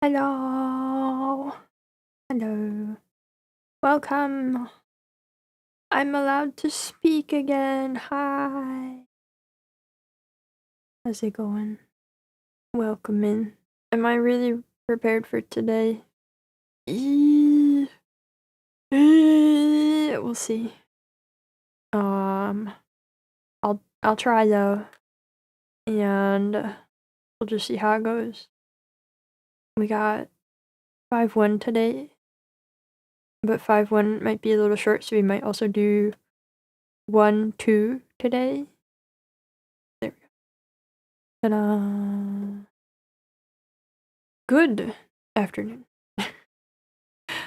Hello. Hello. Welcome. I'm allowed to speak again. Hi. How's it going? Welcome in. Am I really prepared for today? We'll see. I'll try though. And we'll just see how it goes. We got 5-1 today. But 5-1 might be a little short, so we might also do 1-2 today. There we go. Ta-da! Good afternoon.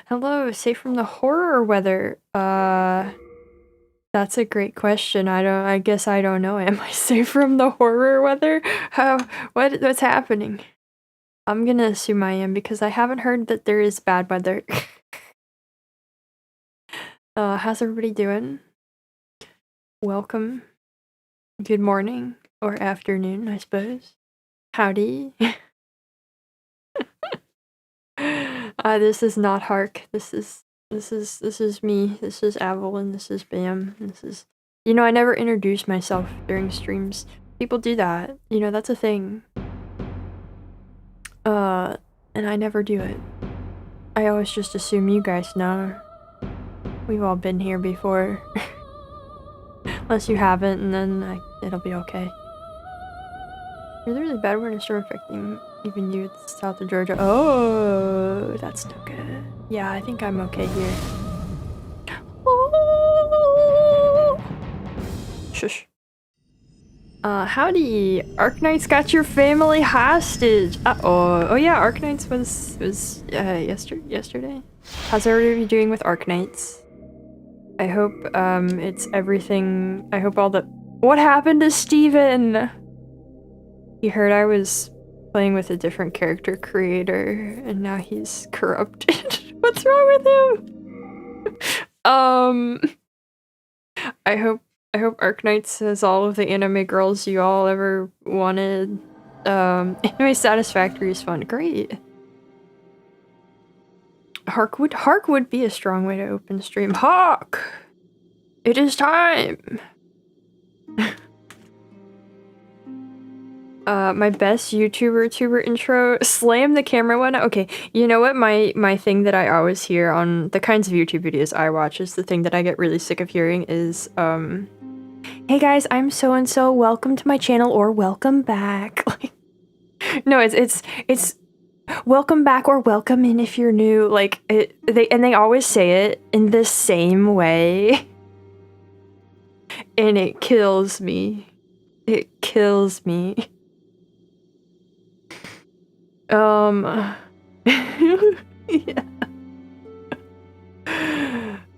Hello, safe from the horror weather. That's a great question. I guess I don't know. Am I safe from the horror weather? What's happening? I'm gonna assume I am because I haven't heard that there is bad weather. How's everybody doing? Welcome. Good morning or afternoon, I suppose. Howdy. This is not Hark. This is me. This is Avalon. This is Bam. This is, I never introduce myself during streams. People do that. That's a thing. And I never do it. I always just assume you guys know. We've all been here before. Unless you haven't, and then it'll be okay. Really bad when it started affecting even you south of Georgia. Oh, that's no good. Yeah, I think I'm okay here. Oh. Shush. Howdy. Arknights got your family hostage. Uh-oh. Oh yeah, Arknights was yesterday. How's everybody doing with Arknights? I hope it's everything. I hope all the— What happened to Steven? He heard I was playing with a different character creator, and now he's corrupted. What's wrong with him? I hope Arknights has all of the anime girls you all ever wanted. Anime Satisfactory is fun. Great. Hark would be a strong way to open stream. Hawk! It is time! My best tuber intro, slam the camera one. Okay, you know what my thing that I always hear on the kinds of YouTube videos I watch is the thing that I get really sick of hearing is, hey guys, I'm so-and-so, welcome to my channel, or welcome back. No, it's welcome back or welcome in if you're new. Like, they always say it in the same way. And it kills me. It kills me. Yeah.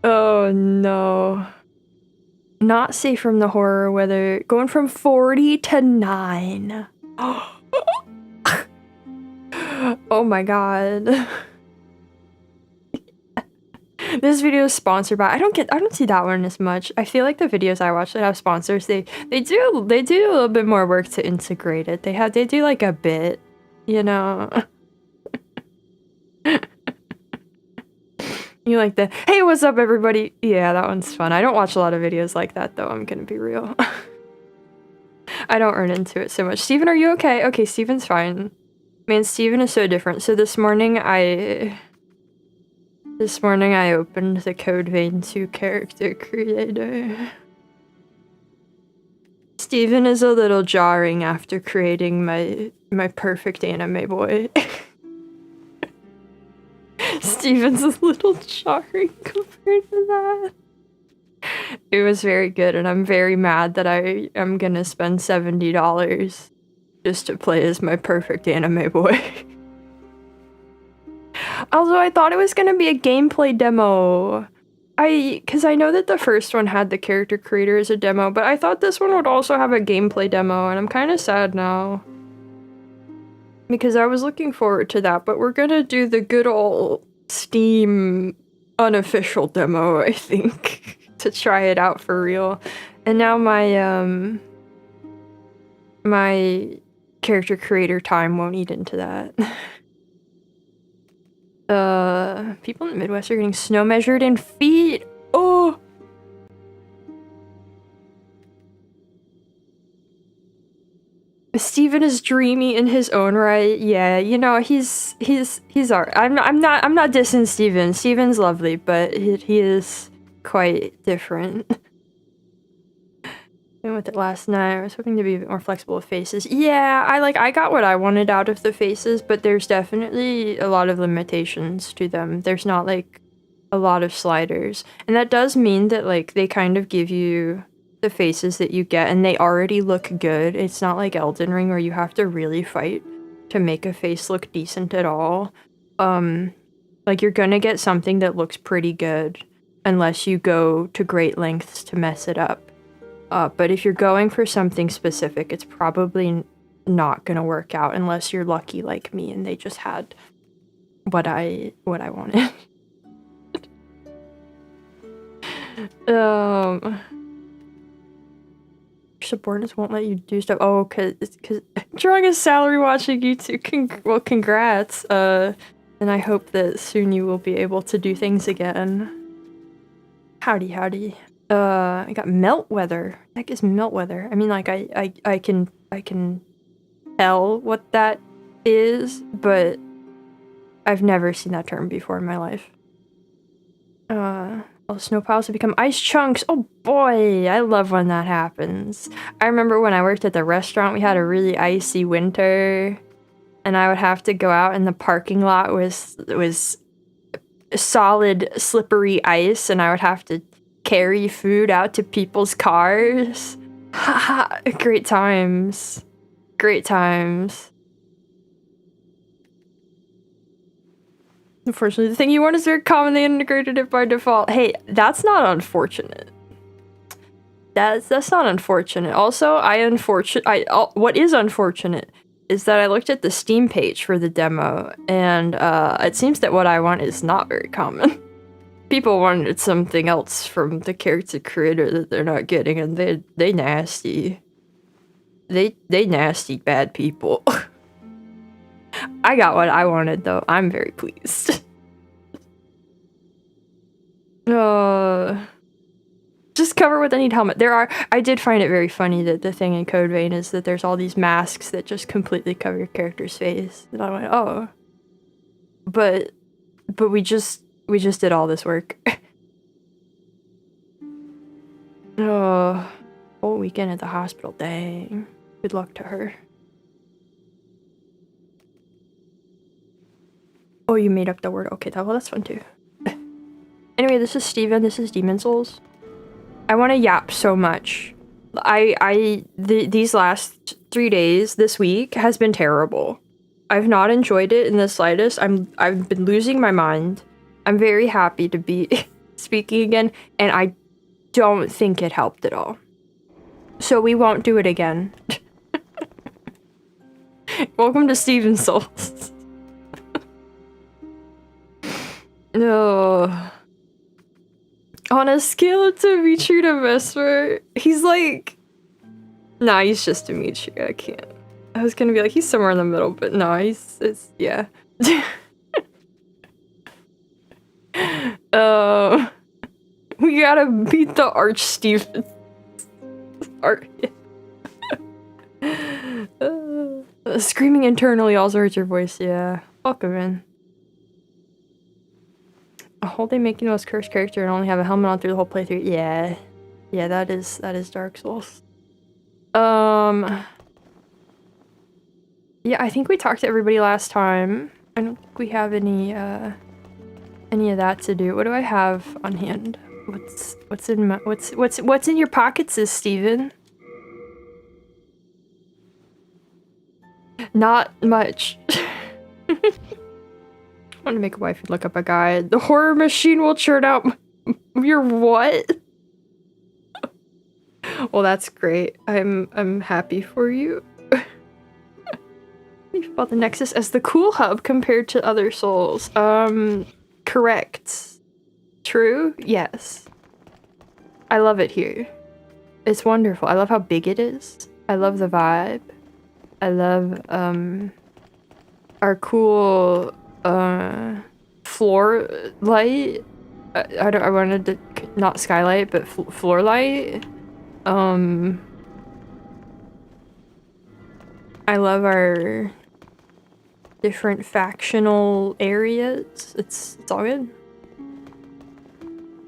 Oh no. Not safe from the horror weather. Going from 40 to 9. Oh my god. This video is sponsored by— I don't see that one as much. I feel like the videos I watch that have sponsors, they do a little bit more work to integrate it. They do like a bit, you know. You like the, hey, what's up everybody? Yeah, that one's fun. I don't watch a lot of videos like that though, I'm gonna be real. I don't run into it so much. Steven, are you okay? Okay, Steven's fine. Man, Steven is so different. So this morning I opened the Code Vein 2 character creator. Steven is a little jarring after creating my perfect anime boy. Steven's a little jarring compared to that. It was very good, and I'm very mad that I am gonna spend $70 just to play as my perfect anime boy. Although I thought it was gonna be a gameplay demo. Cause I know that the first one had the character creator as a demo, but I thought this one would also have a gameplay demo, and I'm kinda sad now. Because I was looking forward to that, but we're gonna do the good old Steam unofficial demo, I think, to try it out for real. And now my my character creator time won't eat into that. People in the Midwest are getting snow measured in feet. Oh. Steven is dreamy in his own right. Yeah, you know, he's alright. I'm not dissing Steven. Steven's lovely, but he is quite different. I went with it last night. I was hoping to be a bit more flexible with faces. Yeah, I got what I wanted out of the faces, but there's definitely a lot of limitations to them. There's not like a lot of sliders. And that does mean that like they kind of give you the faces that you get and they already look good. It's not like Elden Ring where you have to really fight to make a face look decent at all. Like you're gonna get something that looks pretty good unless you go to great lengths to mess it up. But if you're going for something specific, it's probably not gonna work out unless you're lucky like me and they just had what I wanted. Subordinates won't let you do stuff. Oh, cause drawing a salary watching YouTube. Well, congrats. And I hope that soon you will be able to do things again. Howdy, howdy. I got melt weather. What the heck is melt weather? I mean, like, I can tell what that is, but I've never seen that term before in my life. All snow piles have become ice chunks. Oh boy, I love when that happens. I remember when I worked at the restaurant, we had a really icy winter, and I would have to go out and the parking lot was solid, slippery ice, and I would have to carry food out to people's cars. Haha, great times. Great times. Unfortunately, the thing you want is very common. They integrated it by default. Hey, that's not unfortunate. That's not unfortunate. Also, what is unfortunate is that I looked at the Steam page for the demo, and it seems that what I want is not very common. People wanted something else from the character creator that they're not getting, and they nasty. They nasty bad people. I got what I wanted though. I'm very pleased. Just cover with any helmet. I did find it very funny that the thing in Code Vein is that there's all these masks that just completely cover your character's face. And I went, oh. But we just did all this work. Oh, whole weekend at the hospital. Dang. Good luck to her. Oh, you made up the word. Okay, well, that's fun too. Anyway, this is Steven. This is Demon Souls. I want to yap so much. These last 3 days, this week, has been terrible. I've not enjoyed it in the slightest. I've been losing my mind. I'm very happy to be speaking again, and I don't think it helped at all. So we won't do it again. Welcome to Steven Souls. No. On a scale of Dimitri to Vesper, he's like... Nah, he's just Dimitri. I can't. I was gonna be like, he's somewhere in the middle, but no, yeah. We gotta beat the Arch Steven. Screaming internally also hurts your voice, yeah. Welcome in. A whole day making the most cursed character and only have a helmet on through the whole playthrough. Yeah. Yeah, that is Dark Souls. Yeah, I think we talked to everybody last time. I don't think we have any of that to do. What do I have on hand? What's in your pockets, is Steven? Not much. I want to make a wife and look up a guide. The horror machine will churn out your what? Well, that's great. I'm happy for you. Think about the Nexus as the cool hub compared to other Souls. Correct. True? Yes. I love it here. It's wonderful. I love how big it is. I love the vibe. I love, our cool, floor light. I wanted to, not skylight, but floor light. I love our different factional areas. It's all good.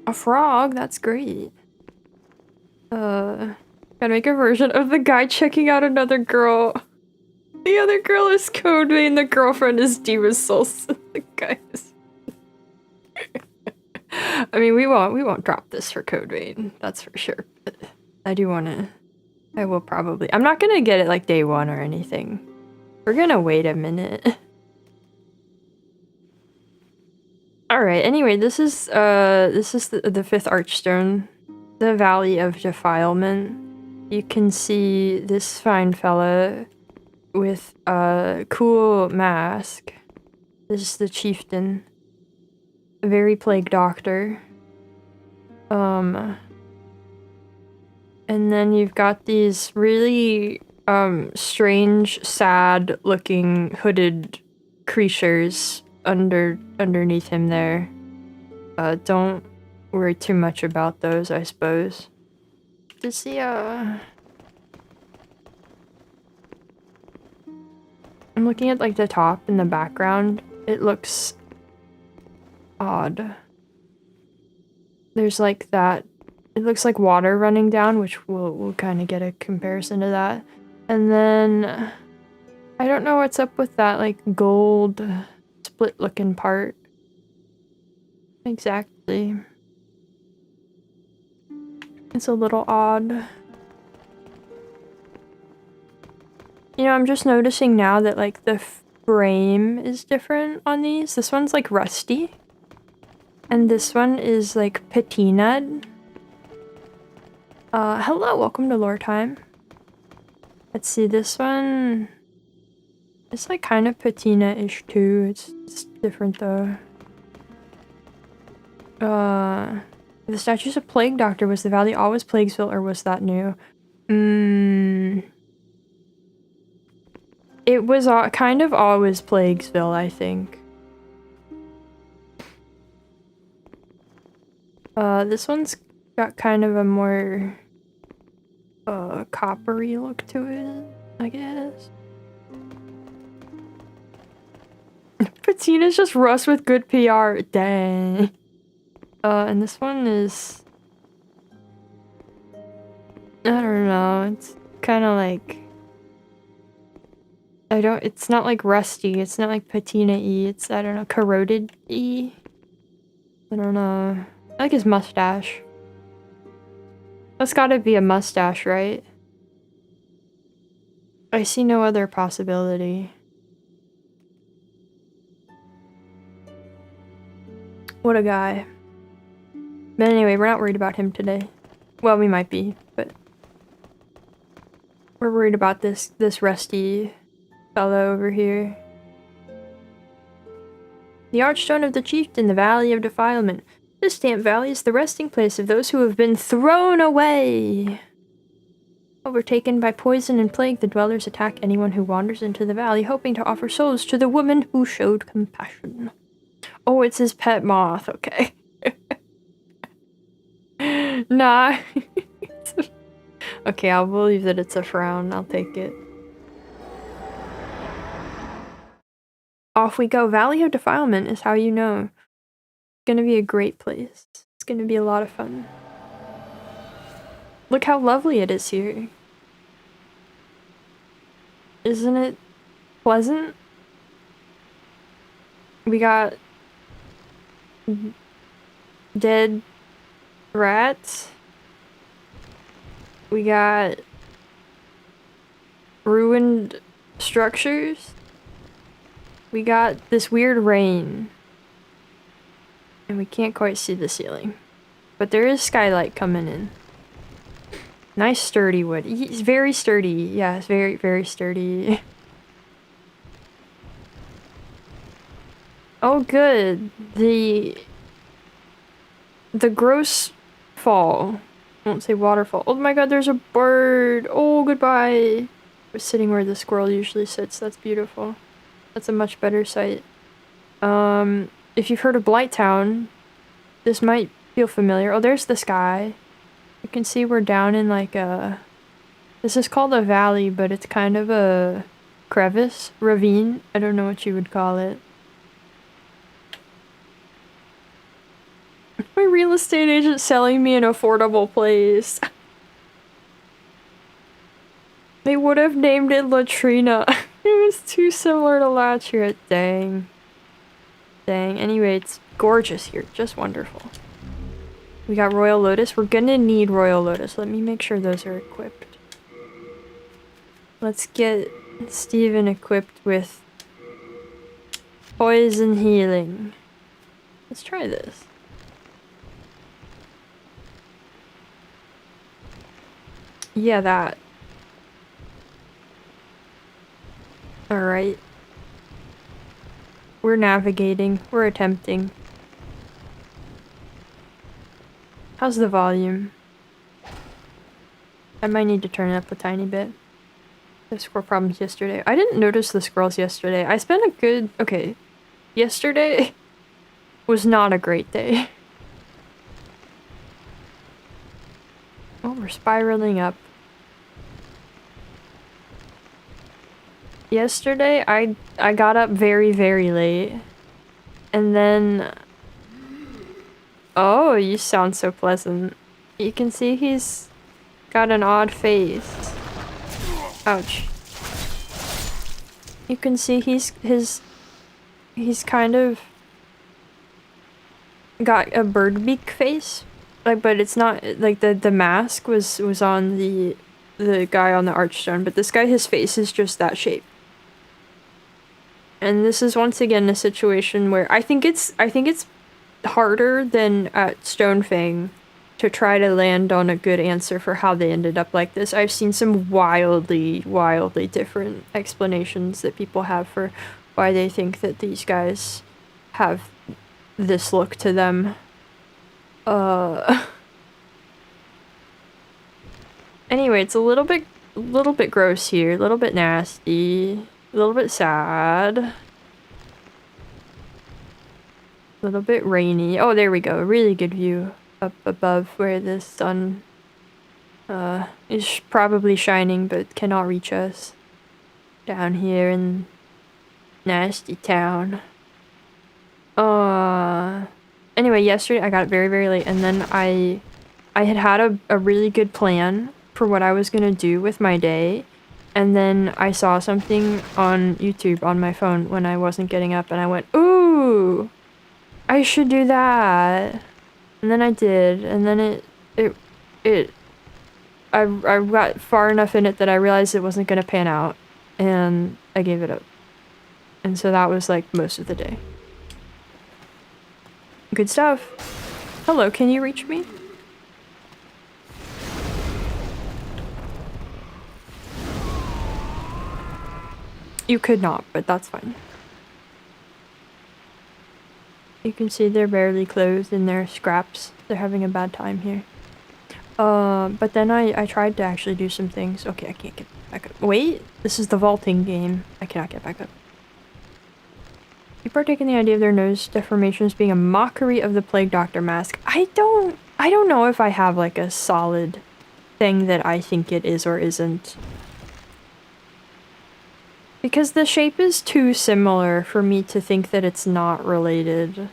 A frog, that's great. Gotta make a version of the guy checking out another girl. The other girl is Code Vein, the girlfriend is Diva Souls. The guy is... I mean, we won't drop this for Code Vein, that's for sure. But I do wanna... I will probably... I'm not gonna get it like day one or anything. We're gonna wait a minute. Alright, anyway, this is the fifth archstone. The Valley of Defilement. You can see this fine fella with a cool mask. This is the chieftain. A very plague doctor. And then you've got these really strange, sad looking hooded creatures underneath him there. Don't worry too much about those, I suppose. Does the I'm looking at like the top in the background. It looks odd. There's like that. It looks like water running down, which we'll kind of get a comparison to that. And then I don't know what's up with that like gold split looking part. Exactly. It's a little odd. You know, I'm just noticing now that like the frame is different on these. This one's like rusty. And this one is like patinaed. Hello, welcome to Lore Time. Let's see, this one... It's like kind of patina-ish too. It's different though. The statues of Plague Doctor, was the valley always Plaguesville or was that new? It was kind of always Plaguesville, I think. This one's got kind of a more coppery look to it, I guess. Patina's just rust with good PR. Dang. And this one is... I don't know, it's kind of like... it's not like rusty, it's not like patina-y, it's, I don't know, corroded-y? I don't know. I like his mustache. That's gotta be a mustache, right? I see no other possibility. What a guy. But anyway, we're not worried about him today. Well, we might be, but... We're worried about this rusty fellow over here. The Archstone of the Chieftain, the Valley of Defilement. This damp valley is the resting place of those who have been thrown away. Overtaken by poison and plague, the dwellers attack anyone who wanders into the valley, hoping to offer souls to the woman who showed compassion. Oh, it's his pet moth, okay. Nah. Okay, I'll believe that it's a frown. I'll take it. Off we go. Valley of Defilement is how you know. It's gonna be a great place. It's gonna be a lot of fun. Look how lovely it is here. Isn't it pleasant? We got dead rats. We got ruined structures. We got this weird rain. And we can't quite see the ceiling. But there is skylight coming in. Nice sturdy wood. He's very sturdy. Yeah, it's very, very sturdy. Oh, good. The gross fall. I won't say waterfall. Oh my god, there's a bird. Oh, goodbye. We're sitting where the squirrel usually sits. That's beautiful. That's a much better sight. if you've heard of Blighttown, this might feel familiar. Oh, there's the sky. You can see we're down in like a... This is called a valley, but it's kind of a crevice, ravine. I don't know what you would call it. My real estate agent selling me an affordable place. They would have named it Latrina. It was too similar to Latria. Dang. Dang. Anyway, it's gorgeous here. Just wonderful. We got Royal Lotus. We're gonna need Royal Lotus. Let me make sure those are equipped. Let's get Steven equipped with poison healing. Let's try this. Yeah, that. Alright. We're navigating. We're attempting. How's the volume? I might need to turn it up a tiny bit. The squirrel problems yesterday. I didn't notice the squirrels yesterday. I spent a good... Okay. Yesterday was not a great day. Oh, we're spiraling up. Yesterday, I got up very, very late. And then... Oh, you sound so pleasant. You can see he's got an odd face. Ouch. You can see he's kind of got a bird beak face. Like, but it's not like the mask was on the guy on the archstone, but this guy, his face is just that shape. And this is once again a situation where I think it's harder than at Stonefang to try to land on a good answer for how they ended up like this. I've seen some wildly, wildly different explanations that people have for why they think that these guys have this look to them. Anyway, it's a little bit gross here, a little bit nasty, a little bit sad. A little bit rainy. Oh, there we go. A really good view up above where the sun is probably shining but cannot reach us. Down here in nasty town. Anyway, yesterday I got up very, very late, and then I had a really good plan for what I was gonna do with my day. And then I saw something on YouTube on my phone when I wasn't getting up, and I went, ooh! I should do that. And then I did, and then I got far enough in it that I realized it wasn't gonna pan out, and I gave it up. And so that was like most of the day. Good stuff. Hello, can you reach me? You could not, but that's fine. You can see they're barely clothed in their scraps. They're having a bad time here. But then I tried to actually do some things. Okay, I can't get back up. Wait, this is the vaulting game. I cannot get back up. People are taking the idea of their nose deformations being a mockery of the Plague Doctor mask. I don't know if I have like a solid thing that I think it is or isn't. Because the shape is too similar for me to think that it's not related.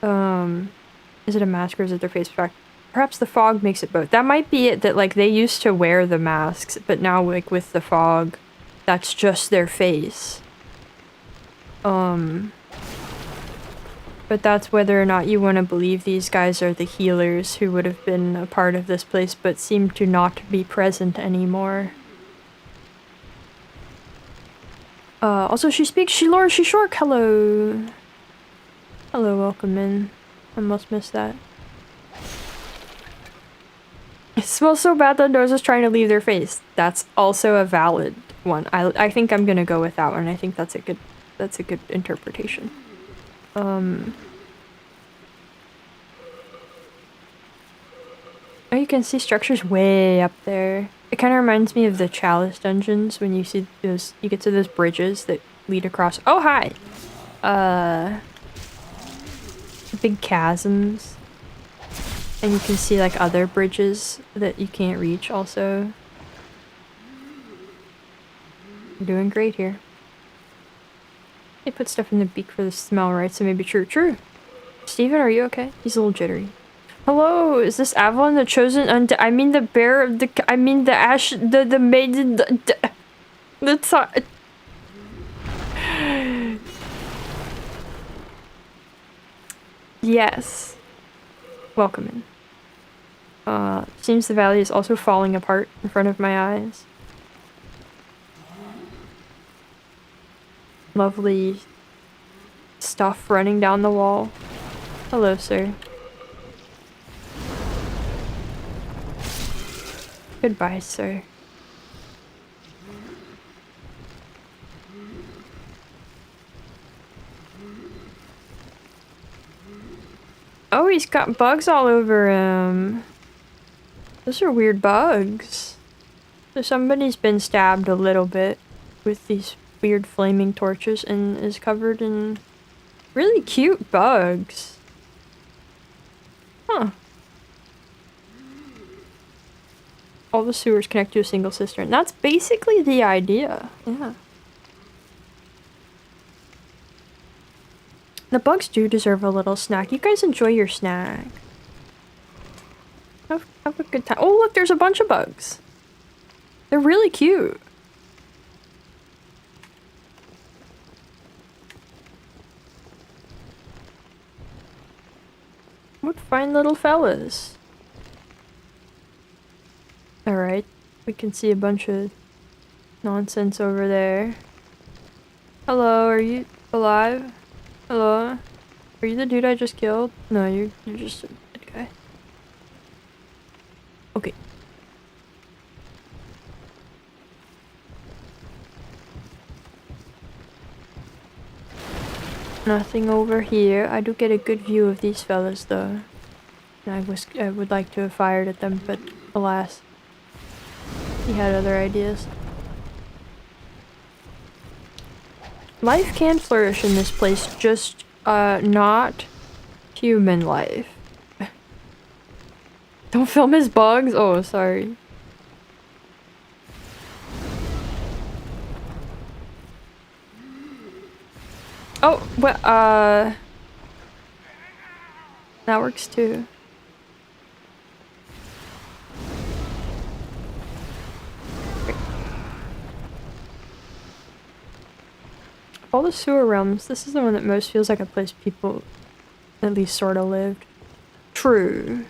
Is it a mask or is it their face fact? Perhaps the fog makes it both. That might be it, that like they used to wear the masks, but now like with the fog, that's just their face. But that's whether or not you want to believe these guys are the healers who would have been a part of this place but seem to not be present anymore. Also she speaks Shilor Shishork, hello! Hello, welcome in. I must miss that. It smells so bad that nose is trying to leave their face. That's also a valid one. I think I'm gonna go with that one. I think that's a good interpretation. Oh, you can see structures way up there. It kind of reminds me of the Chalice dungeons when you see those, you get to those bridges that lead across. Oh, hi! big chasms. And you can see like other bridges that you can't reach also. We're doing great here. They put stuff in the beak for the smell, right? So maybe true. Steven, are you okay? He's a little jittery. Hello, is this Avalon the chosen I mean the bear of the- I mean the ash- the maiden- the Yes. Welcome in. Seems the valley is also falling apart in front of my eyes. Lovely stuff running down the wall. Hello, sir. Goodbye, sir. Oh, he's got bugs all over him. Those are weird bugs. So somebody's been stabbed a little bit with these weird flaming torches and is covered in really cute bugs. Huh. All the sewers connect to a single cistern. That's basically the idea. Yeah. The bugs do deserve a little snack. You guys enjoy your snack. Have a good time. Oh, look, there's a bunch of bugs. They're really cute. What fine little fellas. Alright, we can see a bunch of nonsense over there. Hello, are you alive? Hello? Are you the dude I just killed? No, you're just a dead guy. Okay. Nothing over here. I do get a good view of these fellas though. I would like to have fired at them, but alas. He had other ideas. Life can flourish in this place, just not human life. Don't film his bugs? Oh, sorry. Oh, well, that works too. All the sewer realms, this is the one that most feels like a place people at least sort of lived. True.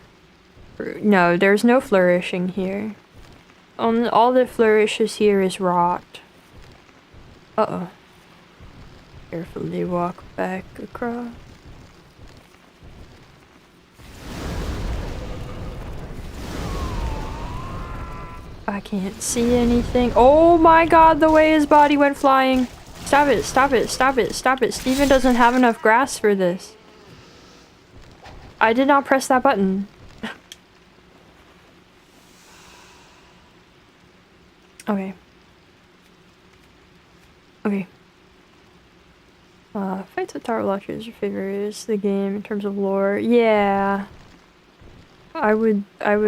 No, there's no flourishing here. All that flourishes here is rot. Uh-oh. Carefully walk back across. I can't see anything. Oh my god, the way his body went flying. Stop it, stop it, stop it, stop it. Steven doesn't have enough grass for this. I did not press that button. Okay. Okay. Fights with Tower Watcher is your favorite. Is the game in terms of lore? Yeah. I would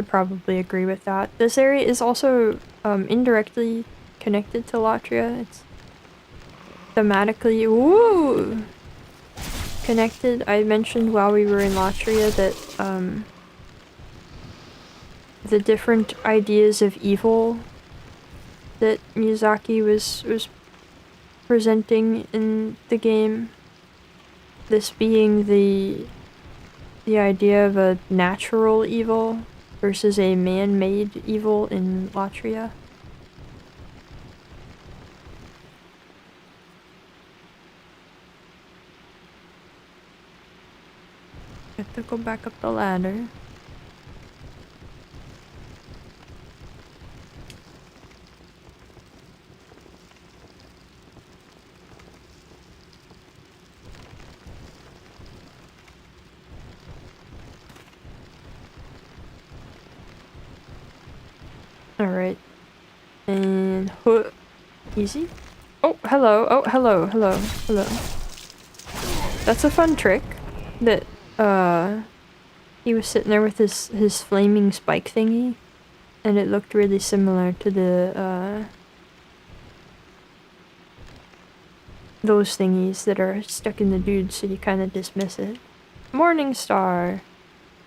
probably agree with that. This area is also indirectly connected to Latria. It's thematically connected. I mentioned while we were in Latria that the different ideas of evil that Miyazaki was presenting in the game. This being the idea of a natural evil versus a man-made evil in Latria. Have to go back up the ladder. Alright. And easy. Oh, hello. Oh, hello, hello, hello. That's a fun trick. That, he was sitting there with his flaming spike thingy, and it looked really similar to the, those thingies that are stuck in the dude, so you kind of dismiss it. Morning star!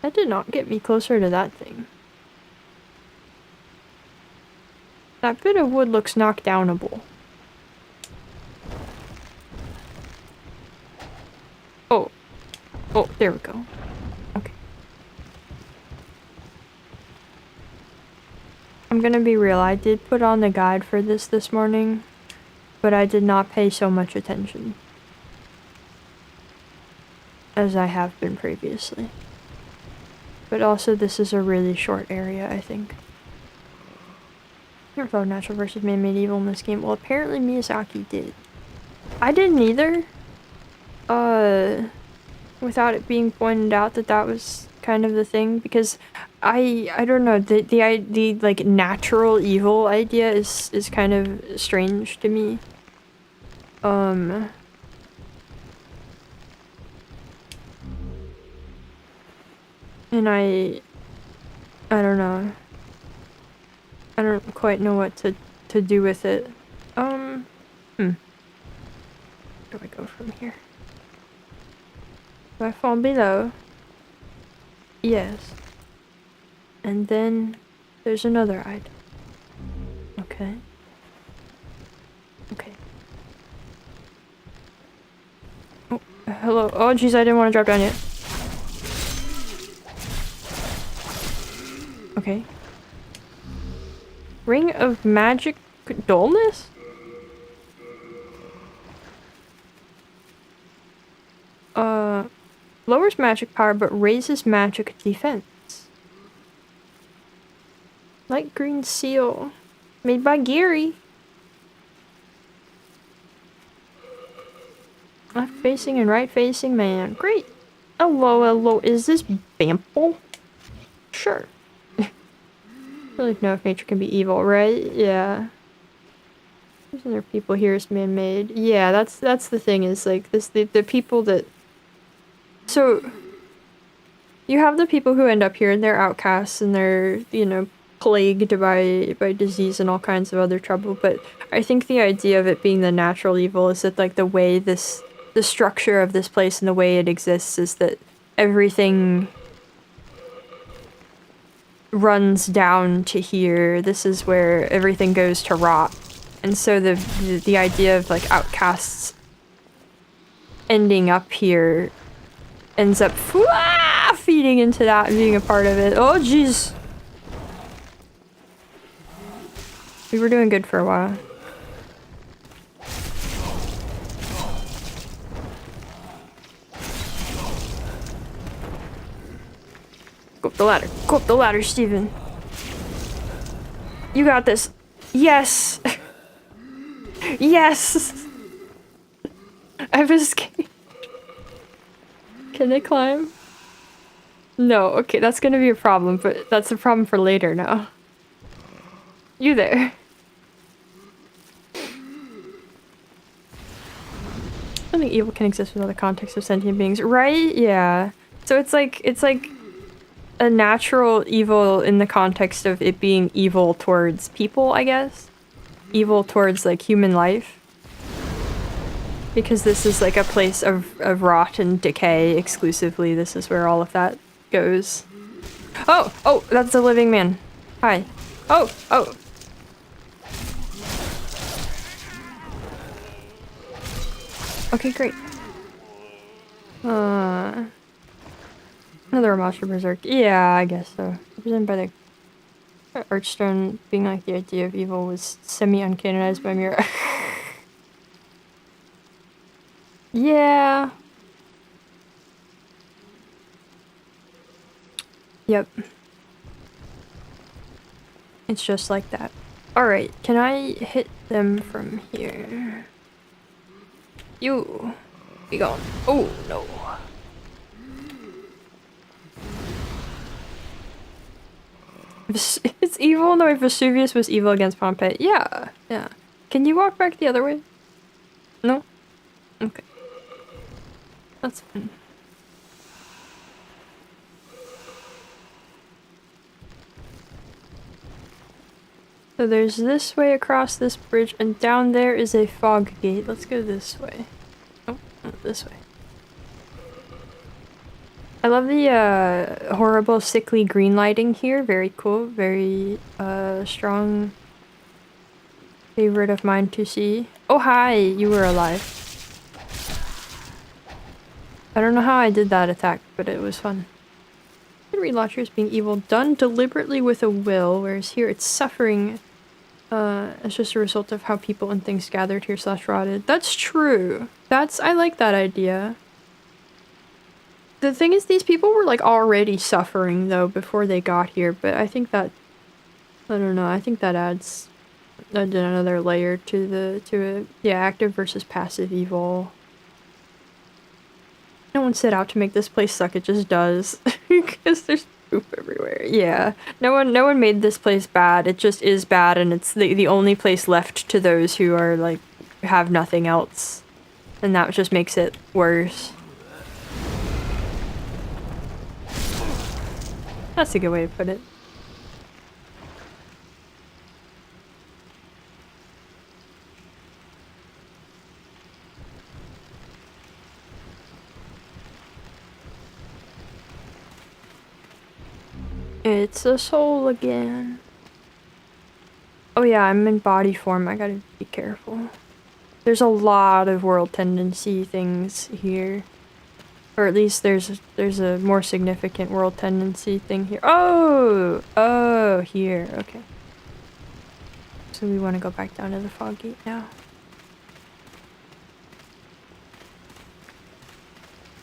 That did not get me closer to that thing. That bit of wood looks knockdownable. Oh. Oh, there we go. Okay. I'm gonna be real, I did put on the guide for this morning, but I did not pay so much attention as I have been previously. But also, this is a really short area, I think. Never thought of natural versus man-made evil in this game. Well, apparently Miyazaki did. I didn't either. Without it being pointed out that that was kind of the thing, because I don't know, the like natural evil idea is kind of strange to me. And I don't know. I don't quite know what to do with it. Where do I go from here? Do I fall below? Yes. And then there's another item. Okay. Okay. Oh, hello. Oh, jeez, I didn't want to drop down yet. Okay. Ring of magic dullness? Lowers magic power but raises magic defense. Light green seal. Made by Gary. Left facing and right facing man. Great. Hello, hello. Is this Bample? Sure. Really know if nature can be evil, right? Yeah. There's other people here is man-made. Yeah, that's the thing, is like this the people that, so you have the people who end up here and they're outcasts and they're, you know, plagued by disease and all kinds of other trouble, but I think the idea of it being the natural evil is that like the way the structure of this place and the way it exists is that everything runs down to here. This is where everything goes to rot. And so the idea of like outcasts ending up here ends up feeding into that and being a part of it. Oh jeez. We were doing good for a while. Go up the ladder. Go up the ladder, Steven. You got this. Yes. Yes. I've escaped. Can they climb? No. Okay, that's gonna be a problem, but that's a problem for later now. You there. I think evil can exist without the context of sentient beings. Right? Yeah. So it's like a natural evil in the context of it being evil towards people, I guess. Evil towards like human life. Because this is like a place of rot and decay exclusively. This is where all of that goes. Oh! Oh! That's a living man. Hi. Oh! Oh! Okay, great. Another monster berserk. Yeah, I guess so. Represented by the Archstone being like the idea of evil was semi-uncanonized by Mira. Yeah. Yep. It's just like that. Alright, can I hit them from here? You. Be gone. Oh, no. It's evil? No, if Vesuvius was evil against Pompeii. Yeah, yeah. Can you walk back the other way? No? Okay. That's fine. So there's this way across this bridge, and down there is a fog gate. Let's go this way. Oh, no, this way. I love the horrible sickly green lighting here. Very cool. Very strong favorite of mine to see. Oh hi, you were alive. I don't know how I did that attack, but it was fun. Relauncher is being evil done deliberately with a will, whereas here it's suffering as just a result of how people and things gathered here / rotted. That's true. I like that idea. The thing is, these people were like already suffering though before they got here, but I think that, I don't know, I think that adds another layer to yeah, active versus passive evil. No one set out to make this place suck, it just does. Because there's poop everywhere. Yeah. No one made this place bad, it just is bad, and it's the only place left to those who are like, have nothing else. And that just makes it worse. That's a good way to put it. It's a soul again. Oh yeah, I'm in body form. I gotta be careful. There's a lot of world tendency things here. Or at least there's a more significant world tendency thing here. Oh! Oh, here. Okay. So we want to go back down to the fog gate now.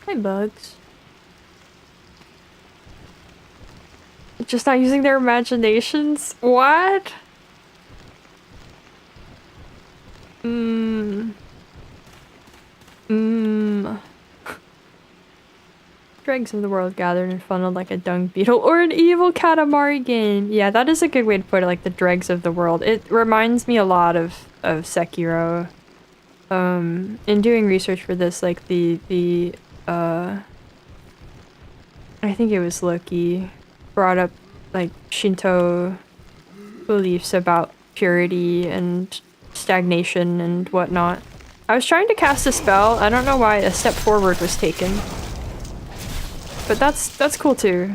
Hi, bugs. Just not using their imaginations? What? Dregs of the world gathered and funneled like a dung beetle or an evil Katamari game. Yeah, that is a good way to put it, like the dregs of the world. It reminds me a lot of Sekiro. In doing research for this, like I think it was Loki, brought up like Shinto beliefs about purity and stagnation and whatnot. I was trying to cast a spell. I don't know why a step forward was taken. But that's cool too.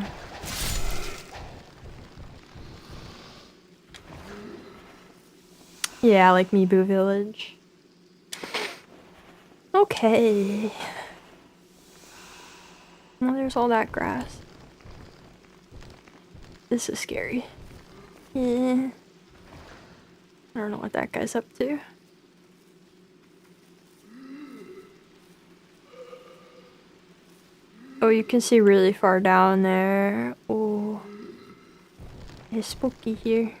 Yeah, like Mibu Village. Okay. Well, there's all that grass. This is scary. Yeah. I don't know what that guy's up to. Oh, you can see really far down there. Oh. It's spooky here.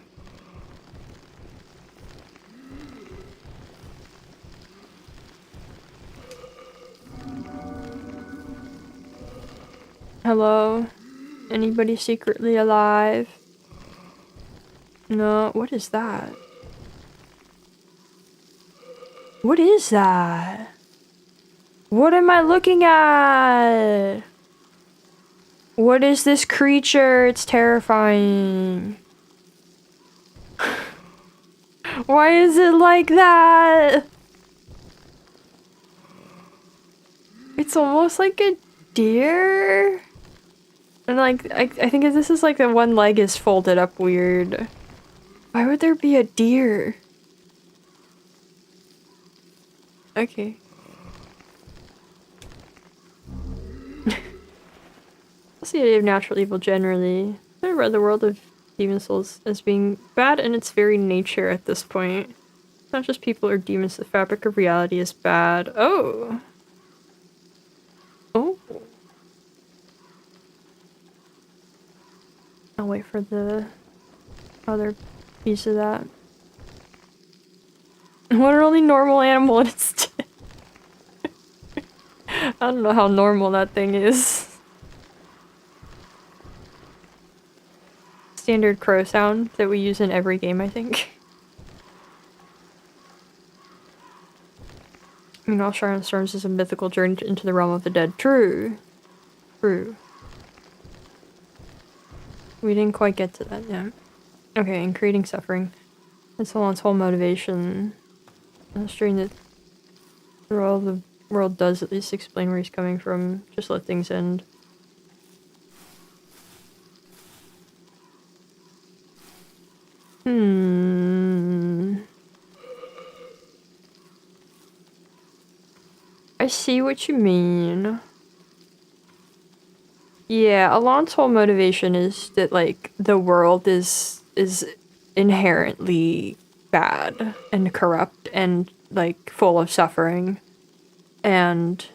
Hello? Anybody secretly alive? No, what is that? What is that? What am I looking at? What is this creature? It's terrifying. Why is it like that? It's almost like a deer? And like, I think this is like the one leg is folded up weird. Why would there be a deer? Okay. What's the idea of natural evil generally? I read the world of demon souls as being bad in its very nature at this point. Not just people or demons, the fabric of reality is bad. Oh! Oh. I'll wait for the other piece of that. What are only normal animal and it's dead? I don't know how normal that thing is. Standard crow sound that we use in every game, I think. Meanwhile, Sharon Storms is a mythical journey into the realm of the dead. True. True. We didn't quite get to that yet. Okay, and creating suffering. That's Alon's whole motivation. Illustrating that the world does at least explain where he's coming from. Just let things end. I see what you mean. Yeah, Alon's whole motivation is that, like, the world is inherently bad and corrupt and, like, full of suffering, and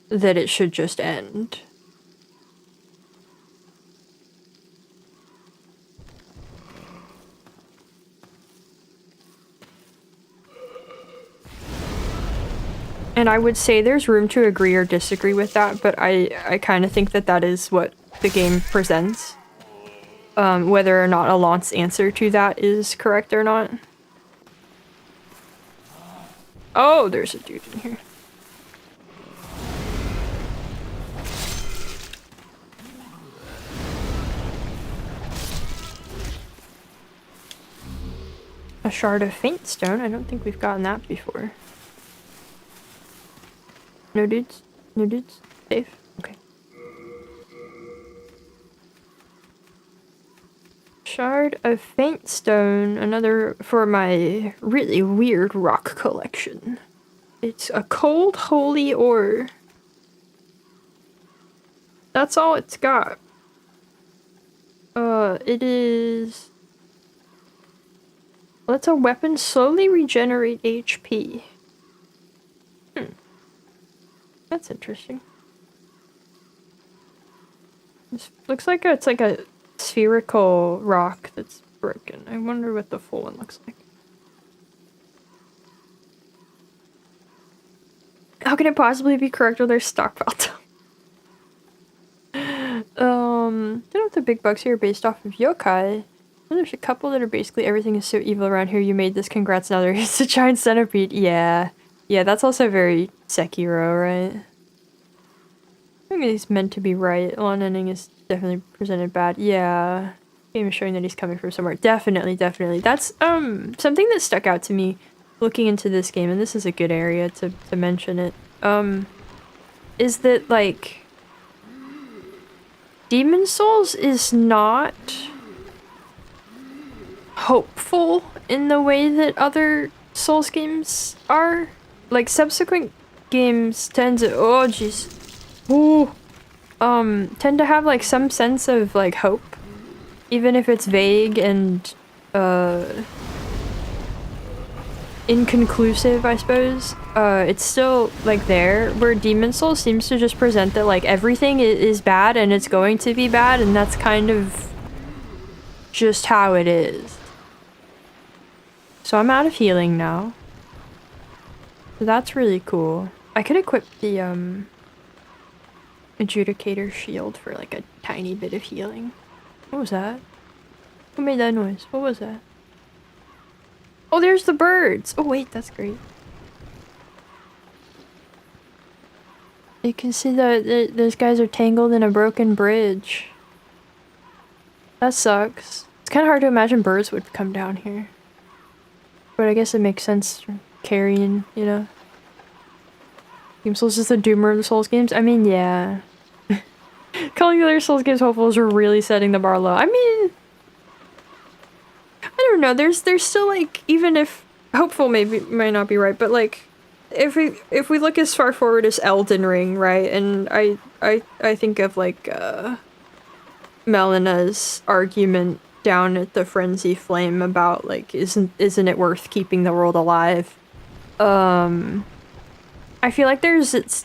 that it should just end. And I would say there's room to agree or disagree with that, but I kind of think that that is what the game presents. Whether or not Alon's answer to that is correct or not. Oh, there's a dude in here. A shard of faint stone? I don't think we've gotten that before. No dudes? No dudes? Safe? Okay. Shard of faint stone, another for my really weird rock collection. It's a cold holy ore. That's all it's got. It is... Lets a weapon slowly regenerate HP. That's interesting. This looks like it's like a spherical rock that's broken. I wonder what the full one looks like. How can it possibly be correct with their stockpile? Don't know if the big bugs here are based off of yokai. Well, there's a couple that are basically everything is so evil around here. You made this. Congrats. Now there is a giant centipede. Yeah. Yeah, that's also very Sekiro, right? I mean, he's meant to be right. Lawn ending is definitely presented bad. Yeah. Game is showing that he's coming from somewhere. Definitely, definitely. That's, something that stuck out to me looking into this game, and this is a good area to mention it, is that, like, Demon Souls is not hopeful in the way that other Souls games are. Like, subsequent games tend to, oh jeez, ooh, tend to have, like, some sense of, like, hope, even if it's vague and, inconclusive, I suppose. It's still, like, there, where Demon Souls seems to just present that, like, everything is bad and it's going to be bad, and that's kind of just how it is. So I'm out of healing now. So that's really cool. I could equip the, Adjudicator shield for, like, a tiny bit of healing. What was that? Who made that noise? What was that? Oh, there's the birds! Oh, wait, that's great. You can see that those guys are tangled in a broken bridge. That sucks. It's kind of hard to imagine birds would come down here. But I guess it makes sense for carrying, you know? Demon Souls is the doomer of the Souls games? I mean, yeah. Calling the other Souls games hopeful is really setting the bar low. I mean... I don't know, there's still, like, even if... Hopeful might not be right, but, like... If we look as far forward as Elden Ring, right? And I think of, like, Melena's argument down at the Frenzy Flame about, like, isn't it worth keeping the world alive? I feel like there's, it's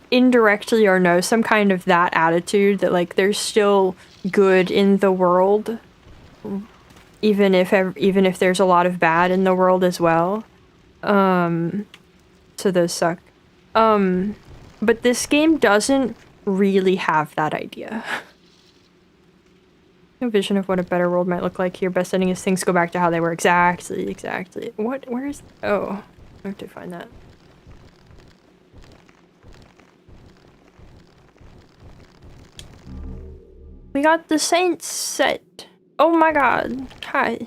indirectly or no, some kind of that attitude that, like, there's still good in the world, even if there's a lot of bad in the world as well. So those suck. But this game doesn't really have that idea. No vision of what a better world might look like here. Best ending is things go back to how they were. Exactly. What? Where is... Oh. I have to find that. We got the Saints set. Oh my god. Hi.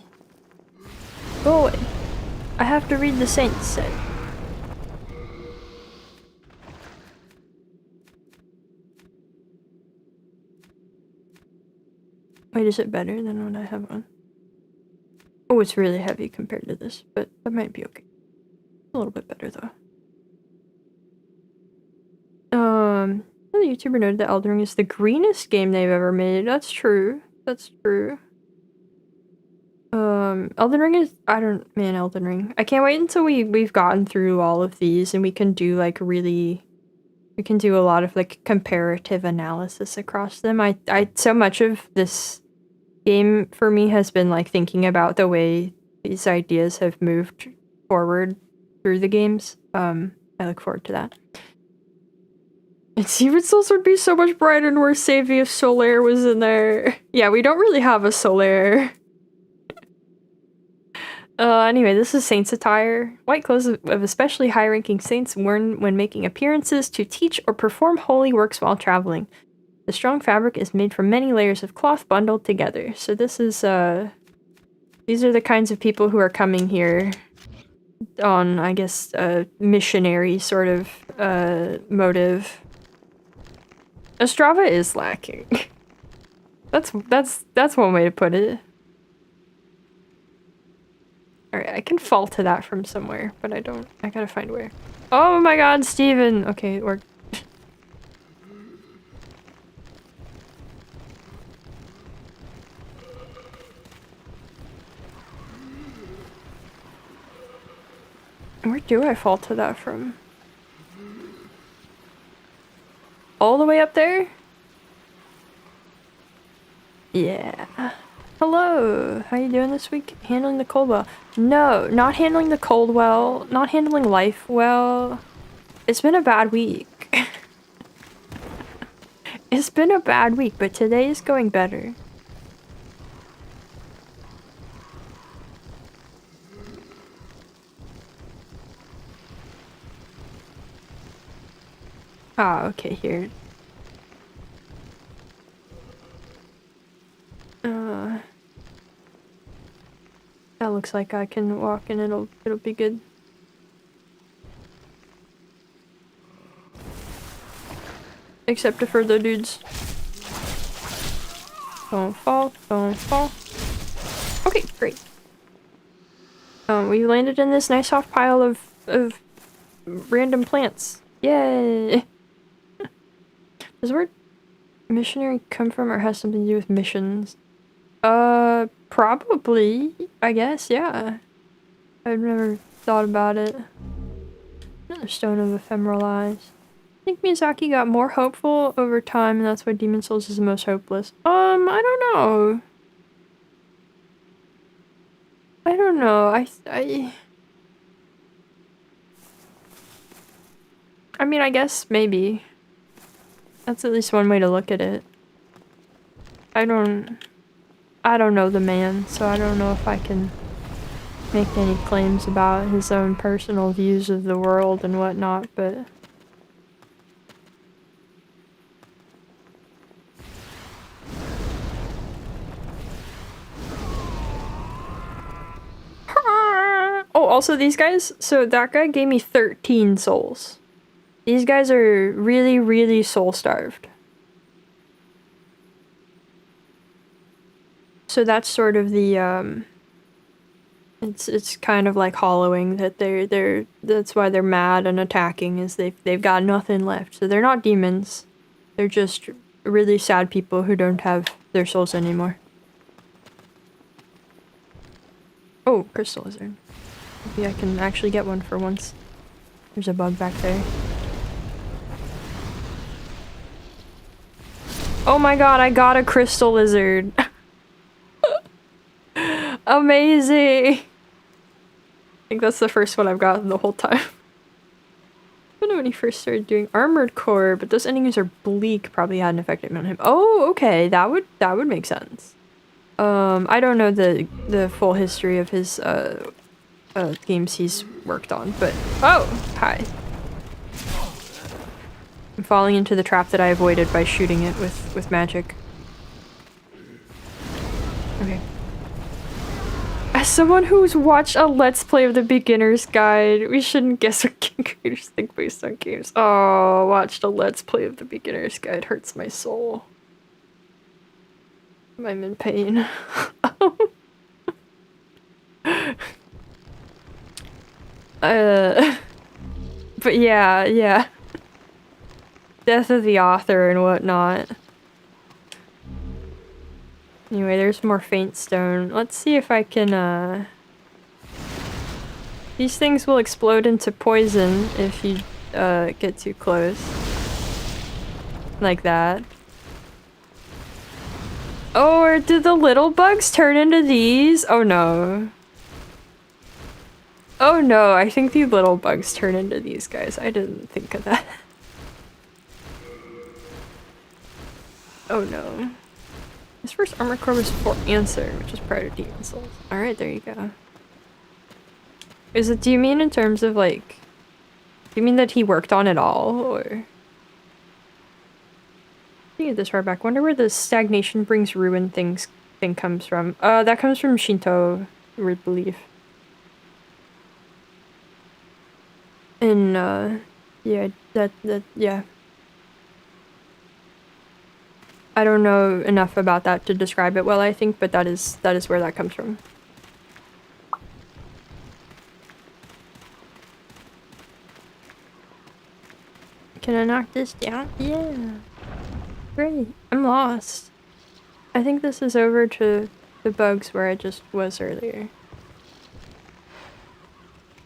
Go away. I have to read the Saints set. Wait, is it better than what I have on? Oh, it's really heavy compared to this, but that might be okay. A little bit better though. The YouTuber noted that Elden Ring is the greenest game they've ever made. That's true. That's true. Elden Ring is Elden Ring. I can't wait until we've gotten through all of these and we can do like we can do a lot of like comparative analysis across them. I so much of this game for me has been like thinking about the way these ideas have moved forward through the games. I look forward to that. And Secret Souls would be so much brighter and more savvy if Solaire was in there. Yeah, we don't really have a Solaire. Anyway, this is Saints attire. White clothes of especially high-ranking saints worn when making appearances to teach or perform holy works while traveling. The strong fabric is made from many layers of cloth bundled together. So this is, these are the kinds of people who are coming here on, I guess, a missionary sort of, motive. Ostrava is lacking. That's one way to put it. Alright, I can fall to that from somewhere, but I gotta find where. Oh my god, Steven! Okay, it worked. Where do I fall to that from? All the way up there? Yeah. Hello! How you doing this week? Handling the cold well? No, not handling the cold well. Not handling life well. It's been a bad week. It's been a bad week, but today is going better. Ah, okay, here. That looks like I can walk and it'll be good. Except for the dudes. Don't fall, don't fall. Okay, great. We landed in this nice soft pile of random plants. Yay! Does the word missionary come from or has something to do with missions? Probably, I guess, yeah. I've never thought about it. Another stone of ephemeral eyes. I think Miyazaki got more hopeful over time, and that's why Demon Souls is the most hopeless. I don't know. I don't know. I mean, I guess maybe. That's at least one way to look at it. I don't know the man, so I don't know if I can make any claims about his own personal views of the world and whatnot, but... Oh, also these guys, so that guy gave me 13 souls. These guys are really, really soul-starved. So that's sort of the, it's kind of like hollowing that that's why they're mad and attacking, is they've got nothing left. So they're not demons. They're just really sad people who don't have their souls anymore. Oh, crystal lizard. Maybe I can actually get one for once. There's a bug back there. Oh my god, I got a crystal lizard. Amazing! I think that's the first one I've gotten the whole time. I don't know when he first started doing Armored Core, but those endings are bleak. Probably had an effect on him. Oh, okay, that would make sense. I don't know the full history of his games he's worked on, but oh, hi. I'm falling into the trap that I avoided by shooting it with magic. As someone who's watched a Let's Play of the Beginner's Guide, we shouldn't guess what game creators think based on games. Oh, watched a Let's Play of the Beginner's Guide hurts my soul. I'm in pain. But yeah. Death of the author and whatnot. Anyway, there's more faint stone. Let's see if I can, these things will explode into poison if you, get too close. Like that. Oh, or did the little bugs turn into these? Oh no. Oh no, I think the little bugs turn into these guys. I didn't think of that. Oh no. His first armor core was for Answer, which is prior to Demon Souls. Alright, there you go. Do you mean in terms of like... Do you mean that he worked on it all, or... Get this far back. Wonder where the stagnation brings ruin thing comes from. That comes from Shinto, weird belief. And, yeah, yeah. I don't know enough about that to describe it well, I think, but that is where that comes from. Can I knock this down? Yeah. Great. I'm lost. I think this is over to the bugs where I just was earlier.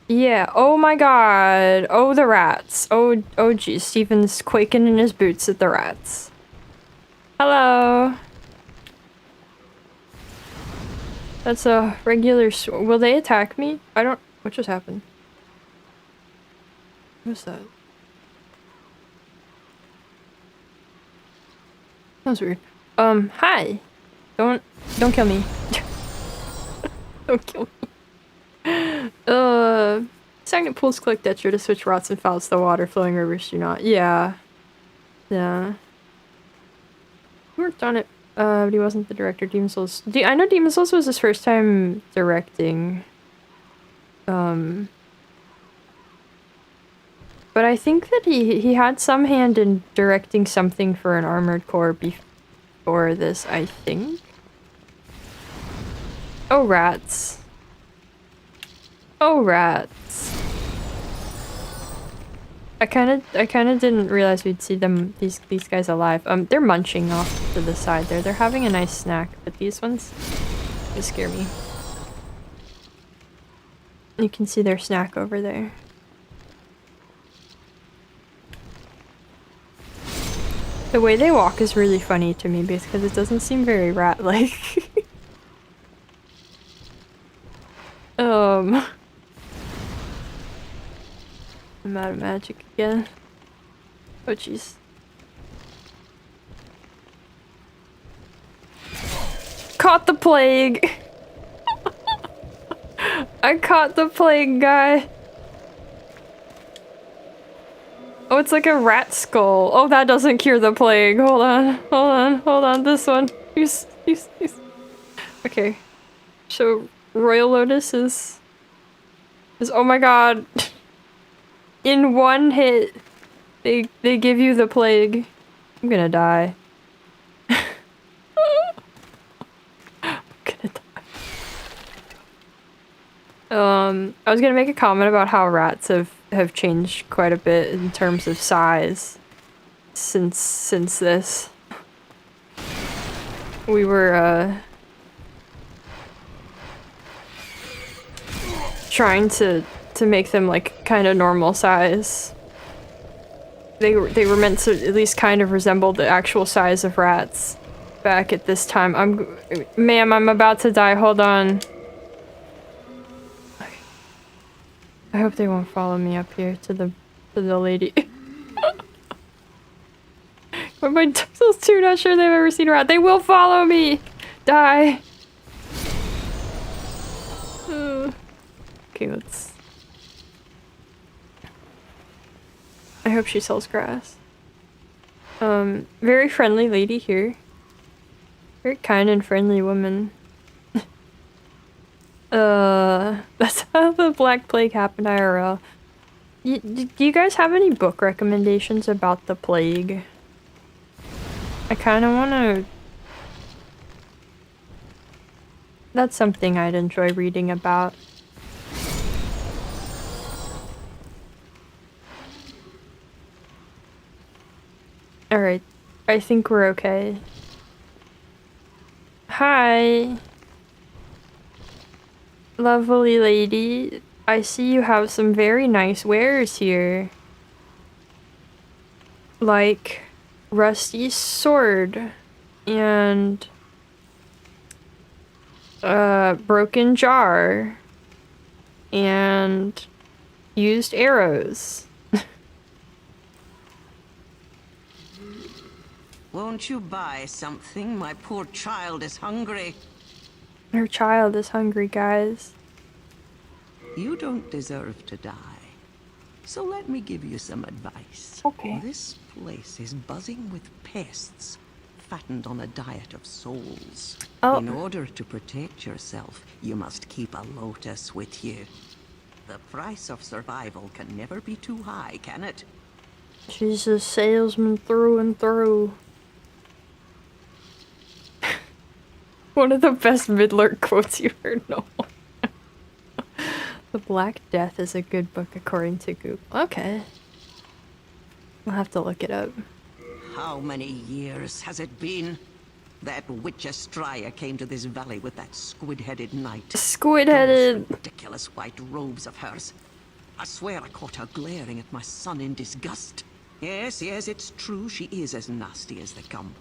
Yeah. Oh my god. Oh, the rats. Oh geez. Steven's quaking in his boots at the rats. Hello. That's a regular will they attack me? I don't... What just happened? What's that? That was weird. Hi. Don't kill me. Don't kill me. Stagnant pools collect detritus to switch rots and fouls the water. Flowing rivers do not. Yeah. Yeah. He worked on it, but he wasn't the director. Demon Souls. I know Demon Souls was his first time directing. But I think that he had some hand in directing something for an Armored Core before this, I think. Oh, rats. Oh, rats. I kind of didn't realize we'd see these guys alive. They're munching off to the side there. They're having a nice snack, but these ones, they scare me. You can see their snack over there. The way they walk is really funny to me because it doesn't seem very rat-like. I'm out of magic again. Oh jeez. Caught the plague! I caught the plague guy! Oh, it's like a rat skull. Oh, that doesn't cure the plague. Hold on. This one. Use. Okay. So, Royal Lotus is... Oh my god. In one hit, they give you the plague. I'm gonna die. I'm gonna die. I was gonna make a comment about how rats have changed quite a bit in terms of size since this. We were trying to make them like kind of normal size. They were meant to at least kind of resemble the actual size of rats back at this time. Ma'am, I'm about to die. Hold on. I hope they won't follow me up here to the lady. But my Dark Souls 2, not sure they've ever seen a rat. They will follow me! Die! Okay, let's... I hope she sells grass. Very friendly lady here. Very kind and friendly woman. That's how the Black Plague happened, IRL. Do you guys have any book recommendations about the plague? I kind of want to... That's something I'd enjoy reading about. Alright, I think we're okay. Hi! Lovely lady, I see you have some very nice wares here. Like rusty sword and broken jar and used arrows. Won't you buy something? My poor child is hungry. Her child is hungry, guys. You don't deserve to die. So let me give you some advice. Okay. This place is buzzing with pests, fattened on a diet of souls. Oh. In order to protect yourself, you must keep a lotus with you. The price of survival can never be too high, can it? She's a salesman through and through. One of the best Midler quotes you heard, no. The Black Death is a good book according to Google. Okay. I'll have to look it up. How many years has it been? That witch Estraya came to this valley with that squid-headed knight. Squid-headed! Those ridiculous white robes of hers. I swear I caught her glaring at my son in disgust. Yes, it's true, she is as nasty as they come.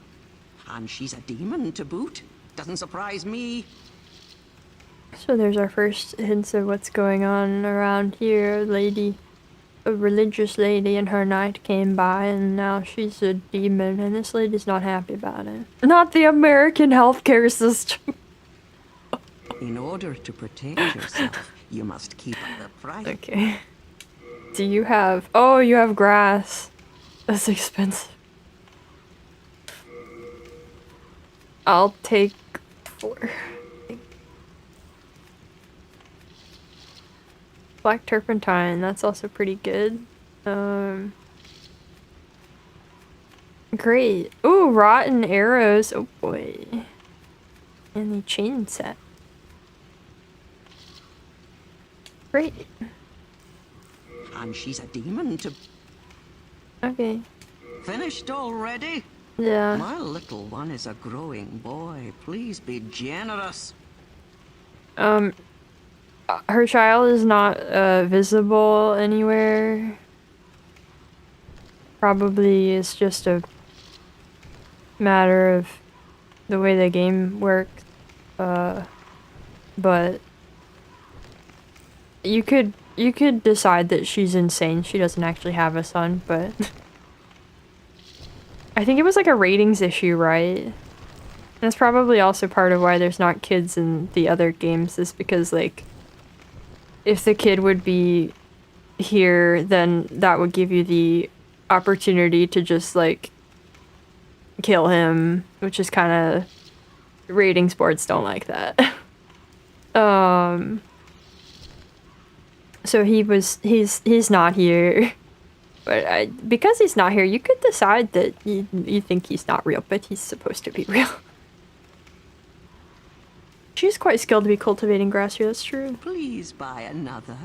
And she's a demon to boot. Doesn't surprise me. So there's our first hints of what's going on around here. A religious lady and her knight came by and now she's a demon and this lady's not happy about it. Not the American healthcare system. In order to protect yourself, you must keep the price. Okay. Do you have... Oh, you have grass. That's expensive. I'll take 4. Black turpentine, that's also pretty good. Great. Ooh, rotten arrows. Oh boy. And the chain set. Great. And she's a demon to... Okay. Finished already? Yeah. My little one is a growing boy. Please be generous. Her child is not visible anywhere. Probably it's just a matter of the way the game works. But you could decide that she's insane. She doesn't actually have a son, but I think it was like a ratings issue, right? That's probably also part of why there's not kids in the other games, is because, like, if the kid would be here, then that would give you the opportunity to just, like, kill him, which is kind of... Ratings boards don't like that. So he's not here. But because he's not here, you could decide that you think he's not real, but he's supposed to be real. She's quite skilled to be cultivating grass here, that's true. Please buy another.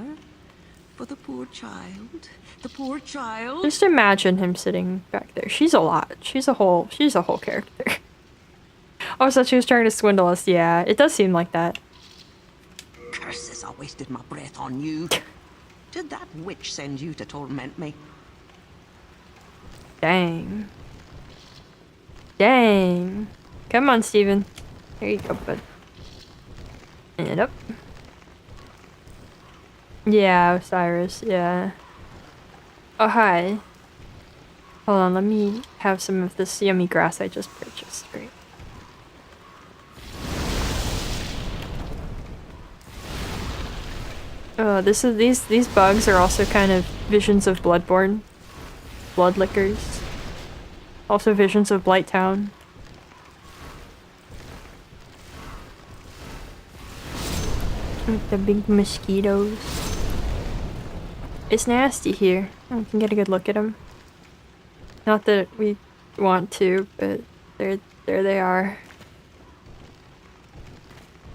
For the poor child. The poor child. Just imagine him sitting back there. She's a lot. She's a whole character. Oh, so she was trying to swindle us. Yeah, it does seem like that. Curses, I wasted my breath on you. Did that witch send you to torment me? Dang. Dang. Come on, Steven. There you go, bud. And up. Yeah, Osiris, yeah. Oh, hi. Hold on, let me have some of this yummy grass I just purchased. Great. Oh, these bugs are also kind of visions of Bloodborne. Blood lickers. Also visions of Blighttown. With the big mosquitoes. It's nasty here. I can get a good look at them. Not that we want to, but there they are.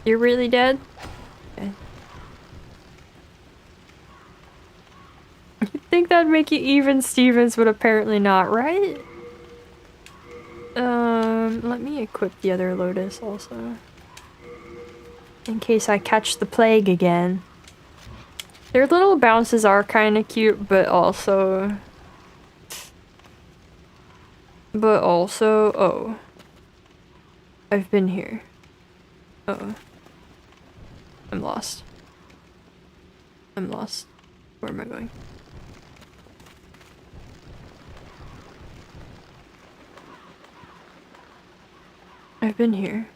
You're really dead? Okay. You'd think that'd make you even Stevens, but apparently not, right? Let me equip the other Lotus also. In case I catch the plague again. Their little bounces are kind of cute, but also... oh. I've been here. Uh-oh. I'm lost. I'm lost. Where am I going? I've been here.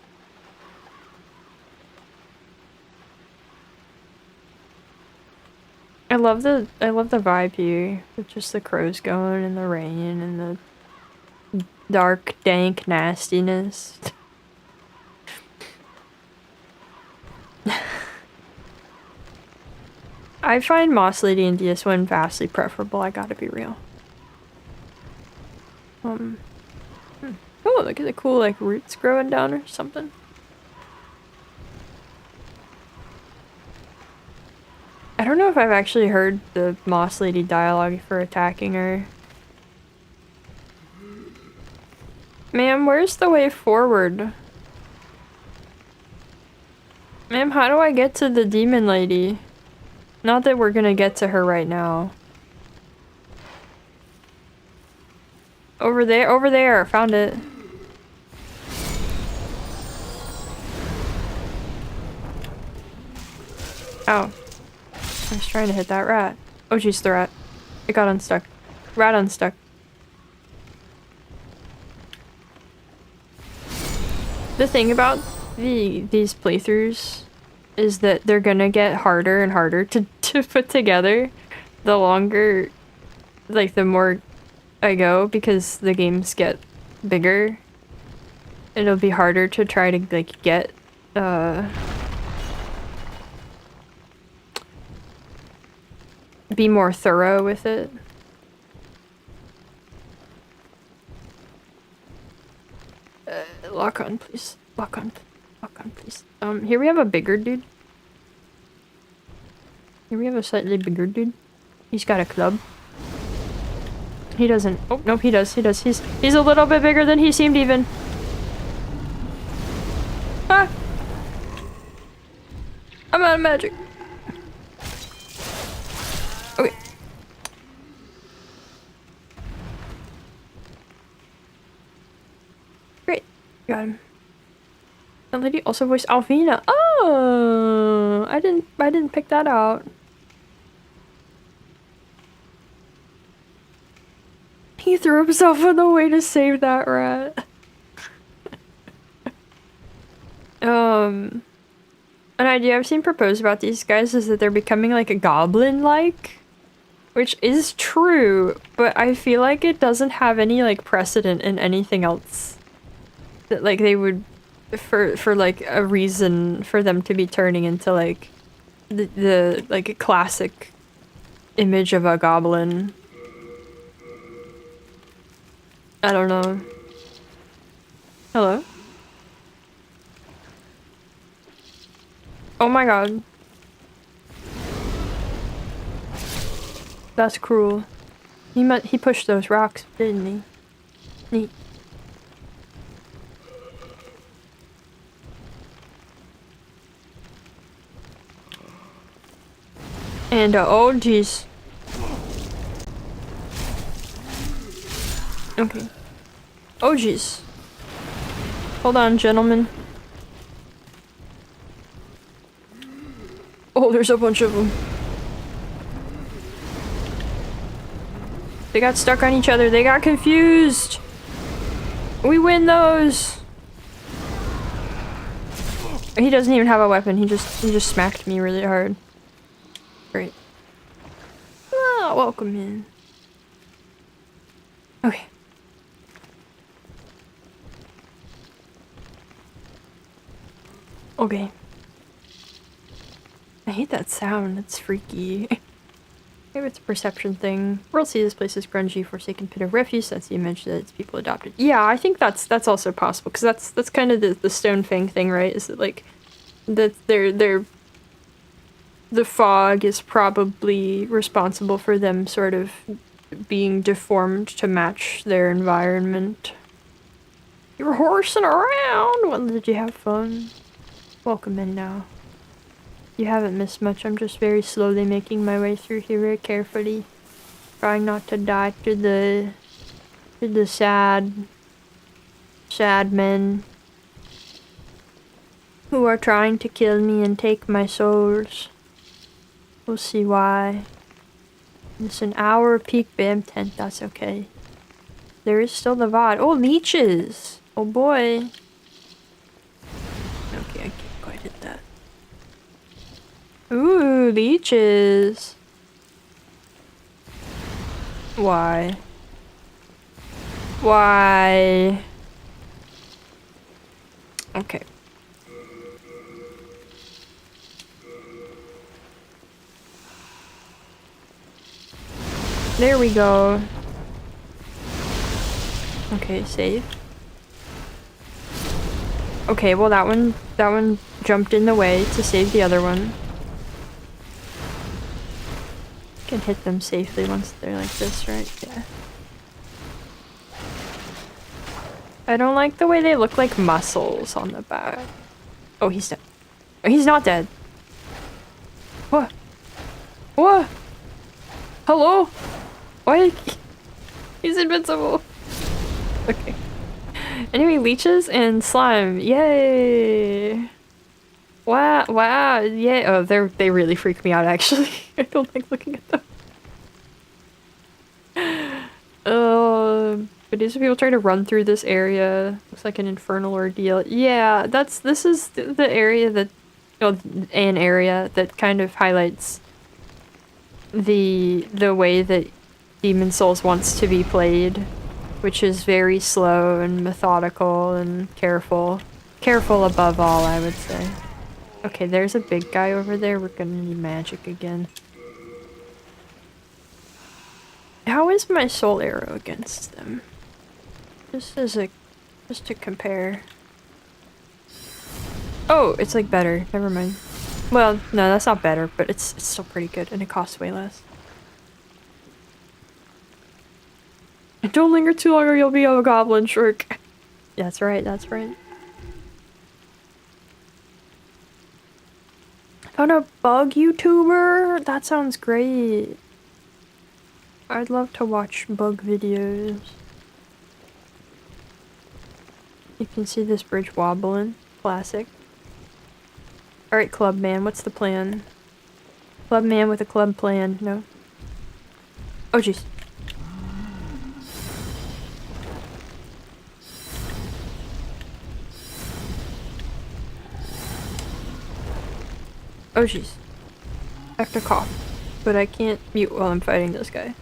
I love the vibe here with just the crows going and the rain and the dark, dank nastiness. I find Moss Lady and DS1 vastly preferable, I gotta be real. Oh, look at the cool like roots growing down or something. I don't know if I've actually heard the Moss Lady dialogue for attacking her. Ma'am, where's the way forward? Ma'am, how do I get to the demon lady? Not that we're gonna get to her right now. Over there, found it. Oh. I was trying to hit that rat. Oh jeez, the rat. It got unstuck. Rat unstuck. The thing about these playthroughs is that they're gonna get harder and harder to put together the longer, like the more I go, because the games get bigger. It'll be harder to try to like get be more thorough with it. Lock on, please. Lock on, please. Here we have a bigger dude. Here we have a slightly bigger dude. He's got a club. He doesn't. Oh, nope, he does. He's a little bit bigger than he seemed even. Ah! I'm out of magic. Okay. Great. Got him. That lady also voiced Alvina. Oh! I didn't pick that out. He threw himself in the way to save that rat. An idea I've seen proposed about these guys is that they're becoming like a goblin-like. Which is true, but I feel like it doesn't have any like precedent in anything else. That like they would, for like a reason for them to be turning into like the like a classic image of a goblin. I don't know. Hello? Oh my god. That's cruel. He pushed those rocks, didn't he? Neat. And oh jeez. Okay. Oh jeez. Hold on, gentlemen. Oh, there's a bunch of them. They got stuck on each other. They got confused. We win those. He doesn't even have a weapon. He just smacked me really hard. Great. Ah, welcome in. Okay. Okay. I hate that sound. It's freaky. Maybe it's a perception thing. World sees this place as grungy, forsaken pit of refuse. Since you mentioned that it's people adopted. Yeah, I think that's also possible because that's kind of the Stone Fang thing, right? Is that like that the fog is probably responsible for them sort of being deformed to match their environment. You were horsing around. Well, did you have fun? Welcome in now. You haven't missed much. I'm just very slowly making my way through here very carefully. Trying not to die to the sad men who are trying to kill me and take my souls. We'll see why. It's an hour of peak BAM tent, that's okay. There is still the VOD. Oh, leeches! Oh boy. Okay, I can't quite hit that. Ooh, leeches. Why? Why? Okay. There we go. Okay, save. Okay, well that one jumped in the way to save the other one. Can hit them safely once they're like this, right? Yeah. I don't like the way they look like muscles on the back. Oh, he's dead. Oh, he's not dead. What? What? Hello? Why? He's invincible. Okay. Anyway, leeches and slime. Yay! Wow! Wow! Yeah. Oh, they really freak me out. Actually, I don't like looking at them. But these people trying to run through this area. Looks like an infernal ordeal. Yeah, this is the area that, an area that kind of highlights the way that Demon Souls wants to be played, which is very slow and methodical and careful. Careful above all, I would say. Okay, there's a big guy over there. We're gonna need magic again. How is my soul arrow against them? Just to compare. Oh, it's like better. Never mind. Well, no, that's not better, but it's still pretty good and it costs way less. Don't linger too long or you'll be a goblin shirk. That's right, that's right. Found a bug YouTuber? That sounds great. I'd love to watch bug videos. You can see this bridge wobbling. Classic. Alright, club man, what's the plan? Club man with a club plan, no? Oh jeez. Oh jeez. I have to cough. But I can't mute while I'm fighting this guy.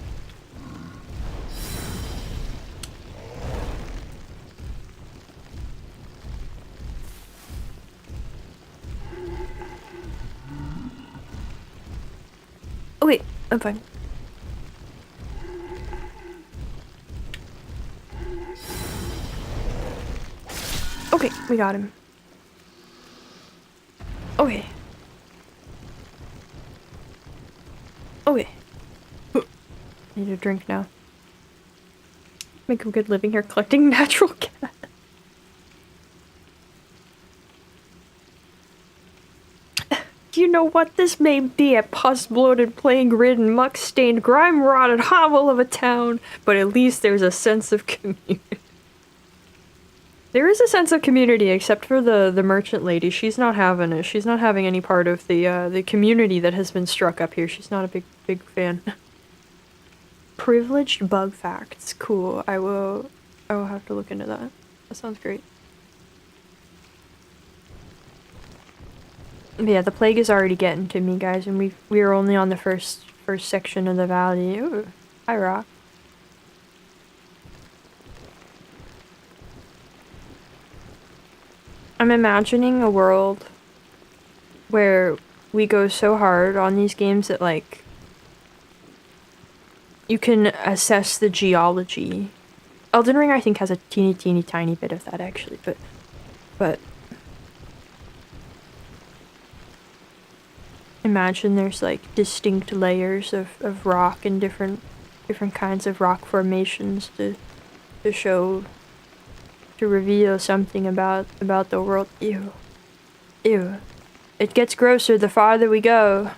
Oh wait, I'm fine. Okay, we got him. Okay. Okay. Need a drink now. Make a good living here collecting natural gas. Do you know what? This may be a pus-bloated, plague-ridden, muck-stained, grime-rotted hovel of a town, but at least there's a sense of community. There is a sense of community, except for the merchant lady. She's not having it. She's not having any part of the community that has been struck up here. She's not a big fan. Privileged bug facts. Cool. I will have to look into that. That sounds great. But yeah, the plague is already getting to me, guys, and we are only on the first section of the valley. Ooh, hi, rock. I'm imagining a world where we go so hard on these games that, like, you can assess the geology. Elden Ring, I think, has a teeny tiny bit of that, actually, but imagine there's, like, distinct layers of rock and different kinds of rock formations to show, to reveal something about the world. Ew. Ew. It gets grosser the farther we go.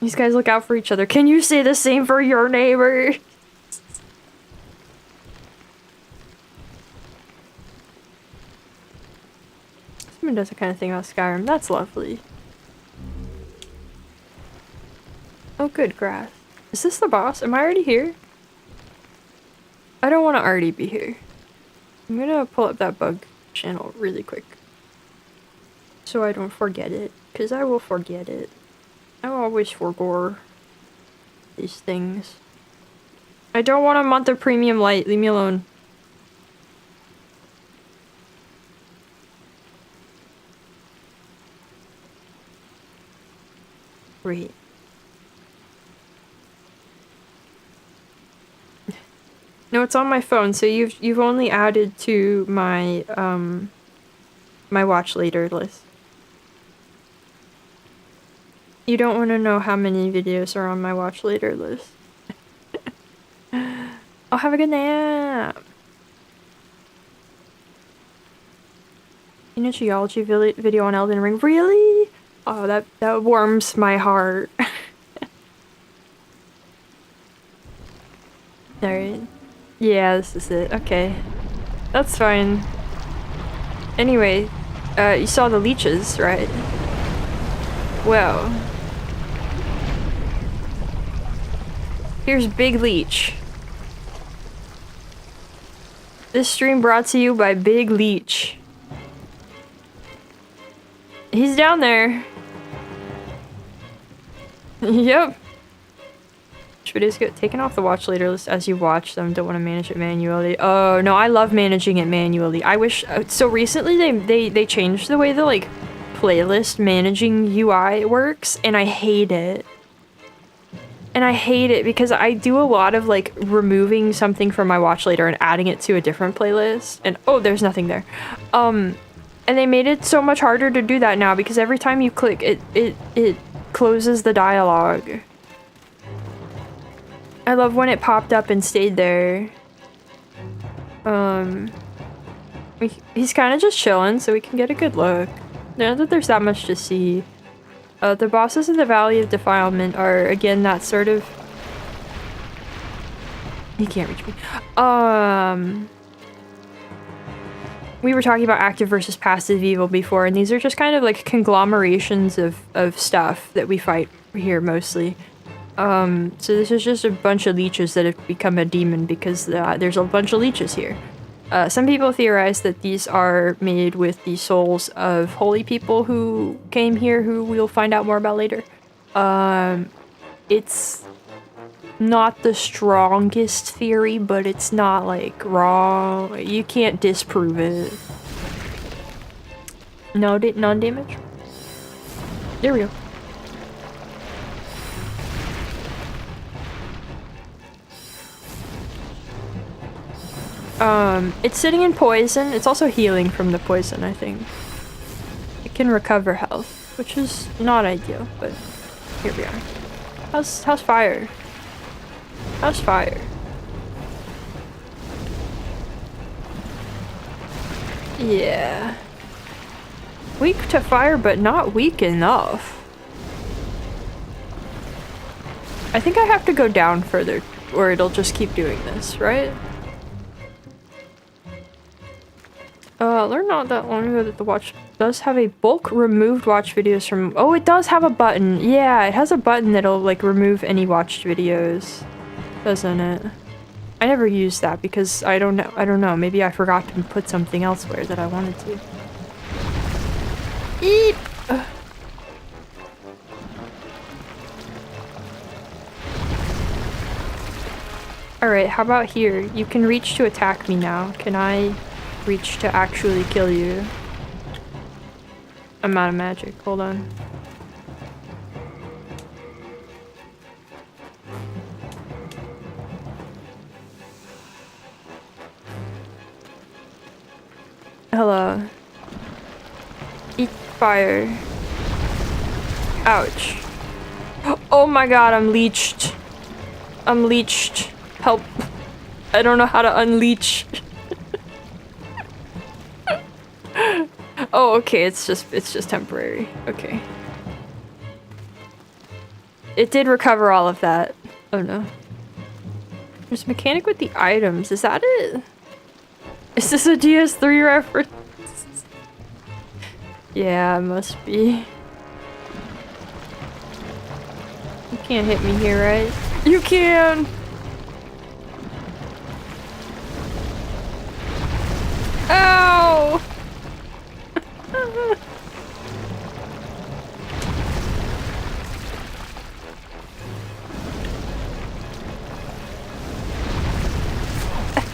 These guys look out for each other. Can you say the same for your neighbor? Someone does the kind of thing about Skyrim. That's lovely. Oh, good grass. Is this the boss? Am I already here? I don't want to already be here. I'm gonna pull up that bug channel really quick. So I don't forget it. Because I will forget it. I always forgot these things. I don't want a month of premium light. Leave me alone. Great. No, it's on my phone, so you've only added to my my watch later list. You don't want to know how many videos are on my watch later list. I'll have a good nap. In a geology video on Elden Ring. Really? Oh, that warms my heart. Alright. Yeah, this is it. Okay. That's fine. Anyway, you saw the leeches, right? Well. Here's Big Leech. This stream brought to you by Big Leech. He's down there. Yep. Which videos get taken off the watch later list as you watch them. Don't want to manage it manually. Oh no, I love managing it manually. I wish so. Recently they changed the way the like playlist managing UI works, and I hate it. And I hate it because I do a lot of like removing something from my watch later and adding it to a different playlist. And oh, there's nothing there. And they made it so much harder to do that now because every time you click it closes the dialogue. I love when it popped up and stayed there. He's kind of just chilling so we can get a good look. Not that there's that much to see. The bosses in the Valley of Defilement are, again, that sort of... He can't reach me. We were talking about active versus passive evil before, and these are just kind of like conglomerations of stuff that we fight here mostly. So this is just a bunch of leeches that have become a demon because there's a bunch of leeches here. Some people theorize that these are made with the souls of holy people who came here, who we'll find out more about later. It's not the strongest theory, but it's not, like, wrong. You can't disprove it. No, non-damage? There we go. It's sitting in poison. It's also healing from the poison, I think. It can recover health, which is not ideal, but here we are. How's fire? How's fire? Yeah. Weak to fire, but not weak enough. I think I have to go down further, or it'll just keep doing this, right? Learned not that long ago that the watch does have a bulk removed watch videos from- Oh, it does have a button! Yeah, it has a button that'll, like, remove any watched videos. Doesn't it? I never used that because I don't know, maybe I forgot to put something elsewhere that I wanted to. Eep! Alright, how about here? You can reach to attack me now. Can I reach to actually kill you? I'm out of magic. Hold on. Hello. Eat fire. Ouch. Oh my god, I'm leeched. I'm leeched. Help. I don't know how to unleash. Oh, okay, it's just temporary. Okay. It did recover all of that. Oh no. There's a mechanic with the items. Is that it? Is this a DS3 reference? Yeah, it must be. You can't hit me here, right? You can! Ow!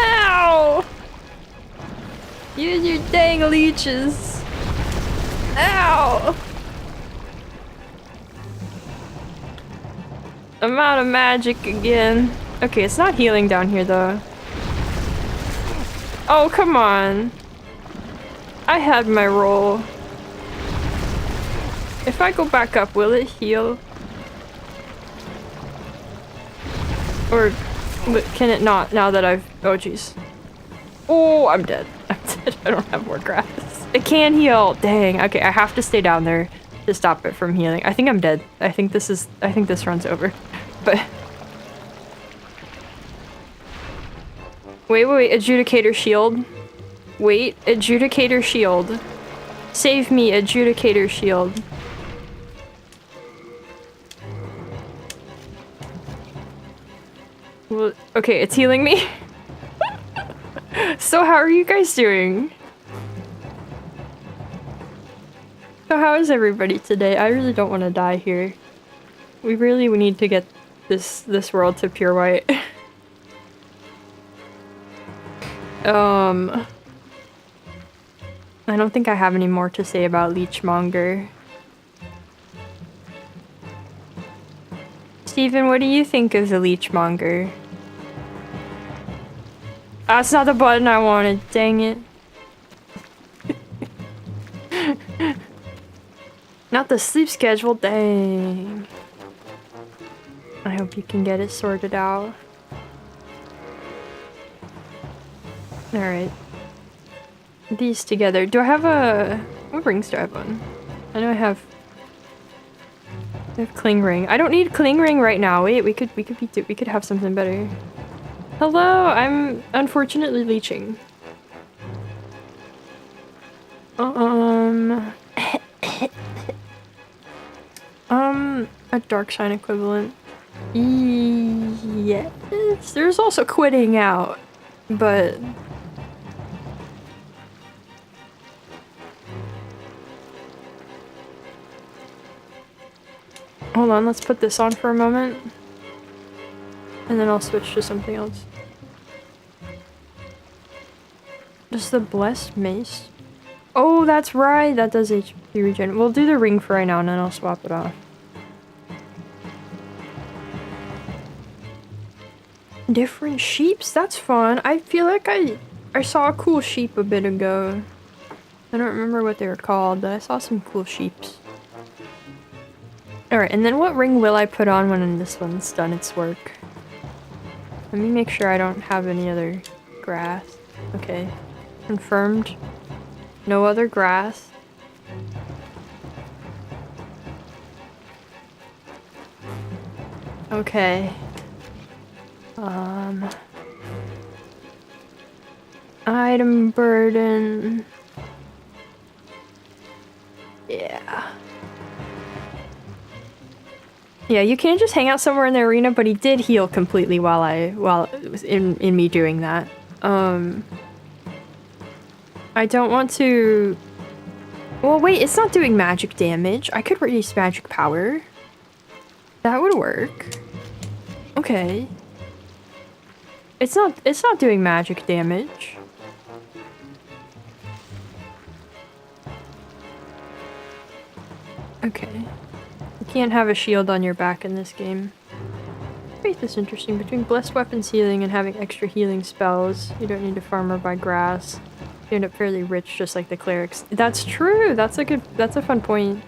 Ow! Use your dang leeches. Ow! I'm out of magic again. Okay, it's not healing down here though. Oh, come on. I had my roll. If I go back up, will it heal? Or can it not now that I've... Oh, jeez. Oh, I'm dead. I'm dead. I don't have more grass. It can heal. Dang. Okay, I have to stay down there to stop it from healing. I think I'm dead. I think this runs over. But... Wait, Adjudicator shield. Wait, Adjudicator shield. Save me, Adjudicator shield. Well, okay, it's healing me. So how are you guys doing? So how is everybody today? I really don't want to die here. We need to get this world to pure white. I don't think I have any more to say about Leechmonger. Steven, what do you think of the Leechmonger? That's not the button I wanted, dang it. Not the sleep schedule, dang. I hope you can get it sorted out. Alright. These together. Do I have a... What rings do I have on? I know I have cling ring. I don't need cling ring right now. Wait, we could have something better. Hello, I'm unfortunately leeching. A dark shine equivalent. Yes. There's also quitting out, but hold on, let's put this on for a moment. And then I'll switch to something else. Does the blessed mace? Oh, that's right. That does HP regen. We'll do the ring for right now, and then I'll swap it off. Different sheeps? That's fun. I feel like I saw a cool sheep a bit ago. I don't remember what they were called, but I saw some cool sheeps. Alright, and then what ring will I put on when this one's done its work? Let me make sure I don't have any other grass. Okay. Confirmed. No other grass. Okay. Item burden. Yeah. Yeah, you can't just hang out somewhere in the arena, but he did heal completely while it was in me doing that. I don't want to... Well, wait, it's not doing magic damage. I could release magic power. That would work. Okay. It's not doing magic damage. Okay. You can't have a shield on your back in this game. Faith is interesting. Between blessed weapons healing and having extra healing spells, you don't need to farm or buy grass. You end up fairly rich, just like the clerics. That's true! That's a fun point.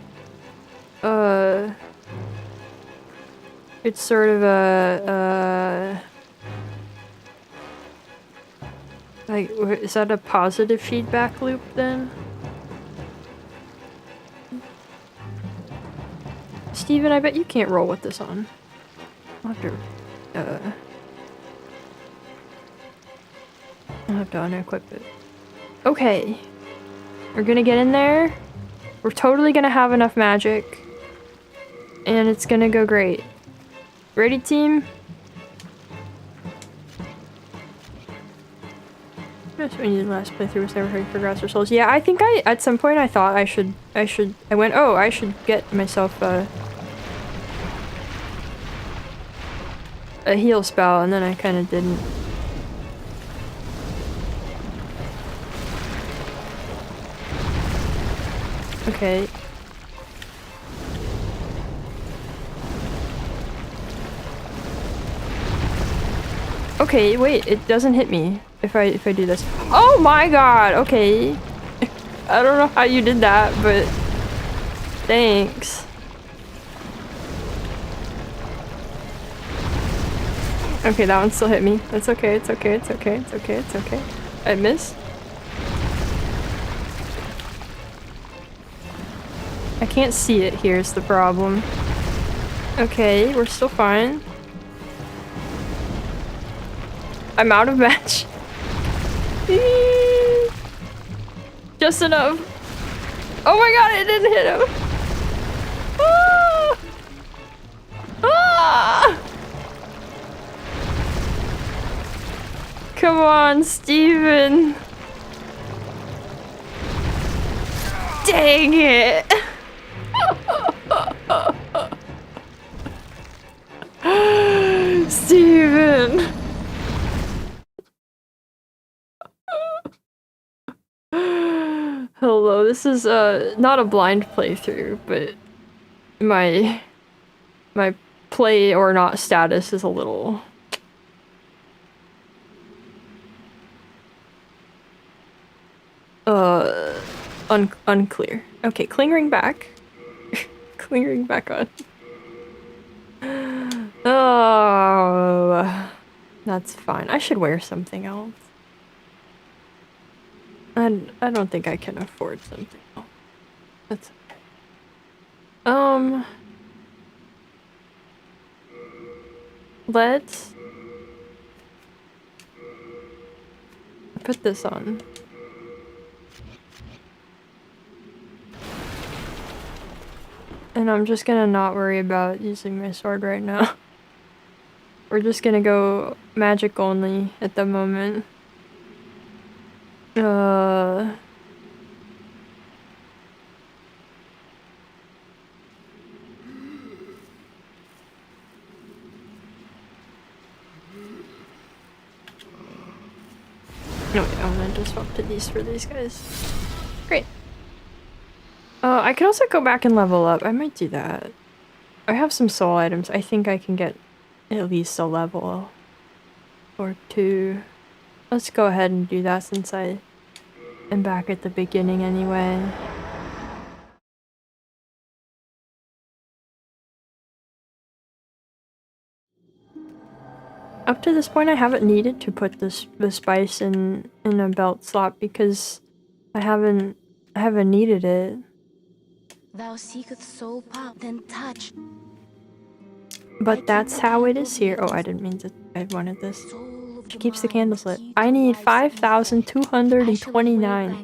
It's sort of a, like, is that a positive feedback loop then? Steven, I bet you can't roll with this on. I'll have to unequip it. Okay. We're gonna get in there. We're totally gonna have enough magic. And it's gonna go great. Ready, team? That's when you last playthrough was never hurting for grass or souls. Yeah, I think at some point I thought I should get myself a heal spell, and then I kind of didn't. Okay. Okay, wait, it doesn't hit me if I do this. Oh my god, okay. I don't know how you did that, but thanks. Okay, that one still hit me. It's okay, it's okay, it's okay, it's okay, it's okay. I missed. I can't see it, here's the problem. Okay, we're still fine. I'm out of match. Just enough. Oh my god, it didn't hit him. Ah! Ah! Come on, Steven. Dang it. Steven. Hello, this is not a blind playthrough, but my play or not status is a little unclear. Okay, cling ring back. Cling ring back on. Oh, that's fine. I should wear something else. I don't think I can afford something else. That's okay. Let's put this on. And I'm just gonna not worry about using my sword right now. We're just gonna go magic only at the moment. No, wait, I'm gonna just swap to these for these guys. Great. I could also go back and level up. I might do that. I have some soul items. I think I can get at least a level or two. Let's go ahead and do that since I am back at the beginning anyway. Up to this point, I haven't needed to put the spice in a belt slot because I haven't needed it. Thou seekest soul power, then touch. But that's how it is here. Oh, I didn't mean to. I wanted this. She keeps the candles lit. I need 5,229. I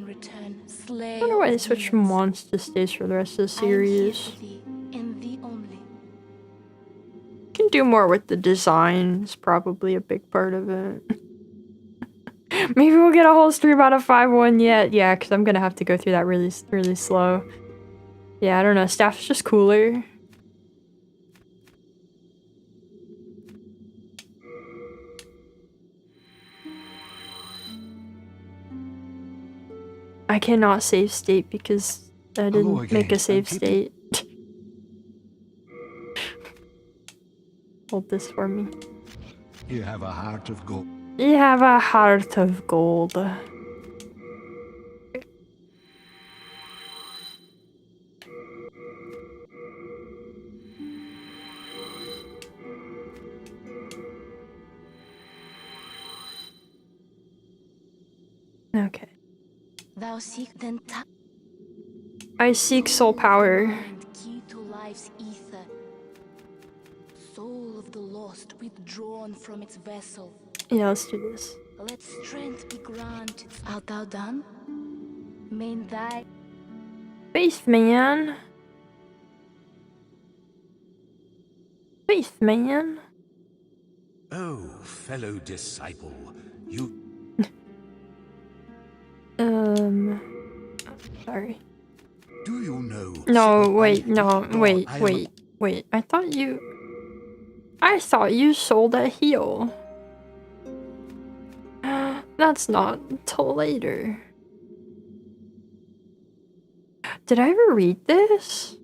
wonder why they switched from wands to stays for the rest of the series. Can do more with the design is probably a big part of it. Maybe we'll get a whole stream out of 5-1 yet. Yeah, because I'm gonna have to go through that really slow. Yeah, I don't know. Staff's just cooler. I cannot save state because I didn't make a save state. hold this for me. You have a heart of gold. You have a heart of gold. Okay. Thou seek then I seek soul power. key to life's ether. Soul of the lost withdrawn from its vessel. Yeah, let's do this. Let strength be granted. Art thou done? Main thy Faith, man. Faith, man. Oh, fellow disciple, you... Sorry. Do you know... No, wait, no, God, wait, I am- wait. I thought you sold a heel. That's not till later. Did I ever read this?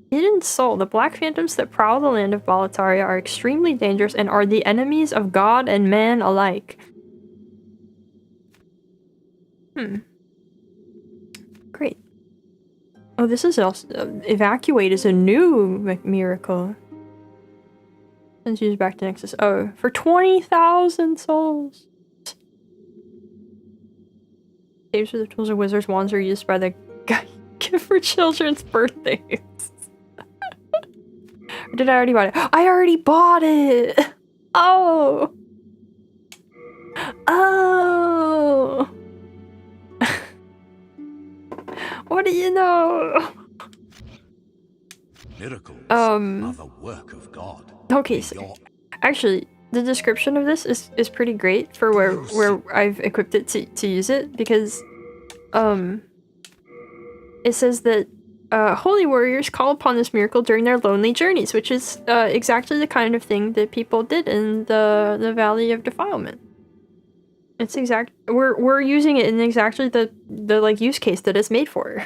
Hidden soul. The black phantoms that prowl the land of Boletaria are extremely dangerous and are the enemies of God and man alike. Great. Oh, this is also... evacuate is a new miracle. Since used back to Nexus. Oh, for 20,000 souls. Saves for the tools of wizards' wands are used by the guy for children's birthdays. Or did I already buy it? I already bought it! Oh! Oh! What do you know? Miracles are the work of God. Okay, so actually, the description of this is pretty great for where I've equipped it to use it, because it says that holy warriors call upon this miracle during their lonely journeys, which is exactly the kind of thing that people did in the Valley of Defilement. It's we're using it in exactly the like use case that it's made for.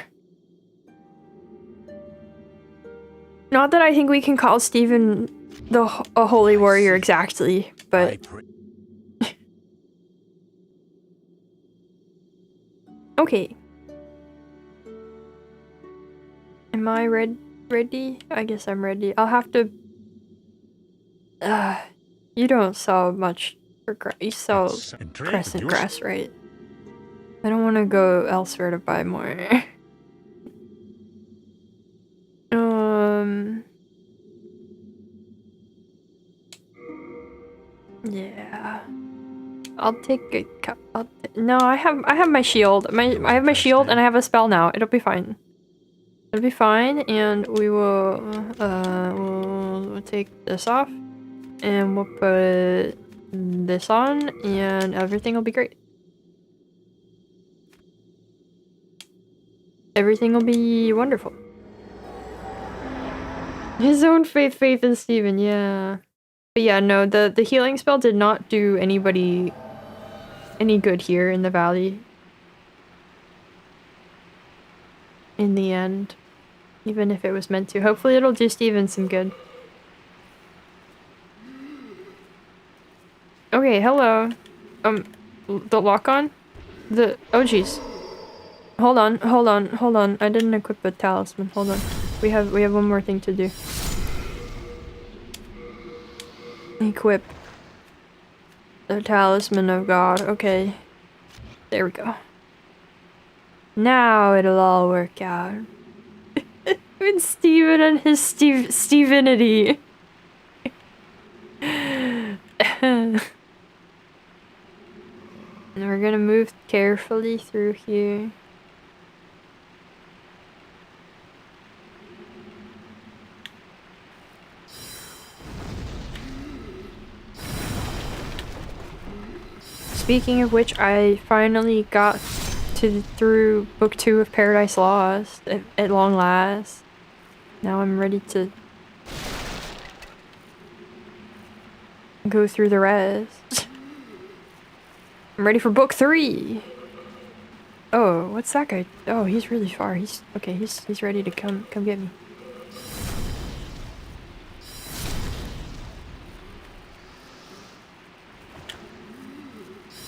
Not that I think we can call Stephen a holy warrior exactly, but okay. Am I ready? I guess I'm ready. I'll have to. You don't sell much for grass. You sell crescent grass, right? I don't want to go elsewhere to buy more. Yeah. I'll take a cup. No, I have my shield. I have my shield and I have a spell now. It'll be fine. It'll be fine, and we will we'll take this off, and we'll put this on, and everything will be great. Everything will be wonderful. His own faith in Steven, yeah. But yeah, no, the healing spell did not do anybody any good here in the valley. In the end. Even if it was meant to. Hopefully it'll do Steven some good. Okay, hello. The lock on? Oh jeez. Hold on. I didn't equip a talisman. Hold on. We have one more thing to do. Equip the talisman of God. Okay. There we go. Now it'll all work out. With Steven and his Stevenity. And we're gonna move carefully through here. Speaking of which, I finally got through book 2 of Paradise Lost at long last. Now I'm ready to go through the rest. I'm ready for book 3. Oh, what's that guy? Oh, he's really far. He's ready to come get me.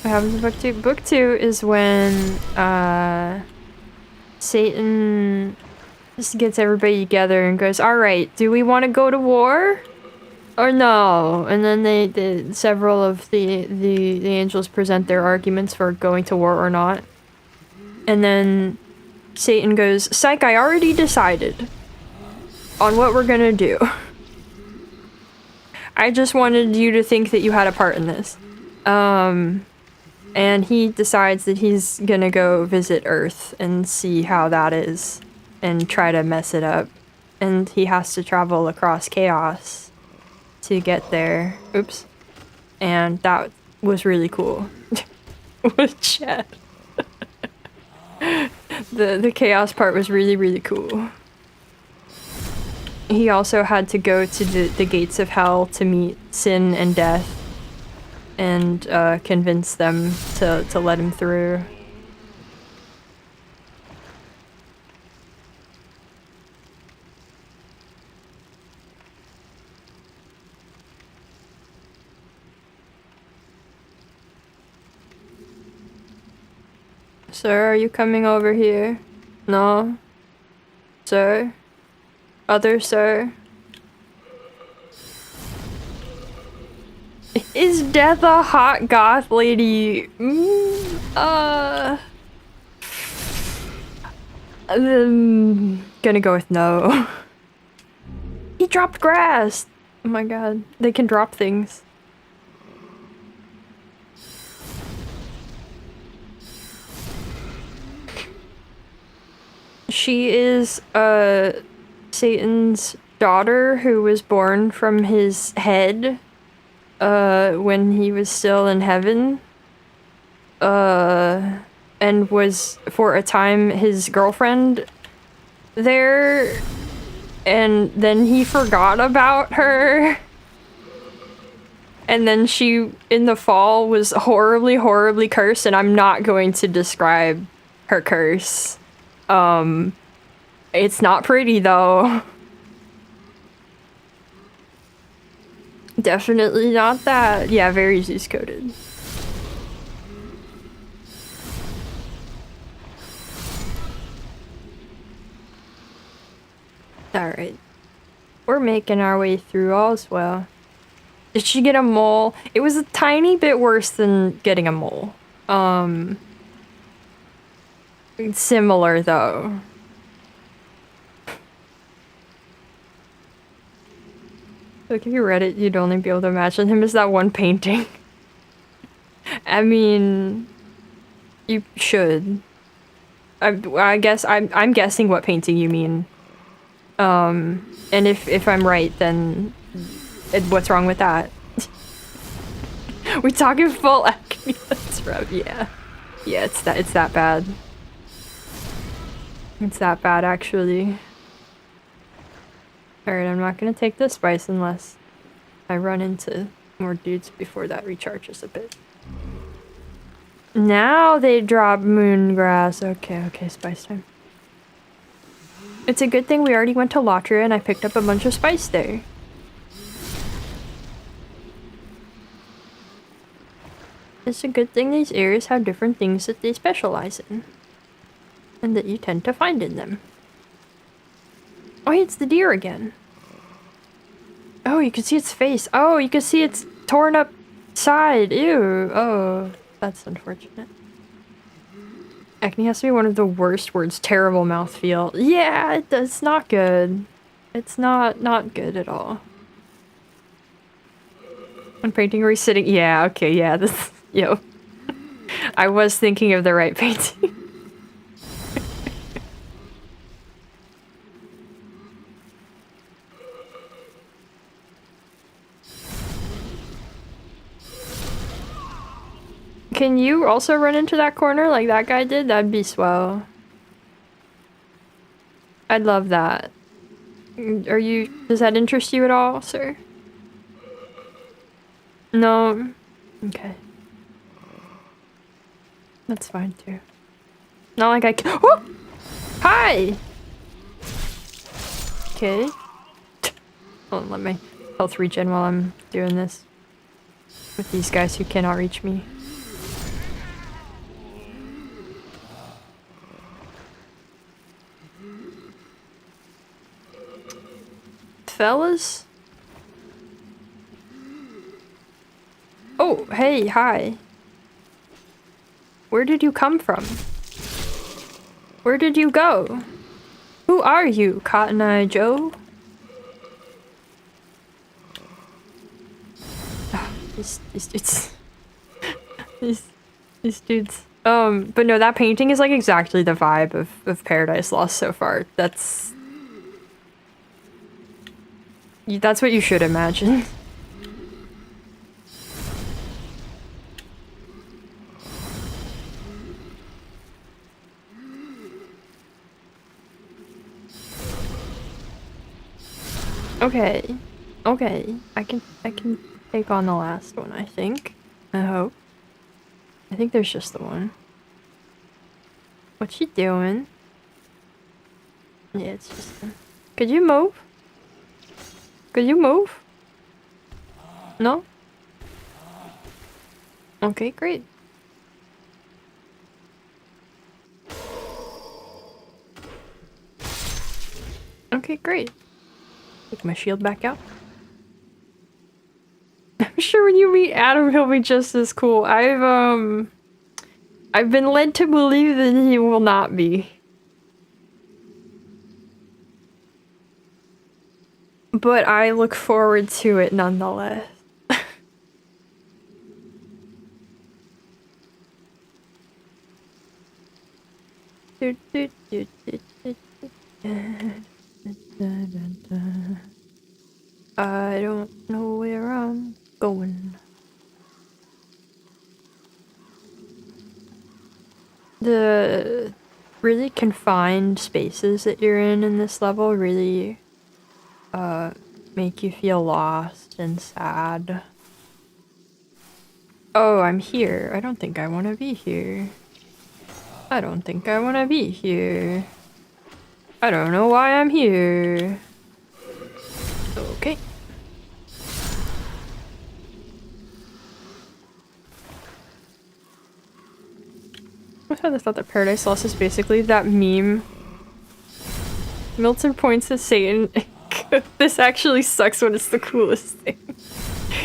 What happens in book 2? Book 2 is when Satan just gets everybody together and goes, all right, do we want to go to war or no? And then several of the angels present their arguments for going to war or not. And then Satan goes, psych, I already decided on what we're gonna do. I just wanted you to think that you had a part in this. And he decides that he's gonna go visit Earth and see how that is and try to mess it up. And he has to travel across chaos to get there. Oops. And that was really cool. With Chad. The chaos part was really, really cool. He also had to go to the gates of hell to meet sin and death and convince them to let him through. Sir, are you coming over here? No? Sir? Other sir? Is death a hot goth lady? Gonna go with no. He dropped grass! Oh my god. They can drop things. She is, Satan's daughter who was born from his head, when he was still in heaven. And was, for a time, his girlfriend there. And then he forgot about her. And then she, in the fall, was horribly, horribly cursed, and I'm not going to describe her curse. It's not pretty though. Definitely not that. Yeah, very Zeus coded. Alright. We're making our way through, all's well. Did she get a mole? It was a tiny bit worse than getting a mole. Similar though. Like if you read it, you'd only be able to imagine him as that one painting. I mean, you should. I guess I'm guessing what painting you mean. And if I'm right, then what's wrong with that? We're talking full acne. That's rough. Yeah, it's that bad. It's that bad, actually. Alright, I'm not gonna take the spice unless I run into more dudes before that recharges a bit. Now they drop moon grass. Okay, spice time. It's a good thing we already went to Lotria and I picked up a bunch of spice there. It's a good thing these areas have different things that they specialize in. And that you tend to find in them. Oh, it's the deer again. Oh, you can see its face. Oh, you can see its torn up side. Ew. Oh, that's unfortunate. Acne has to be one of the worst words. Terrible mouthfeel. Yeah, it's not good. It's not good at all. I'm painting where he's sitting. Yeah, okay, yeah. This, yo. I was thinking of the right painting. Can you also run into that corner like that guy did? That'd be swell. I'd love that. Does that interest you at all, sir? No? Okay. That's fine too. Not like I can— oh! Hi! Okay. Hold on, let my health regen while I'm doing this. With these guys who cannot reach me. fellas? Oh, hey, hi. Where did you come from? Where did you go? Who are you, Cotton Eye Joe? These dudes. these dudes. But no, that painting is like exactly the vibe of Paradise Lost so far. That's what you should imagine. Okay. Okay. I can take on the last one, I think. I hope. I think there's just the one. What's she doing? Yeah, it's just one. Could you move? Could you move? No? Okay, great. Okay, great. Take my shield back out. I'm sure when you meet Adam, he'll be just as cool. I've been led to believe that he will not be. But I look forward to it nonetheless. I don't know where I'm going. The really confined spaces that you're in this level really make you feel lost and sad. Oh, I'm here. I don't think I want to be here. I don't think I want to be here. I don't know why I'm here. Okay. I thought that Paradise Lost is basically that meme. Milton points at Satan. This actually sucks when it's the coolest thing.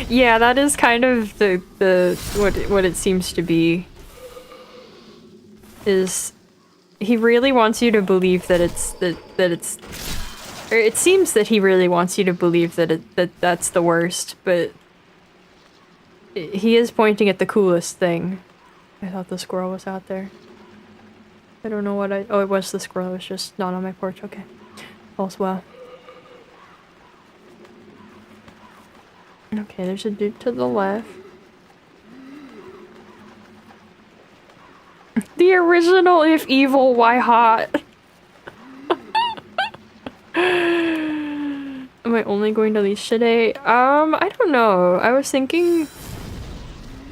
Yeah, that is kind of the what it seems to be. Is he really wants you to believe that it's or it seems that he really wants you to believe that that's the worst, but he is pointing at the coolest thing. I thought the squirrel was out there. I don't know what oh, it was the squirrel. It was just not on my porch. Okay. All's well. Okay, there's a dude to the left. The original If Evil, Why Hot? Am I only going to Leash today? I don't know. I was thinking...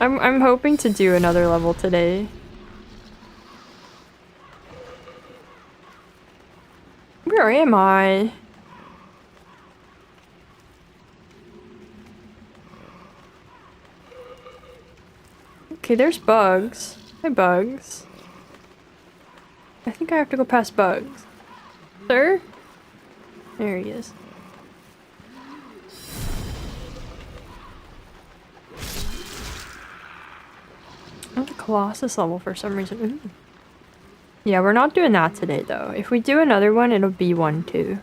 I'm hoping to do another level today. Where am I? Okay, there's Bugs. Hi, Bugs. I think I have to go past Bugs. Sir? There he is. Oh, the Colossus level for some reason. Ooh. Yeah, we're not doing that today, though. If we do another one, it'll be 1-2.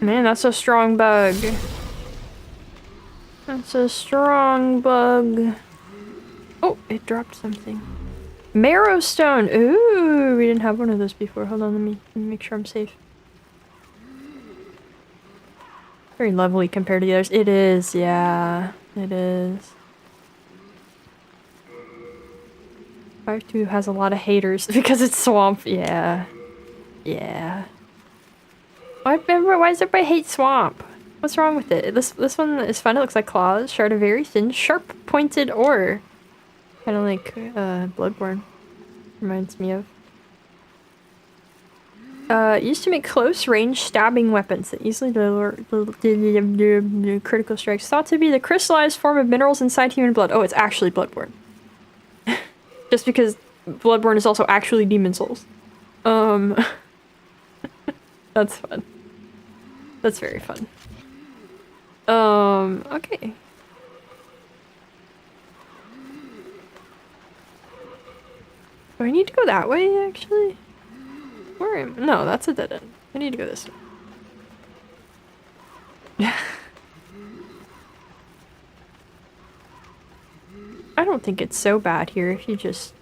Man, that's a strong bug. That's a strong bug. Oh, it dropped something. Marrow stone. Ooh, we didn't have one of those before. Hold on, let me make sure I'm safe. Very lovely compared to the others. It is, yeah. It is. 5-2 has a lot of haters because it's swamp. Yeah. Yeah. Why does everybody hate swamp? What's wrong with it? This one is fun. It looks like claws. Shard of very thin, sharp-pointed ore. Kind of like Bloodborne. Reminds me of. Used to make close-range stabbing weapons that easily deliver critical strikes. Thought to be the crystallized form of minerals inside human blood. Oh, it's actually Bloodborne. Just because Bloodborne is also actually Demon Souls. That's fun. That's very fun. Okay. Do I need to go that way, actually? Where am I? No, that's a dead end. I need to go this way. I don't think it's so bad here if you just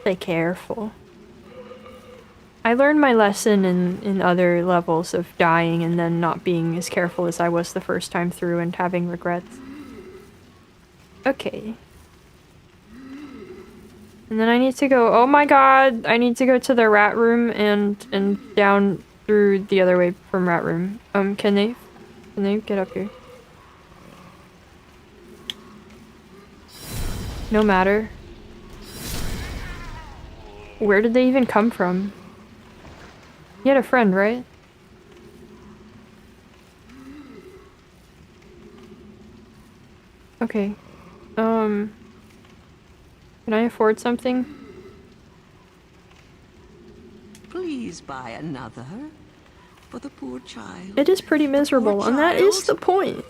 stay careful. I learned my lesson in other levels of dying and then not being as careful as I was the first time through and having regrets. Okay. And then I need to go, oh my god, I need to go to the rat room and down through the other way from rat room. Can they get up here? No matter. Where did they even come from? You had a friend, right? Okay. Can I afford something? Please buy another for the poor child. It is pretty miserable, and that is the point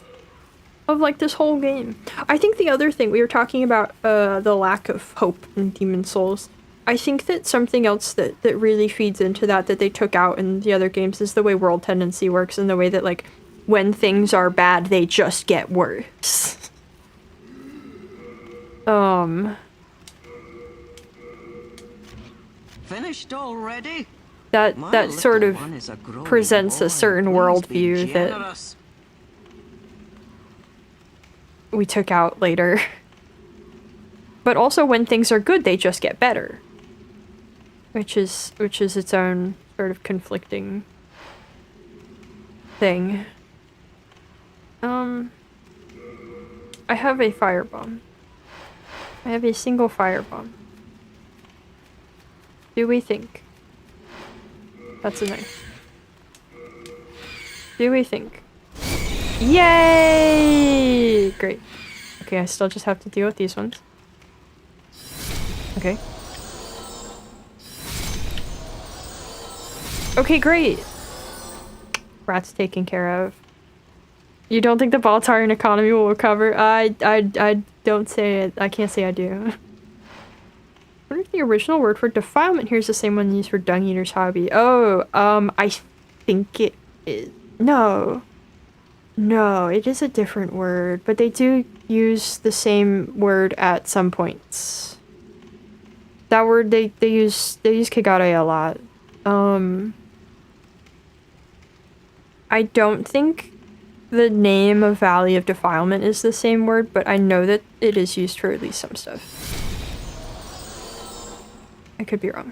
of like this whole game. I think the other thing we were talking about, the lack of hope in Demon Souls. I think that something else that really feeds into that they took out in the other games is the way world tendency works and the way that like when things are bad they just get worse. Finished already? That sort of presents a certain worldview that we took out later. But also when things are good, they just get better. Which is its own sort of conflicting thing. I have a firebomb. I have a single firebomb. Do we think? That's a knife. Do we think? Yay! Great. Okay, I still just have to deal with these ones. Okay. Okay, great. Rat's taken care of. You don't think the Baltarian economy will recover? I don't say it. I can't say I do. I wonder if the original word for defilement here is the same one used for Dung Eater's hobby. Oh, I think it is. No. No, it is a different word, but they do use the same word at some points. That word, they use Kigare a lot. I don't think the name of Valley of Defilement is the same word, but I know that it is used for at least some stuff. I could be wrong.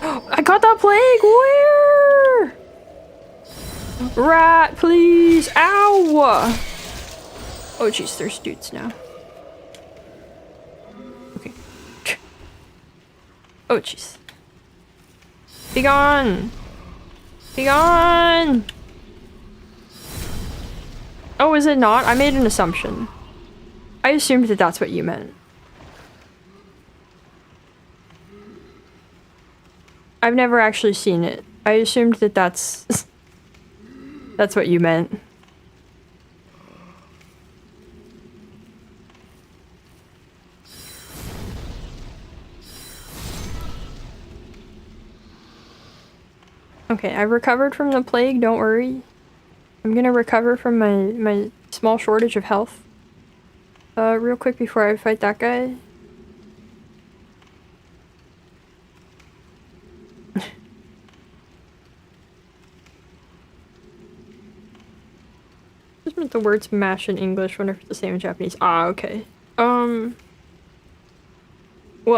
I got that plague! Where? Rat, please! Ow! Oh jeez, there's dudes now. Okay. Oh jeez. Be gone! Be gone! Oh, is it not? I made an assumption. I assumed that that's what you meant. I've never actually seen it. I assumed that that's what you meant. Okay, I've recovered from the plague, don't worry. I'm gonna recover from my small shortage of health. Real quick before I fight that guy. Just meant the words mash in English, wonder if it's the same in Japanese. Ah, okay. Well,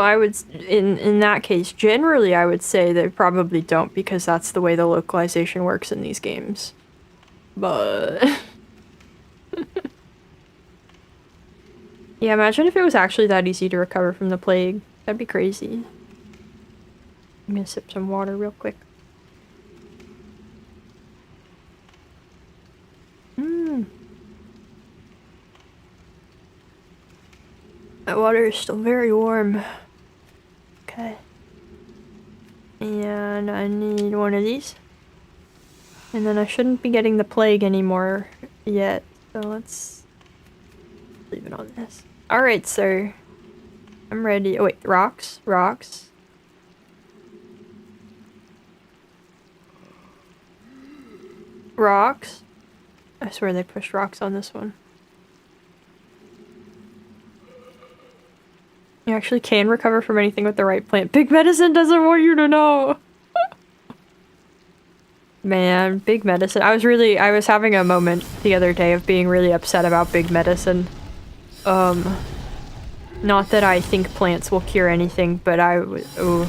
I would, in that case, generally I would say they probably don't because that's the way the localization works in these games. But... yeah, imagine if it was actually that easy to recover from the plague. That'd be crazy. I'm gonna sip some water real quick. That water is still very warm. Okay. And I need one of these. And then I shouldn't be getting the plague anymore yet. So let's leave it on this. Alright, sir. I'm ready. Oh wait, rocks? Rocks. Rocks. I swear they pushed rocks on this one. You actually can recover from anything with the right plant. Big Medicine doesn't want you to know! Man, Big Medicine. I was having a moment the other day of being really upset about Big Medicine. Not that I think plants will cure anything, but ooh.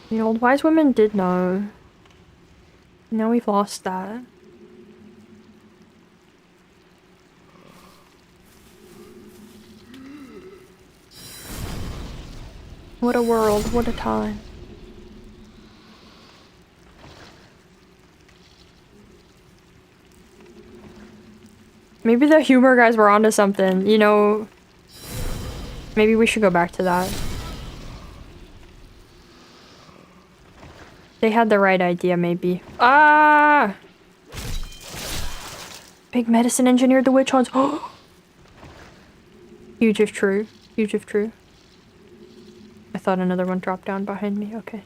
The old wise women did know. Now we've lost that. What a world, what a time. Maybe the humor guys were onto something, you know. Maybe we should go back to that. They had the right idea, maybe. Ah! Big Medicine engineered the witch hunts. Huge if true. Huge if true. I thought another one dropped down behind me. Okay.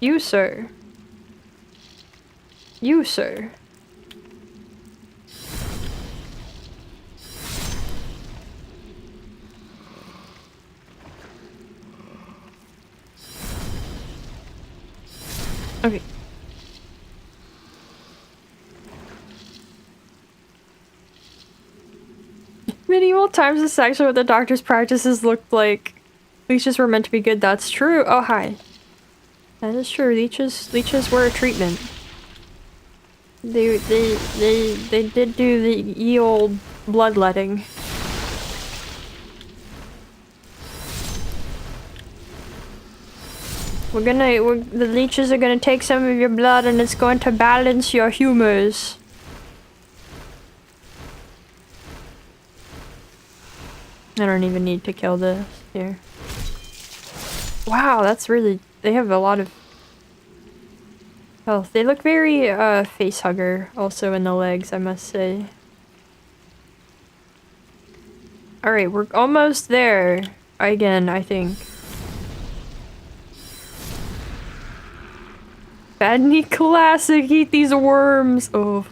You, sir. You, sir. Okay. Medieval times is actually what the doctor's practices looked like. Leeches were meant to be good, that's true. Oh, hi. That is true. Leeches were a treatment. They did do the ye old bloodletting. The leeches are gonna take some of your blood and it's going to balance your humors. I don't even need to kill this here. Wow, that's really... They have a lot of health. They look very, face hugger also in the legs, I must say. Alright, we're almost there. Again, I think. Bad Knee Classic, eat these worms! Oh.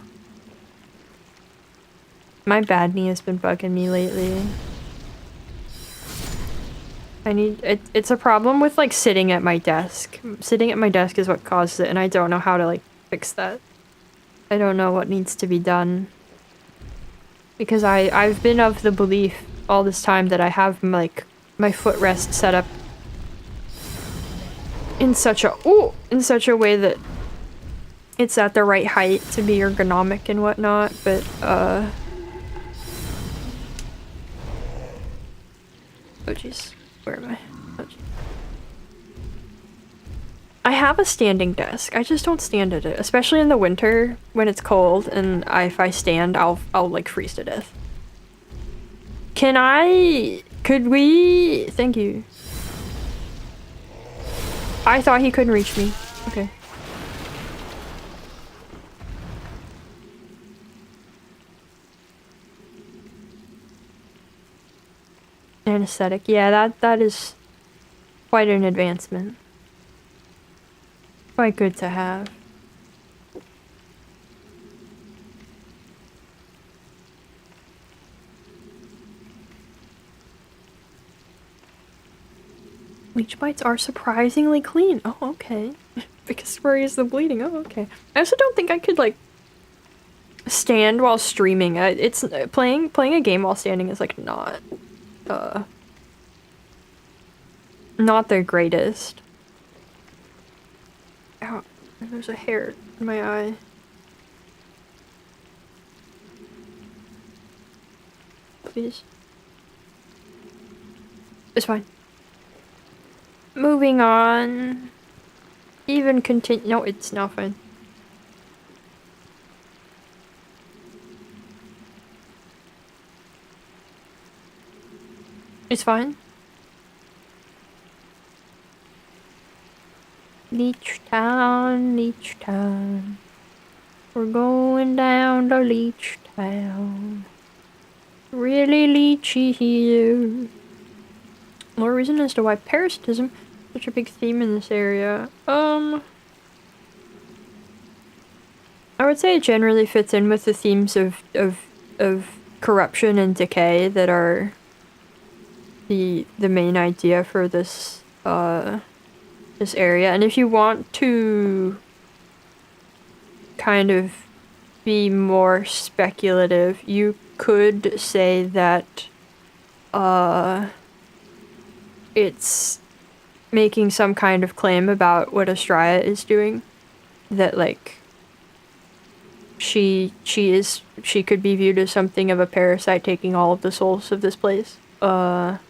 My bad knee has been bugging me lately. It's a problem with, like, sitting at my desk. Sitting at my desk is what caused it, and I don't know how to, like, fix that. I don't know what needs to be done. Because I've been of the belief all this time that I have, like, my footrest set up in such a way that it's at the right height to be ergonomic and whatnot, but, oh jeez. Where am I? Oh, geez. I have a standing desk. I just don't stand at it, especially in the winter when it's cold. And if I stand, I'll like freeze to death. Could we? Thank you. I thought he couldn't reach me. Okay. Anesthetic. Yeah, that is quite an advancement. Quite good to have. Leech bites are surprisingly clean. Oh, okay. Because where is the bleeding? Oh, okay. I also don't think I could, like, stand while streaming. It's playing a game while standing is, like, not the greatest. Ow, there's a hair in my eye. Please. It's fine. Moving on. Even continue. No, it's not fine. It's fine. Leech Town, Leech Town. We're going down to Leech Town. Really leechy here. More reason as to why parasitism is such a big theme in this area. I would say it generally fits in with the themes of corruption and decay that are the main idea for this this area. And if you want to kind of be more speculative, you could say that it's making some kind of claim about what Astraya is doing, that like she could be viewed as something of a parasite taking all of the souls of this place, or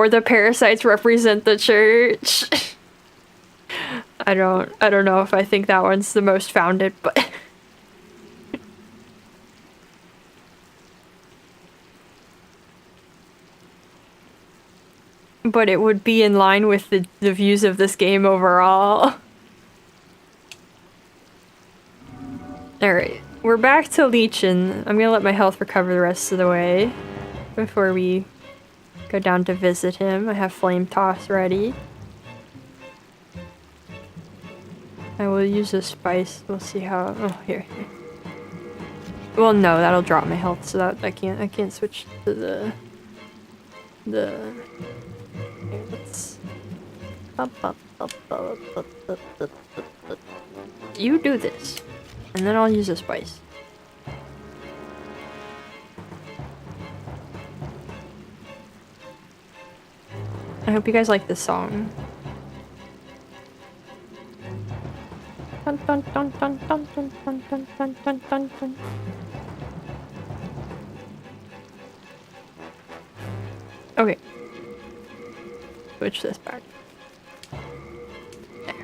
the parasites represent the church. I don't know if I think that one's the most founded, but but it would be in line with the views of this game overall. Alright, we're back to Leechin. I'm gonna let my health recover the rest of the way before we go down to visit him. I have Flame Toss ready. I will use a spice. We'll see how. Oh, here. Well, no, that'll drop my health, so that I can't switch to the. Here, let's. You do this, and then I'll use a spice. I hope you guys like this song. Dun, dun, dun, dun, dun, dun, dun, dun, dun, dun, dun, dun. Okay. Switch this back. There.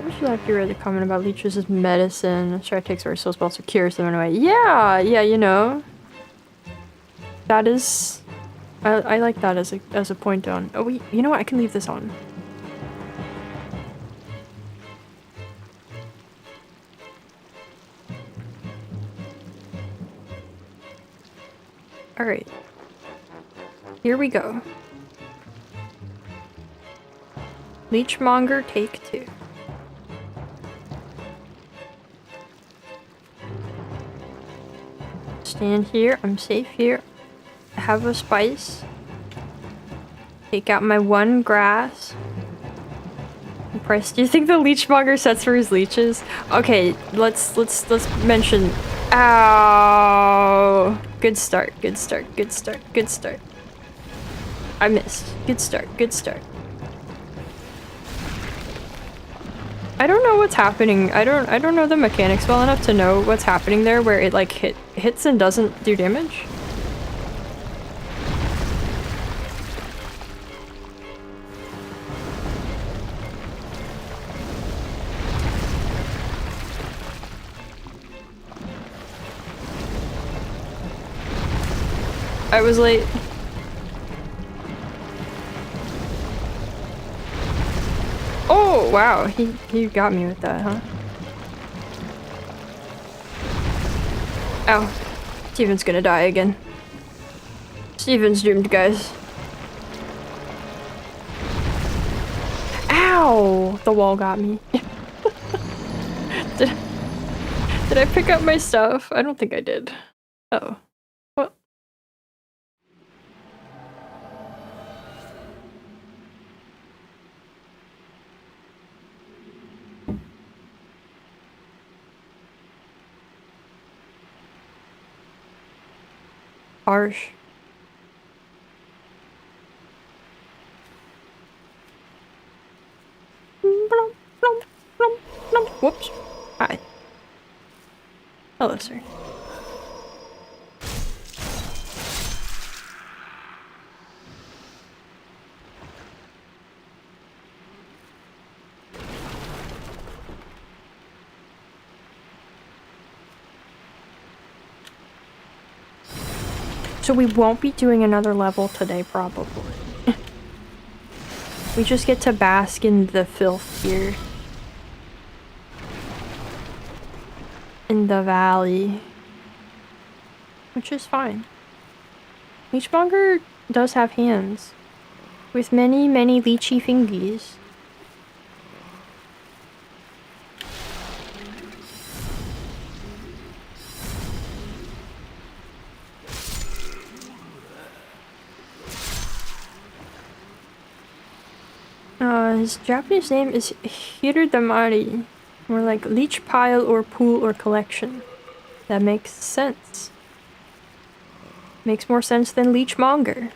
What should I be really comment about leeches as medicine? Try to take away soul spells or cures them in a way. Yeah, you know. That is. I like that as a point on. Oh wait, you know what? I can leave this on. Alright. Here we go. Leechmonger take 2. Stand here. I'm safe here. I have a spice. Take out my 1 grass. Price. Do you think the leechmonger sets for his leeches? Okay, let's mention. Ow! Good start. Good start. Good start. Good start. I missed. Good start. Good start. I don't know what's happening. I don't know the mechanics well enough to know what's happening there, where it like hits and doesn't do damage. I was late. Oh, wow. He got me with that, huh? Ow. Steven's gonna die again. Steven's doomed, guys. Ow! The wall got me. Did I pick up my stuff? I don't think I did. Uh-oh. What? Harsh. Whoops. Hi. Hello, sir. So we won't be doing another level today, probably. We just get to bask in the filth here. In the valley. Which is fine. Leechmonger does have hands. With many, many leechy fingies. His Japanese name is Hirudamari. More like leech pile or pool or collection. That makes sense. Makes more sense than leechmonger.